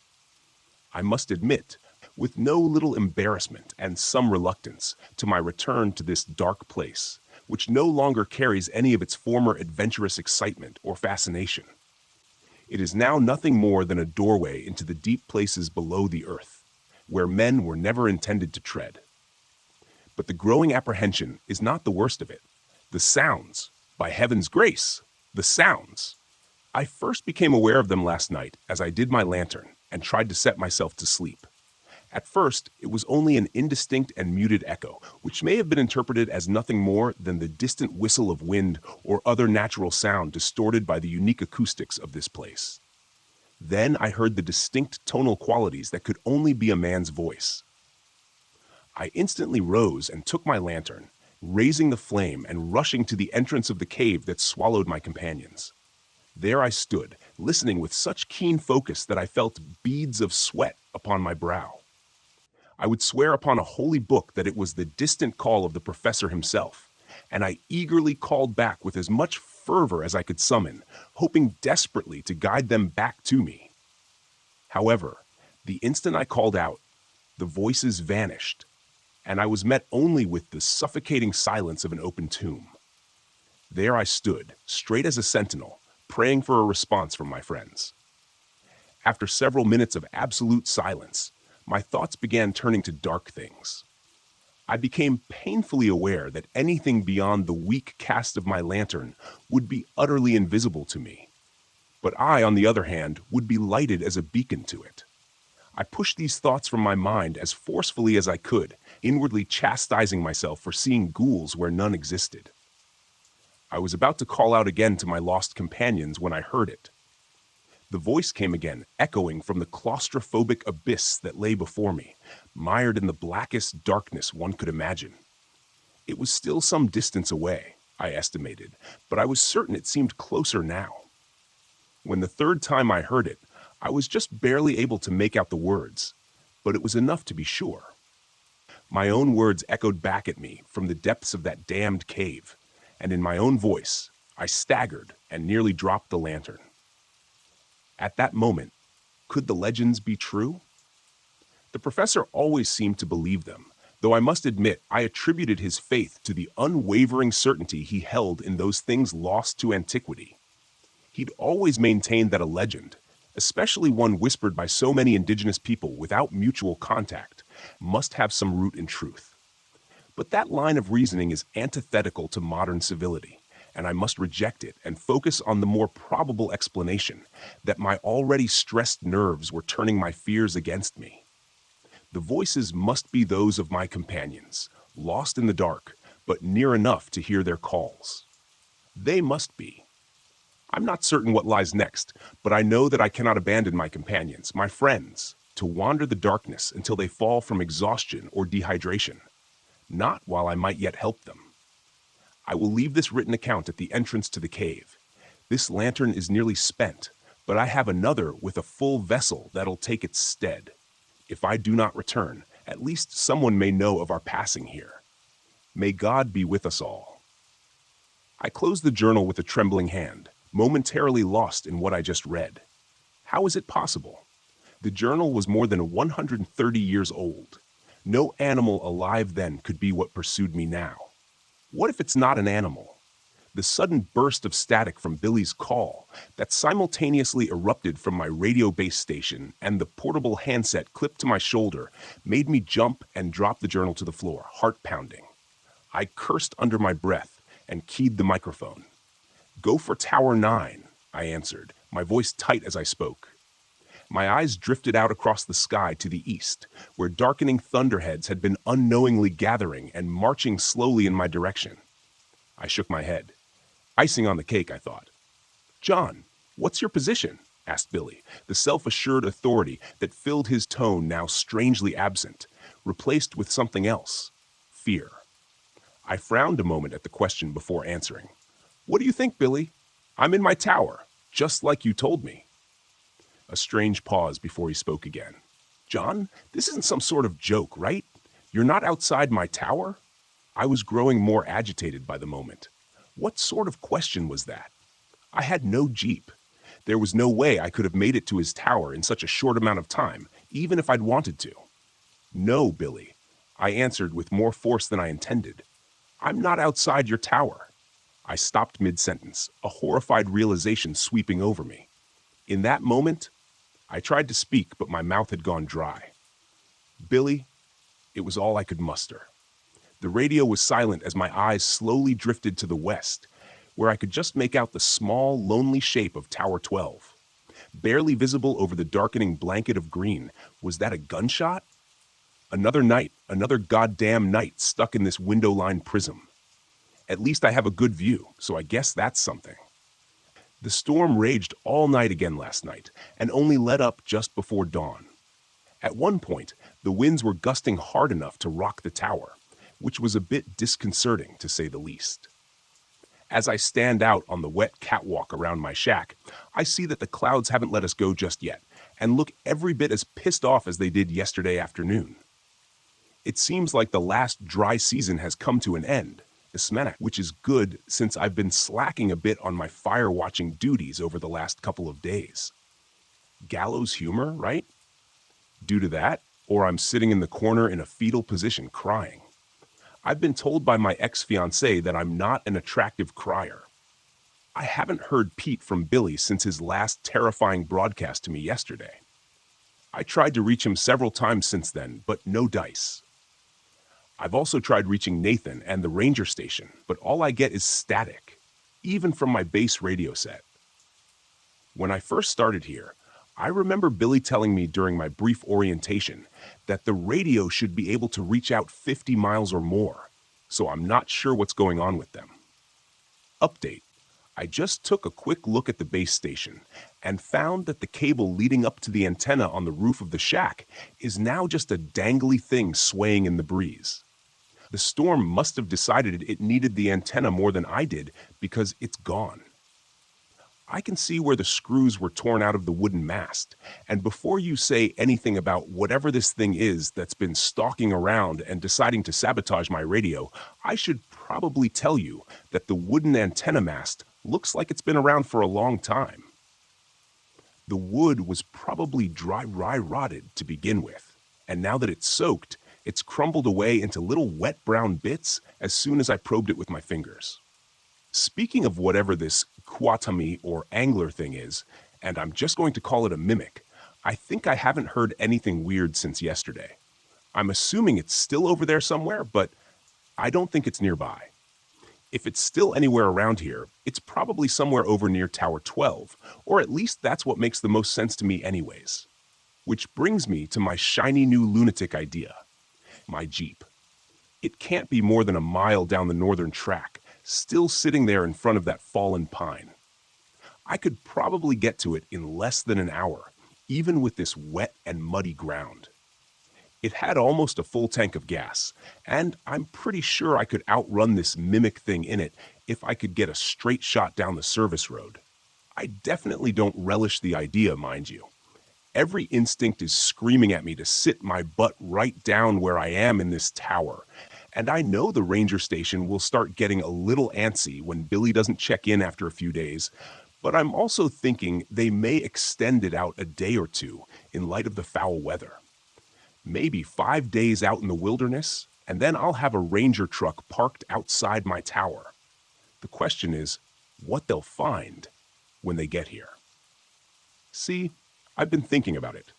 I must admit, with no little embarrassment and some reluctance, to my return to this dark place, which no longer carries any of its former adventurous excitement or fascination. It is now nothing more than a doorway into the deep places below the earth, where men were never intended to tread. But the growing apprehension is not the worst of it. The sounds, by heaven's grace, the sounds. I first became aware of them last night as I did my lantern and tried to set myself to sleep. At first, it was only an indistinct and muted echo, which may have been interpreted as nothing more than the distant whistle of wind or other natural sound distorted by the unique acoustics of this place. Then I heard the distinct tonal qualities that could only be a man's voice. I instantly rose and took my lantern, raising the flame and rushing to the entrance of the cave that swallowed my companions. There I stood, listening with such keen focus that I felt beads of sweat upon my brow. I would swear upon a holy book that it was the distant call of the professor himself, and I eagerly called back with as much fervor as I could summon, hoping desperately to guide them back to me. However, the instant I called out, the voices vanished, and I was met only with the suffocating silence of an open tomb. There I stood, straight as a sentinel, praying for a response from my friends. After several minutes of absolute silence, my thoughts began turning to dark things. I became painfully aware that anything beyond the weak cast of my lantern would be utterly invisible to me. But I, on the other hand, would be lighted as a beacon to it. I pushed these thoughts from my mind as forcefully as I could, inwardly chastising myself for seeing ghouls where none existed. I was about to call out again to my lost companions when I heard it. The voice came again, echoing from the claustrophobic abyss that lay before me, mired in the blackest darkness one could imagine. It was still some distance away, I estimated, but I was certain it seemed closer now. When the third time I heard it, I was just barely able to make out the words, but it was enough to be sure. My own words echoed back at me from the depths of that damned cave, and in my own voice, I staggered and nearly dropped the lantern. At that moment, could the legends be true? The professor always seemed to believe them, though I must admit I attributed his faith to the unwavering certainty he held in those things lost to antiquity. He'd always maintained that a legend, especially one whispered by so many indigenous people without mutual contact, must have some root in truth. But that line of reasoning is antithetical to modern civility, and I must reject it and focus on the more probable explanation that my already stressed nerves were turning my fears against me. The voices must be those of my companions, lost in the dark, but near enough to hear their calls. They must be. I'm not certain what lies next, but I know that I cannot abandon my companions, my friends. to wander the darkness until they fall from exhaustion or dehydration, not while I might yet help them. I will leave this written account at the entrance to the cave. This lantern is nearly spent, but I have another with a full vessel that'll take its stead. If I do not return, at least someone may know of our passing here. May God be with us all. I closed the journal with a trembling hand, momentarily lost in what I just read. How is it possible? The journal was more than 130 years old. No animal alive then could be what pursued me now. What if it's not an animal? The sudden burst of static from Billy's call that simultaneously erupted from my radio base station and the portable handset clipped to my shoulder made me jump and drop the journal to the floor, heart pounding. I cursed under my breath and keyed the microphone. "Go for Tower 9, I answered, my voice tight as I spoke. My eyes drifted out across the sky to the east, where darkening thunderheads had been unknowingly gathering and marching slowly in my direction. I shook my head. Icing on the cake, I thought. "John, what's your position?" asked Billy, the self-assured authority that filled his tone now strangely absent, replaced with something else, fear. I frowned a moment at the question before answering. "What do you think, Billy? I'm in my tower, just like you told me." A strange pause before he spoke again. "John, this isn't some sort of joke, right? You're not outside my tower?" I was growing more agitated by the moment. What sort of question was that? I had no Jeep. There was no way I could have made it to his tower in such a short amount of time, even if I'd wanted to. "No, Billy," I answered with more force than I intended. "I'm not outside your tower." I stopped mid-sentence, a horrified realization sweeping over me. In that moment, I tried to speak, but my mouth had gone dry. "Billy," it was all I could muster. The radio was silent as my eyes slowly drifted to the west, where I could just make out the small, lonely shape of Tower 12. Barely visible over the darkening blanket of green. Was that a gunshot? Another night, another goddamn night stuck in this window-lined prism. At least I have a good view, so I guess that's something. The storm raged all night again last night, and only let up just before dawn. At one point, the winds were gusting hard enough to rock the tower, which was a bit disconcerting to say the least. As I stand out on the wet catwalk around my shack, I see that the clouds haven't let us go just yet, and look every bit as pissed off as they did yesterday afternoon. It seems like the last dry season has come to an end, which is good since I've been slacking a bit on my fire-watching duties over the last couple of days. Gallows humor, right? Due to that, or I'm sitting in the corner in a fetal position crying. I've been told by my ex-fiancée that I'm not an attractive crier. I haven't heard Pete from Billy since his last terrifying broadcast to me yesterday. I tried to reach him several times since then, but no dice. I've also tried reaching Nathan and the ranger station, but all I get is static, even from my base radio set. When I first started here, I remember Billy telling me during my brief orientation that the radio should be able to reach out 50 miles or more, so I'm not sure what's going on with them. Update. I just took a quick look at the base station and found that the cable leading up to the antenna on the roof of the shack is now just a dangly thing swaying in the breeze. The storm must have decided it needed the antenna more than I did because it's gone. I can see where the screws were torn out of the wooden mast, and before you say anything about whatever this thing is that's been stalking around and deciding to sabotage my radio, I should probably tell you that the wooden antenna mast looks like it's been around for a long time. The wood was probably dry rotted to begin with, and now that it's soaked, it's crumbled away into little wet brown bits as soon as I probed it with my fingers. Speaking of whatever this Kwatami or angler thing is, and I'm just going to call it a mimic, I think I haven't heard anything weird since yesterday. I'm assuming it's still over there somewhere, but I don't think it's nearby. If it's still anywhere around here, it's probably somewhere over near Tower 12, or at least that's what makes the most sense to me anyways. Which brings me to my shiny new lunatic idea. My Jeep. It can't be more than a mile down the northern track, still sitting there in front of that fallen pine. I could probably get to it in less than an hour, even with this wet and muddy ground. It had almost a full tank of gas, and I'm pretty sure I could outrun this mimic thing in it if I could get a straight shot down the service road. I definitely don't relish the idea, mind you. Every instinct is screaming at me to sit my butt right down where I am in this tower, and I know the ranger station will start getting a little antsy when Billy doesn't check in after a few days, but I'm also thinking they may extend it out a day or two in light of the foul weather. Maybe 5 days out in the wilderness, and then I'll have a ranger truck parked outside my tower. The question is, what they'll find when they get here. See, I've been thinking about it.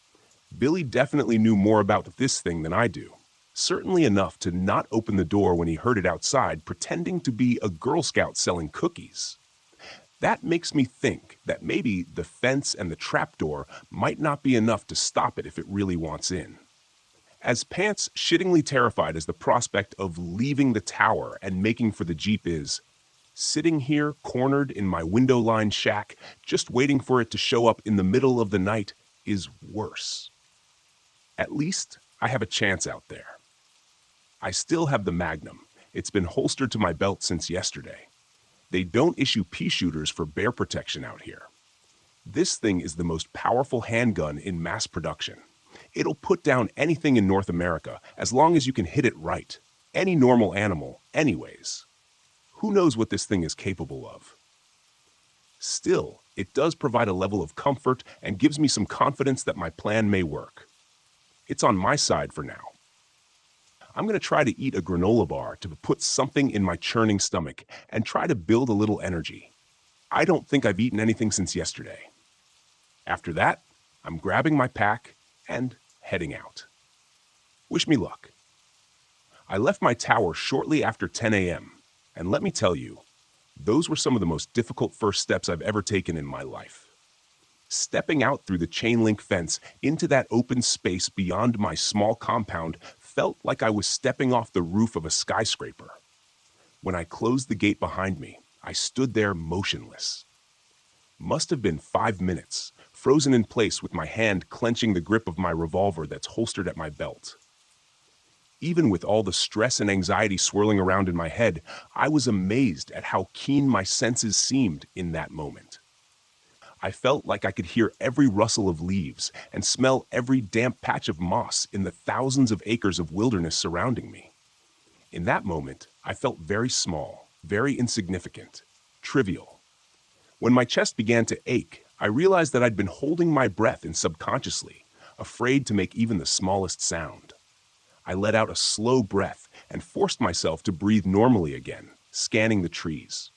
Billy definitely knew more about this thing than I do. Certainly enough to not open the door when he heard it outside, pretending to be a Girl Scout selling cookies. That makes me think that maybe the fence and the trapdoor might not be enough to stop it if it really wants in. As pants shittingly terrified as the prospect of leaving the tower and making for the Jeep is, sitting here cornered in my window-lined shack, just waiting for it to show up in the middle of the night is worse. At least I have a chance out there. I still have the Magnum. It's been holstered to my belt since yesterday. They don't issue pea shooters for bear protection out here. This thing is the most powerful handgun in mass production. It'll put down anything in North America as long as you can hit it right. Any normal animal, anyways. Who knows what this thing is capable of? Still, it does provide a level of comfort and gives me some confidence that my plan may work. It's on my side for now. I'm going to try to eat a granola bar to put something in my churning stomach and try to build a little energy. I don't think I've eaten anything since yesterday. After that, I'm grabbing my pack and heading out. Wish me luck. I left my tower shortly after 10 a.m., and let me tell you, those were some of the most difficult first steps I've ever taken in my life. Stepping out through the chain link fence into that open space beyond my small compound felt like I was stepping off the roof of a skyscraper. When I closed the gate behind me, I stood there motionless. Must have been 5 minutes, frozen in place with my hand clenching the grip of my revolver that's holstered at my belt. Even with all the stress and anxiety swirling around in my head, I was amazed at how keen my senses seemed in that moment. I felt like I could hear every rustle of leaves and smell every damp patch of moss in the thousands of acres of wilderness surrounding me. In that moment, I felt very small, very insignificant, trivial. When my chest began to ache, I realized that I'd been holding my breath in subconsciously, afraid to make even the smallest sound. I let out a slow breath and forced myself to breathe normally again, scanning the trees.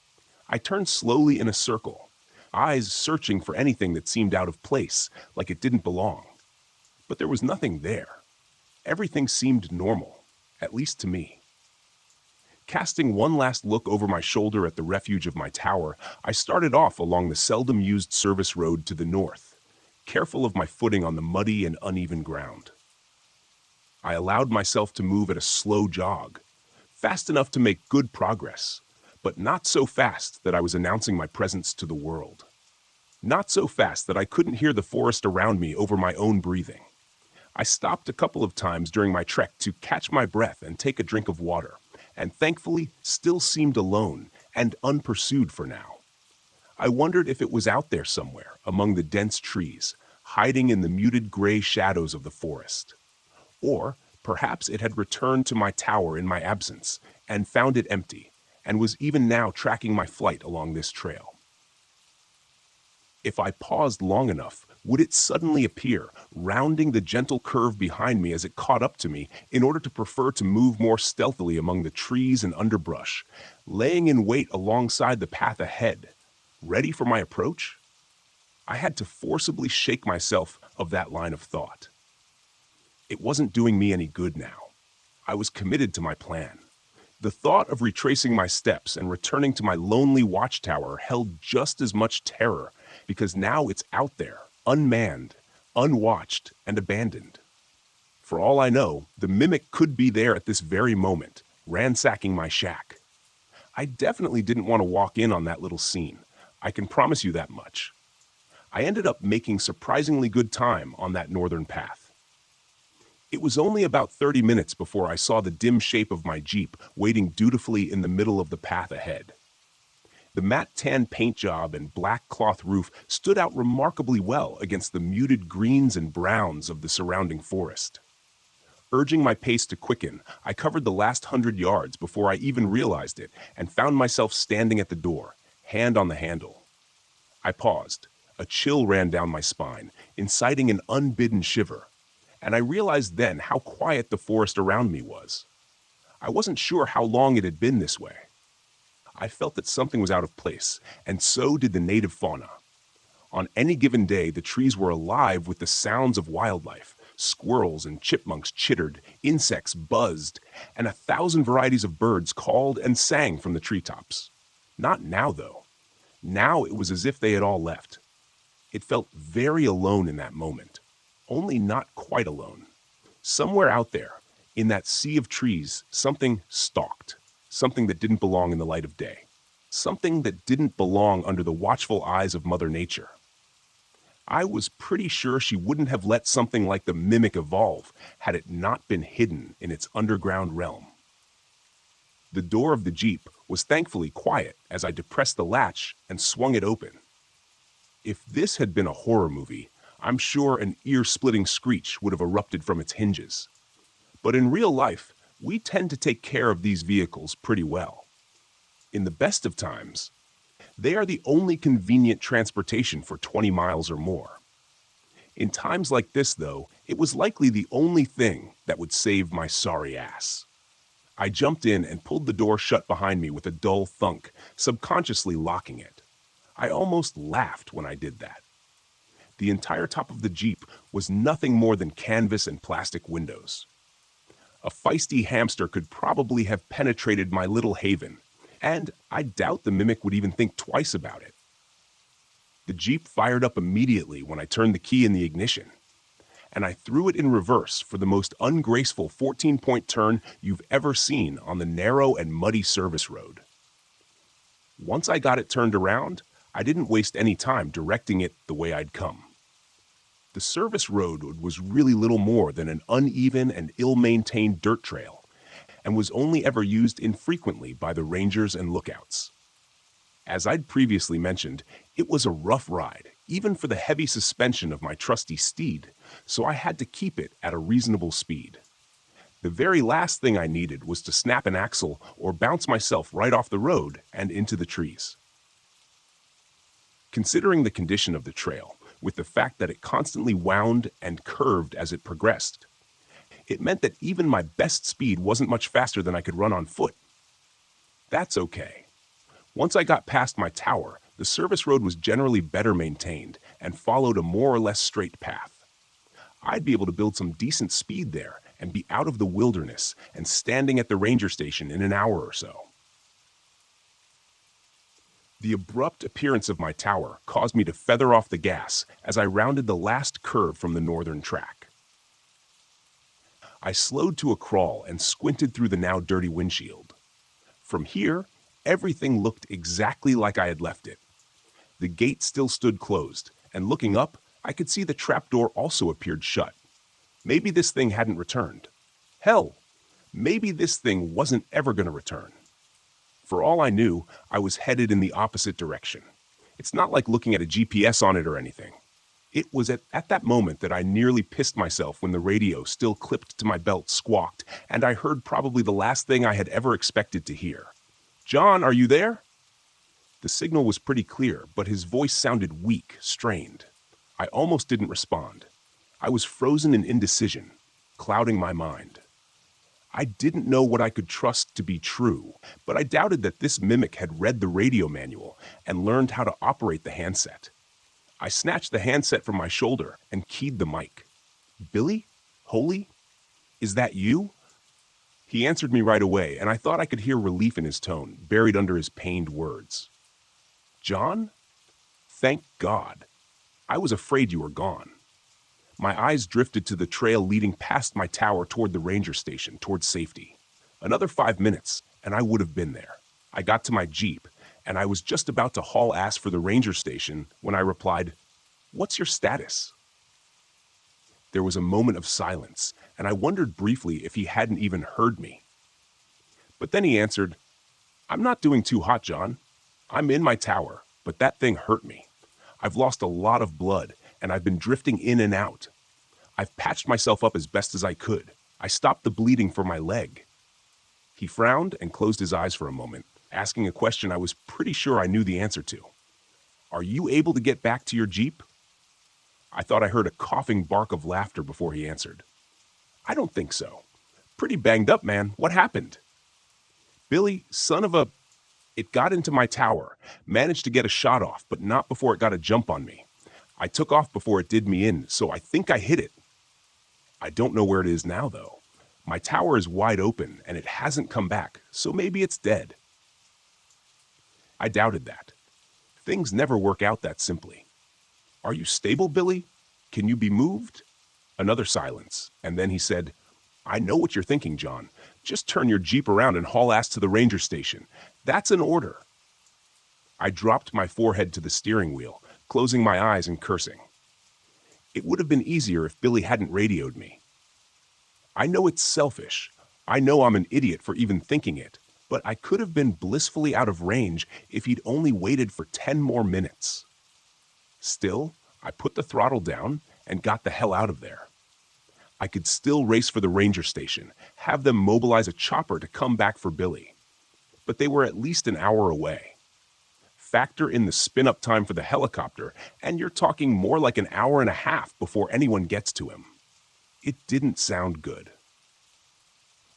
I turned slowly in a circle, eyes searching for anything that seemed out of place, like it didn't belong. But there was nothing there. Everything seemed normal, at least to me. Casting one last look over my shoulder at the refuge of my tower, I started off along the seldom-used service road to the north, careful of my footing on the muddy and uneven ground. I allowed myself to move at a slow jog, fast enough to make good progress, but not so fast that I was announcing my presence to the world. Not so fast that I couldn't hear the forest around me over my own breathing. I stopped a couple of times during my trek to catch my breath and take a drink of water, and thankfully still seemed alone and unpursued for now. I wondered if it was out there somewhere among the dense trees, hiding in the muted gray shadows of the forest. Or perhaps it had returned to my tower in my absence and found it empty, and was even now tracking my flight along this trail. If I paused long enough, would it suddenly appear, rounding the gentle curve behind me as it caught up to me in order to prefer to move more stealthily among the trees and underbrush, laying in wait alongside the path ahead, ready for my approach? I had to forcibly shake myself of that line of thought. It wasn't doing me any good now. I was committed to my plan. The thought of retracing my steps and returning to my lonely watchtower held just as much terror, because now it's out there, unmanned, unwatched, and abandoned. For all I know, the mimic could be there at this very moment, ransacking my shack. I definitely didn't want to walk in on that little scene. I can promise you that much. I ended up making surprisingly good time on that northern path. It was only about 30 minutes before I saw the dim shape of my Jeep waiting dutifully in the middle of the path ahead. The matte tan paint job and black cloth roof stood out remarkably well against the muted greens and browns of the surrounding forest. Urging my pace to quicken, I covered the last 100 yards before I even realized it and found myself standing at the door, hand on the handle. I paused. A chill ran down my spine, inciting an unbidden shiver, and I realized then how quiet the forest around me was. I wasn't sure how long it had been this way. I felt that something was out of place, and so did the native fauna. On any given day, the trees were alive with the sounds of wildlife. Squirrels and chipmunks chittered, insects buzzed, and 1,000 varieties of birds called and sang from the treetops. Not now, though. Now it was as if they had all left. It felt very alone in that moment, only not quite alone. Somewhere out there, in that sea of trees, something stalked, something that didn't belong in the light of day, something that didn't belong under the watchful eyes of Mother Nature. I was pretty sure she wouldn't have let something like the mimic evolve had it not been hidden in its underground realm. The door of the Jeep was thankfully quiet as I depressed the latch and swung it open. If this had been a horror movie, I'm sure an ear-splitting screech would have erupted from its hinges. But in real life, we tend to take care of these vehicles pretty well. In the best of times, they are the only convenient transportation for 20 miles or more. In times like this, though, it was likely the only thing that would save my sorry ass. I jumped in and pulled the door shut behind me with a dull thunk, subconsciously locking it. I almost laughed when I did that. The entire top of the Jeep was nothing more than canvas and plastic windows. A feisty hamster could probably have penetrated my little haven, and I doubt the mimic would even think twice about it. The Jeep fired up immediately when I turned the key in the ignition, and I threw it in reverse for the most ungraceful 14-point turn you've ever seen on the narrow and muddy service road. Once I got it turned around, I didn't waste any time directing it the way I'd come. The service road was really little more than an uneven and ill-maintained dirt trail, and was only ever used infrequently by the rangers and lookouts. As I'd previously mentioned, it was a rough ride, even for the heavy suspension of my trusty steed, so I had to keep it at a reasonable speed. The very last thing I needed was to snap an axle or bounce myself right off the road and into the trees. Considering the condition of the trail, with the fact that it constantly wound and curved as it progressed, it meant that even my best speed wasn't much faster than I could run on foot. That's okay. Once I got past my tower, the service road was generally better maintained and followed a more or less straight path. I'd be able to build some decent speed there and be out of the wilderness and standing at the ranger station in an hour or so. The abrupt appearance of my tower caused me to feather off the gas as I rounded the last curve from the northern track. I slowed to a crawl and squinted through the now dirty windshield. From here, everything looked exactly like I had left it. The gate still stood closed, and looking up, I could see the trapdoor also appeared shut. Maybe this thing hadn't returned. Hell, maybe this thing wasn't ever going to return. For all I knew, I was headed in the opposite direction. It's not like looking at a GPS on it or anything. It was at that moment that I nearly pissed myself when the radio, still clipped to my belt, squawked, and I heard probably the last thing I had ever expected to hear. "John, are you there?" The signal was pretty clear, but his voice sounded weak, strained. I almost didn't respond. I was frozen in indecision, clouding my mind. I didn't know what I could trust to be true, but I doubted that this mimic had read the radio manual and learned how to operate the handset. I snatched the handset from my shoulder and keyed the mic. "Billy? Holy? Is that you?" He answered me right away, and I thought I could hear relief in his tone, buried under his pained words. "John? Thank God. I was afraid you were gone." My eyes drifted to the trail leading past my tower toward the ranger station, toward safety. Another 5 minutes, and I would have been there. I got to my Jeep, and I was just about to haul ass for the ranger station when I replied, What's your status?" There was a moment of silence, and I wondered briefly if he hadn't even heard me. But then he answered, "I'm not doing too hot, John. I'm in my tower, but that thing hurt me. I've lost a lot of blood, and I've been drifting in and out. I've patched myself up as best as I could. I stopped the bleeding from my leg." He frowned and closed his eyes for a moment, asking a question I was pretty sure I knew the answer to. "Are you able to get back to your Jeep?" I thought I heard a coughing bark of laughter before he answered. "I don't think so. Pretty banged up, man. What happened?" "Billy, son of a... It got into my tower, managed to get a shot off, but not before it got a jump on me. I took off before it did me in, so I think I hit it. I don't know where it is now, though. My tower is wide open, and it hasn't come back, so maybe it's dead." I doubted that. Things never work out that simply. "Are you stable, Billy? Can you be moved?" Another silence, and then he said, "I know what you're thinking, John. Just turn your Jeep around and haul ass to the ranger station. That's an order." I dropped my forehead to the steering wheel, closing my eyes and cursing. It would have been easier if Billy hadn't radioed me. I know it's selfish. I know I'm an idiot for even thinking it, but I could have been blissfully out of range if he'd only waited for 10 more minutes. Still, I put the throttle down and got the hell out of there. I could still race for the ranger station, have them mobilize a chopper to come back for Billy. But they were at least an hour away. Factor in the spin-up time for the helicopter, and you're talking more like an hour and a half before anyone gets to him. It didn't sound good.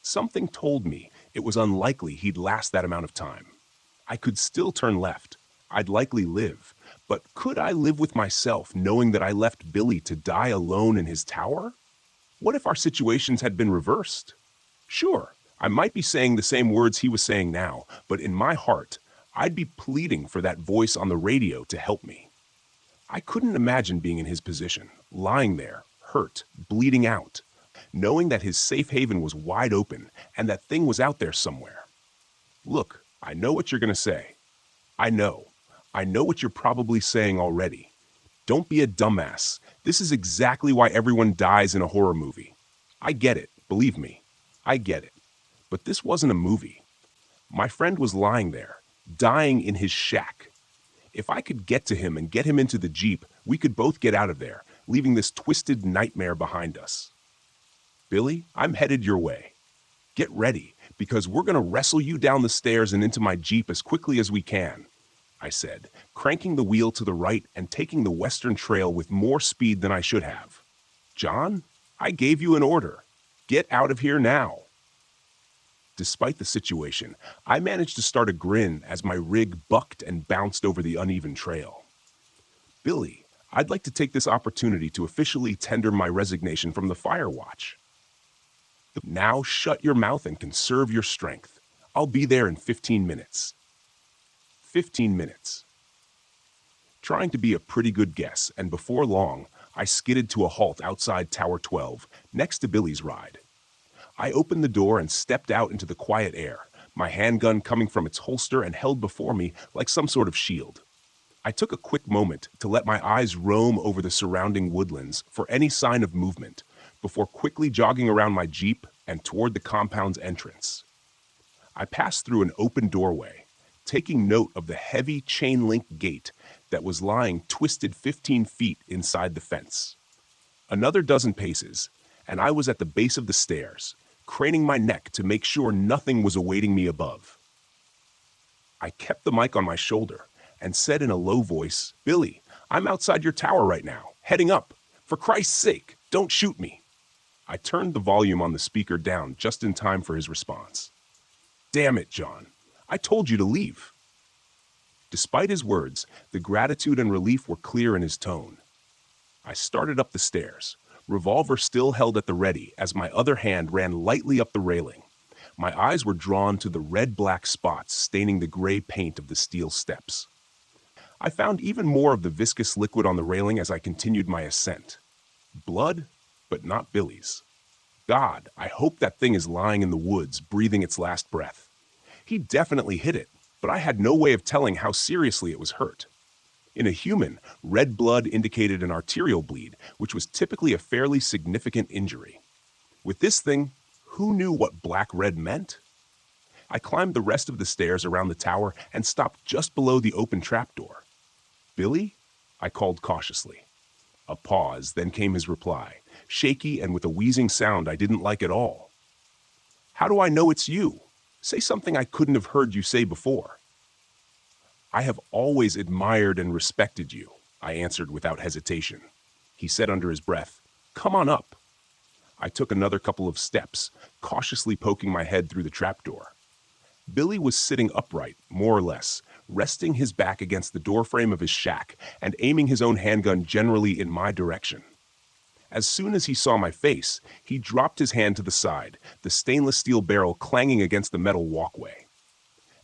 Something told me it was unlikely he'd last that amount of time. I could still turn left. I'd likely live. But could I live with myself knowing that I left Billy to die alone in his tower? What if our situations had been reversed? Sure, I might be saying the same words he was saying now, but in my heart, I'd be pleading for that voice on the radio to help me. I couldn't imagine being in his position, lying there, hurt, bleeding out, knowing that his safe haven was wide open and that thing was out there somewhere. Look, I know what you're going to say. I know what you're probably saying already. Don't be a dumbass. This is exactly why everyone dies in a horror movie. I get it, believe me. I get it. But this wasn't a movie. My friend was lying there, dying in his shack. If I could get to him and get him into the Jeep, we could both get out of there, leaving this twisted nightmare behind us. Billy, I'm headed your way. Get ready, because we're going to wrestle you down the stairs and into my Jeep as quickly as we can, I said, cranking the wheel to the right and taking the western trail with more speed than I should have. John, I gave you an order. Get out of here now. Despite the situation, I managed to start a grin as my rig bucked and bounced over the uneven trail. Billy, I'd like to take this opportunity to officially tender my resignation from the Fire Watch. Now shut your mouth and conserve your strength. I'll be there in 15 minutes. 15 minutes. Trying to be a pretty good guess, and before long, I skidded to a halt outside Tower 12, next to Billy's ride. I opened the door and stepped out into the quiet air, my handgun coming from its holster and held before me like some sort of shield. I took a quick moment to let my eyes roam over the surrounding woodlands for any sign of movement, before quickly jogging around my Jeep and toward the compound's entrance. I passed through an open doorway, taking note of the heavy chain-link gate that was lying twisted 15 feet inside the fence. Another dozen paces, and I was at the base of the stairs, craning my neck to make sure nothing was awaiting me above. I kept the mic on my shoulder and said in a low voice, Billy, I'm outside your tower right now, heading up. For Christ's sake, don't shoot me. I turned the volume on the speaker down just in time for his response. Damn it, John. I told you to leave. Despite his words, the gratitude and relief were clear in his tone. I started up the stairs, revolver still held at the ready as my other hand ran lightly up the railing. My eyes were drawn to the red-black spots staining the gray paint of the steel steps. I found even more of the viscous liquid on the railing as I continued my ascent. Blood, but not Billy's. God, I hope that thing is lying in the woods, breathing its last breath. He definitely hit it, but I had no way of telling how seriously it was hurt. In a human, red blood indicated an arterial bleed, which was typically a fairly significant injury. With this thing, who knew what black-red meant? I climbed the rest of the stairs around the tower and stopped just below the open trapdoor. "Billy?" I called cautiously. A pause, then came his reply, shaky and with a wheezing sound I didn't like at all. "How do I know it's you? Say something I couldn't have heard you say before." "I have always admired and respected you," I answered without hesitation. He said under his breath, "Come on up." I took another couple of steps, cautiously poking my head through the trapdoor. Billy was sitting upright, more or less, resting his back against the doorframe of his shack and aiming his own handgun generally in my direction. As soon as he saw my face, he dropped his hand to the side, the stainless steel barrel clanging against the metal walkway.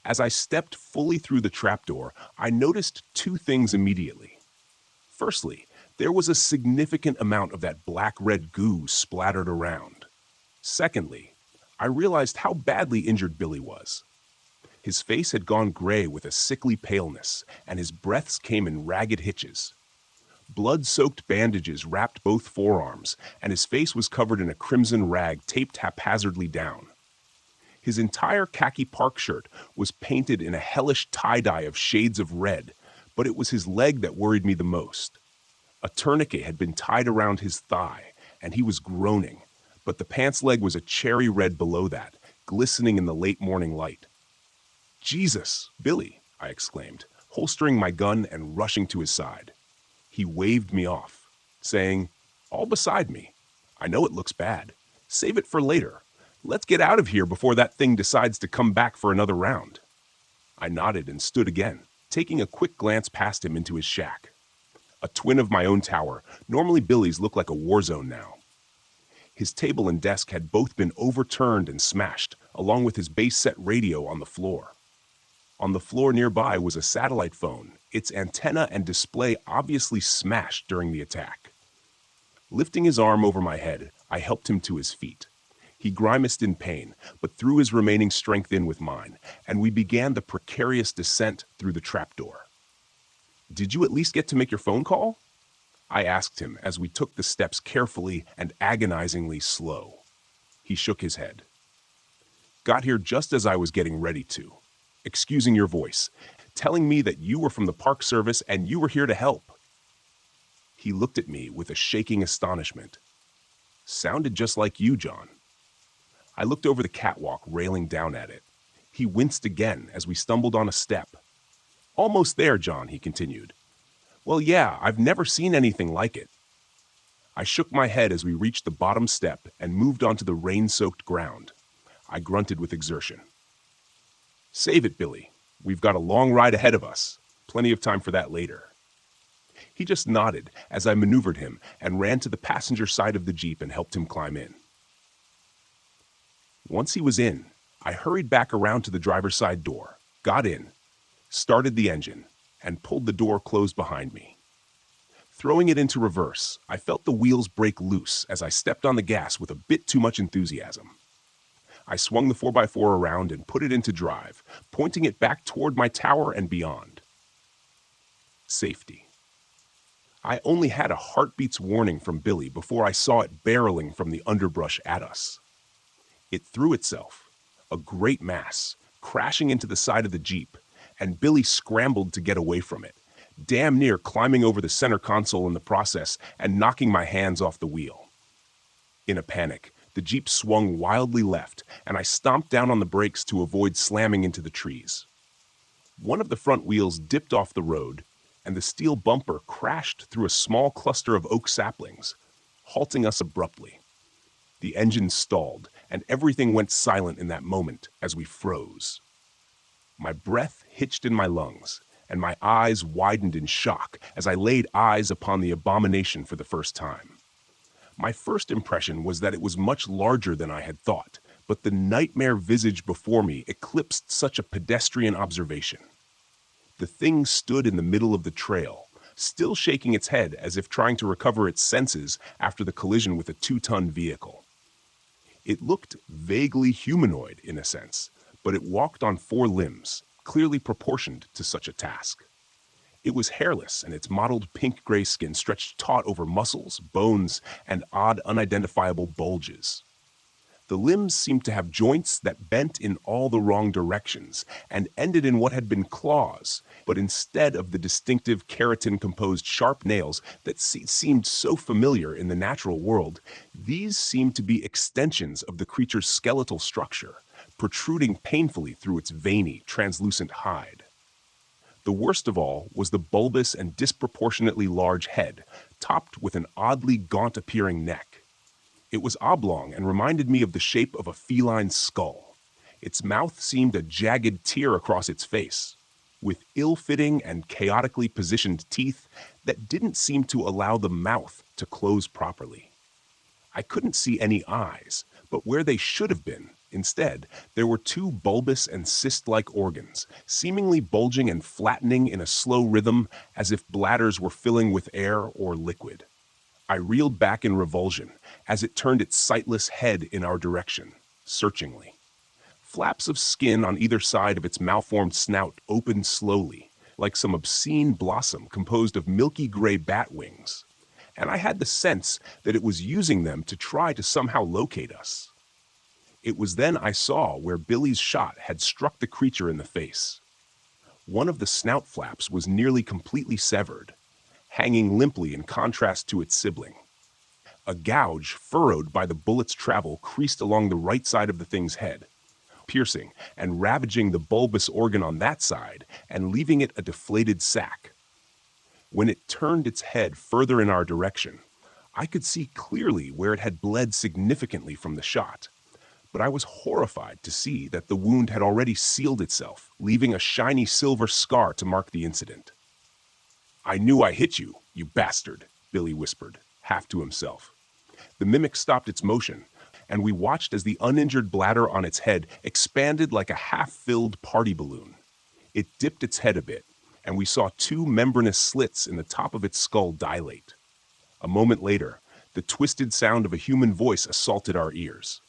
As I stepped fully through the trapdoor, I noticed two things immediately. Firstly, there was a significant amount of that black-red goo splattered around. Secondly, I realized how badly injured Billy was. His face had gone gray with a sickly paleness, and his breaths came in ragged hitches. Blood-soaked bandages wrapped both forearms, and his face was covered in a crimson rag taped haphazardly down. His entire khaki park shirt was painted in a hellish tie-dye of shades of red, but it was his leg that worried me the most. A tourniquet had been tied around his thigh, and he was groaning, but the pants leg was a cherry red below that, glistening in the late morning light. "Jesus, Billy," I exclaimed, holstering my gun and rushing to his side. He waved me off, saying, "All beside me. I know it looks bad. Save it for later. Let's get out of here before that thing decides to come back for another round." I nodded and stood again, taking a quick glance past him into his shack. A twin of my own tower, normally Billy's looked like a war zone now. His table and desk had both been overturned and smashed, along with his base-set radio on the floor. On the floor nearby was a satellite phone, its antenna and display obviously smashed during the attack. Lifting his arm over my head, I helped him to his feet. He grimaced in pain, but threw his remaining strength in with mine, and we began the precarious descent through the trapdoor. "Did you at least get to make your phone call?" I asked him as we took the steps carefully and agonizingly slow. He shook his head. "Got here just as I was getting ready to. Excusing your voice, telling me that you were from the Park Service and you were here to help." He looked at me with a shaking astonishment. "Sounded just like you, John." I looked over the catwalk, railing down at it. He winced again as we stumbled on a step. "Almost there, John," he continued. "Well, yeah, I've never seen anything like it." I shook my head as we reached the bottom step and moved onto the rain-soaked ground. I grunted with exertion. "Save it, Billy. We've got a long ride ahead of us. Plenty of time for that later." He just nodded as I maneuvered him and ran to the passenger side of the Jeep and helped him climb in. Once he was in, I hurried back around to the driver's side door, got in, started the engine, and pulled the door closed behind me. Throwing it into reverse, I felt the wheels break loose as I stepped on the gas with a bit too much enthusiasm. I swung the 4x4 around and put it into drive, pointing it back toward my tower and beyond. Safety. I only had a heartbeat's warning from Billy before I saw it barreling from the underbrush at us. It threw itself, a great mass, crashing into the side of the Jeep, and Billy scrambled to get away from it, damn near climbing over the center console in the process and knocking my hands off the wheel. In a panic, the Jeep swung wildly left, and I stomped down on the brakes to avoid slamming into the trees. One of the front wheels dipped off the road, and the steel bumper crashed through a small cluster of oak saplings, halting us abruptly. The engine stalled, and everything went silent in that moment as we froze. My breath hitched in my lungs, and my eyes widened in shock as I laid eyes upon the abomination for the first time. My first impression was that it was much larger than I had thought, but the nightmare visage before me eclipsed such a pedestrian observation. The thing stood in the middle of the trail, still shaking its head as if trying to recover its senses after the collision with a 2-ton vehicle. It looked vaguely humanoid in a sense, but it walked on 4 limbs, clearly proportioned to such a task. It was hairless, and its mottled pink-gray skin stretched taut over muscles, bones, and odd, unidentifiable bulges. The limbs seemed to have joints that bent in all the wrong directions and ended in what had been claws, but instead of the distinctive keratin-composed sharp nails that seemed so familiar in the natural world, these seemed to be extensions of the creature's skeletal structure, protruding painfully through its veiny, translucent hide. The worst of all was the bulbous and disproportionately large head, topped with an oddly gaunt-appearing neck. It was oblong and reminded me of the shape of a feline skull. Its mouth seemed a jagged tear across its face, with ill-fitting and chaotically positioned teeth that didn't seem to allow the mouth to close properly. I couldn't see any eyes, but where they should have been, instead, there were two bulbous and cyst-like organs, seemingly bulging and flattening in a slow rhythm as if bladders were filling with air or liquid. I reeled back in revulsion as it turned its sightless head in our direction, searchingly. Flaps of skin on either side of its malformed snout opened slowly, like some obscene blossom composed of milky gray bat wings, and I had the sense that it was using them to try to somehow locate us. It was then I saw where Billy's shot had struck the creature in the face. One of the snout flaps was nearly completely severed, hanging limply in contrast to its sibling. A gouge furrowed by the bullet's travel creased along the right side of the thing's head, piercing and ravaging the bulbous organ on that side and leaving it a deflated sac. When it turned its head further in our direction, I could see clearly where it had bled significantly from the shot, but I was horrified to see that the wound had already sealed itself, leaving a shiny silver scar to mark the incident. "I knew I hit you, you bastard," Billy whispered, half to himself. The mimic stopped its motion, and we watched as the uninjured bladder on its head expanded like a half-filled party balloon. It dipped its head a bit, and we saw two membranous slits in the top of its skull dilate. A moment later, the twisted sound of a human voice assaulted our ears.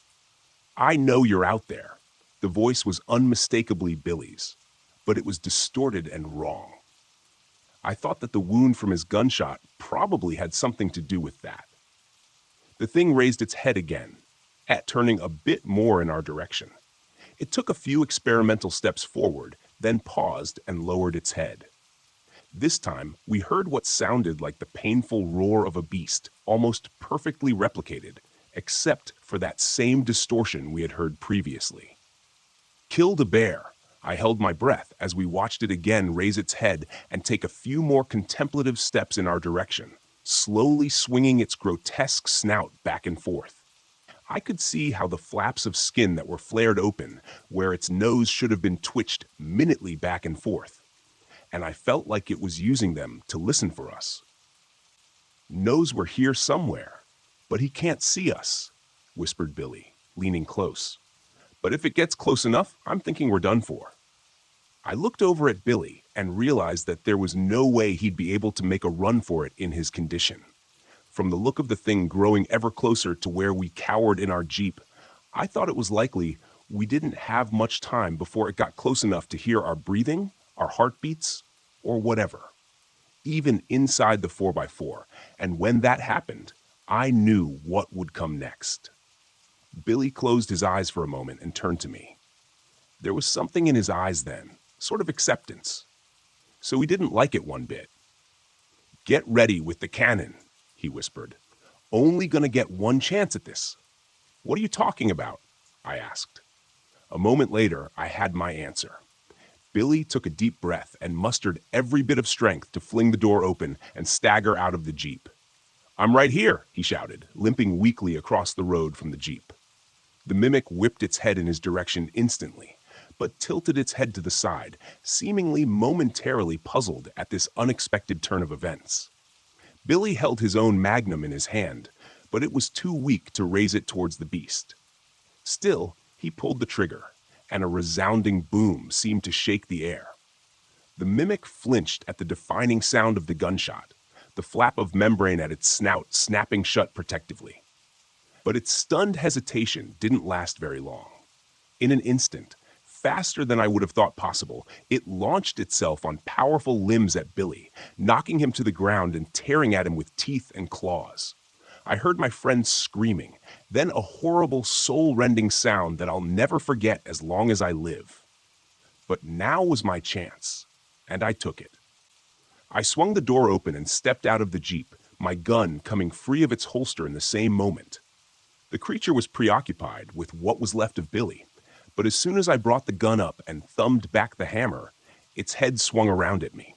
"I know you're out there." The voice was unmistakably Billy's, but it was distorted and wrong. I thought that the wound from his gunshot probably had something to do with that. The thing raised its head again, turning a bit more in our direction. It took a few experimental steps forward, then paused and lowered its head. This time, we heard what sounded like the painful roar of a beast, almost perfectly replicated, except for that same distortion we had heard previously. "Killed a bear." I held my breath as we watched it again raise its head and take a few more contemplative steps in our direction, slowly swinging its grotesque snout back and forth. I could see how the flaps of skin that were flared open, where its nose should have been twitched minutely back and forth, and I felt like it was using them to listen for us. "Knows we're here somewhere, but he can't see us," whispered Billy, leaning close. "But if it gets close enough, I'm thinking we're done for." I looked over at Billy and realized that there was no way he'd be able to make a run for it in his condition. From the look of the thing growing ever closer to where we cowered in our Jeep, I thought it was likely we didn't have much time before it got close enough to hear our breathing, our heartbeats, or whatever, even inside the 4x4, and when that happened, I knew what would come next. Billy closed his eyes for a moment and turned to me. There was something in his eyes then, sort of acceptance. So he didn't like it one bit. "Get ready with the cannon," he whispered. "Only gonna get one chance at this." "What are you talking about?" I asked. A moment later, I had my answer. Billy took a deep breath and mustered every bit of strength to fling the door open and stagger out of the Jeep. "I'm right here," he shouted, limping weakly across the road from the Jeep. The mimic whipped its head in his direction instantly, but tilted its head to the side, seemingly momentarily puzzled at this unexpected turn of events. Billy held his own magnum in his hand, but it was too weak to raise it towards the beast. Still, he pulled the trigger, and a resounding boom seemed to shake the air. The mimic flinched at the defining sound of the gunshot, the flap of membrane at its snout snapping shut protectively. But its stunned hesitation didn't last very long. In an instant, faster than I would have thought possible, it launched itself on powerful limbs at Billy, knocking him to the ground and tearing at him with teeth and claws. I heard my friend screaming, then a horrible, soul-rending sound that I'll never forget as long as I live. But now was my chance, and I took it. I swung the door open and stepped out of the Jeep, my gun coming free of its holster in the same moment. The creature was preoccupied with what was left of Billy, but as soon as I brought the gun up and thumbed back the hammer, its head swung around at me.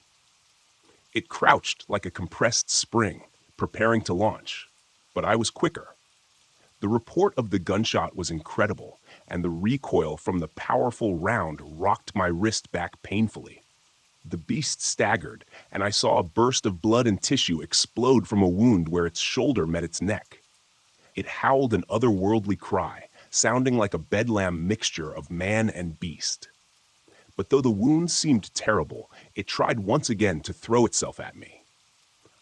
It crouched like a compressed spring, preparing to launch, but I was quicker. The report of the gunshot was incredible, and the recoil from the powerful round rocked my wrist back painfully. The beast staggered, and I saw a burst of blood and tissue explode from a wound where its shoulder met its neck. It howled an otherworldly cry, sounding like a bedlam mixture of man and beast. But though the wound seemed terrible, it tried once again to throw itself at me.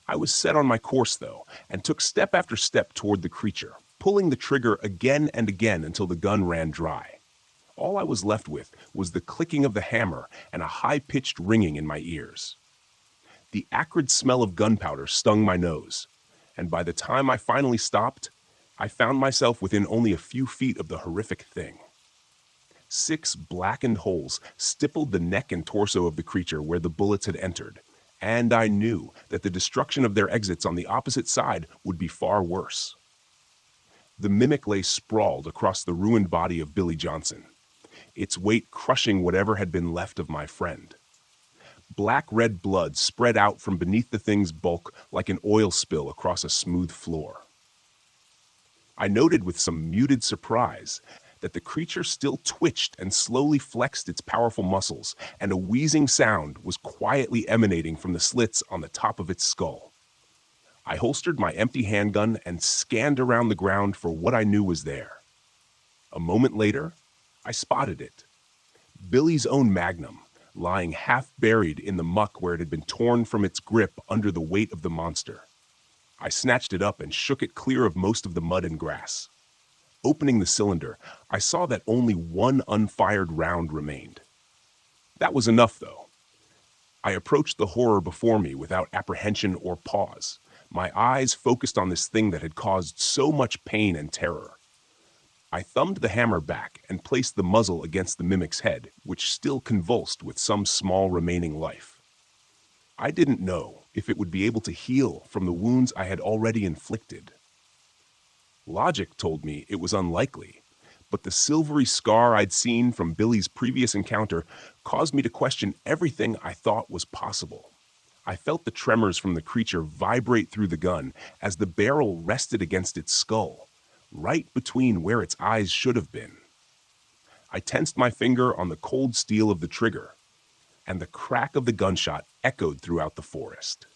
I was set on my course, though, and took step after step toward the creature, pulling the trigger again and again until the gun ran dry. All I was left with was the clicking of the hammer and a high-pitched ringing in my ears. The acrid smell of gunpowder stung my nose, and by the time I finally stopped, I found myself within only a few feet of the horrific thing. 6 blackened holes stippled the neck and torso of the creature where the bullets had entered, and I knew that the destruction of their exits on the opposite side would be far worse. The mimic lay sprawled across the ruined body of Billy Johnson, its weight crushing whatever had been left of my friend. Black-red blood spread out from beneath the thing's bulk like an oil spill across a smooth floor. I noted with some muted surprise that the creature still twitched and slowly flexed its powerful muscles, and a wheezing sound was quietly emanating from the slits on the top of its skull. I holstered my empty handgun and scanned around the ground for what I knew was there. A moment later, I spotted it. Billy's own Magnum, lying half buried in the muck where it had been torn from its grip under the weight of the monster. I snatched it up and shook it clear of most of the mud and grass. Opening the cylinder, I saw that only one unfired round remained. That was enough, though. I approached the horror before me without apprehension or pause, my eyes focused on this thing that had caused so much pain and terror. I thumbed the hammer back and placed the muzzle against the mimic's head, which still convulsed with some small remaining life. I didn't know if it would be able to heal from the wounds I had already inflicted. Logic told me it was unlikely, but the silvery scar I'd seen from Billy's previous encounter caused me to question everything I thought was possible. I felt the tremors from the creature vibrate through the gun as the barrel rested against its skull, right between where its eyes should have been. I tensed my finger on the cold steel of the trigger, and the crack of the gunshot echoed throughout the forest.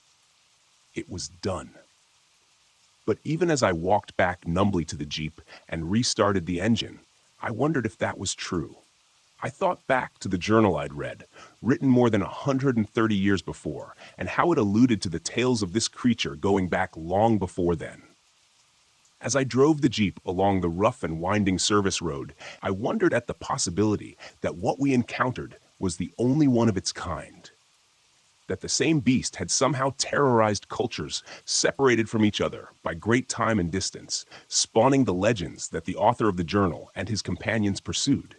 It was done. But even as I walked back numbly to the Jeep and restarted the engine, I wondered if that was true. I thought back to the journal I'd read, written more than 130 years before, and how it alluded to the tales of this creature going back long before then. As I drove the Jeep along the rough and winding service road, I wondered at the possibility that what we encountered was the only one of its kind. That the same beast had somehow terrorized cultures separated from each other by great time and distance, spawning the legends that the author of the journal and his companions pursued.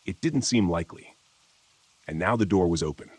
It didn't seem likely. And now the door was open.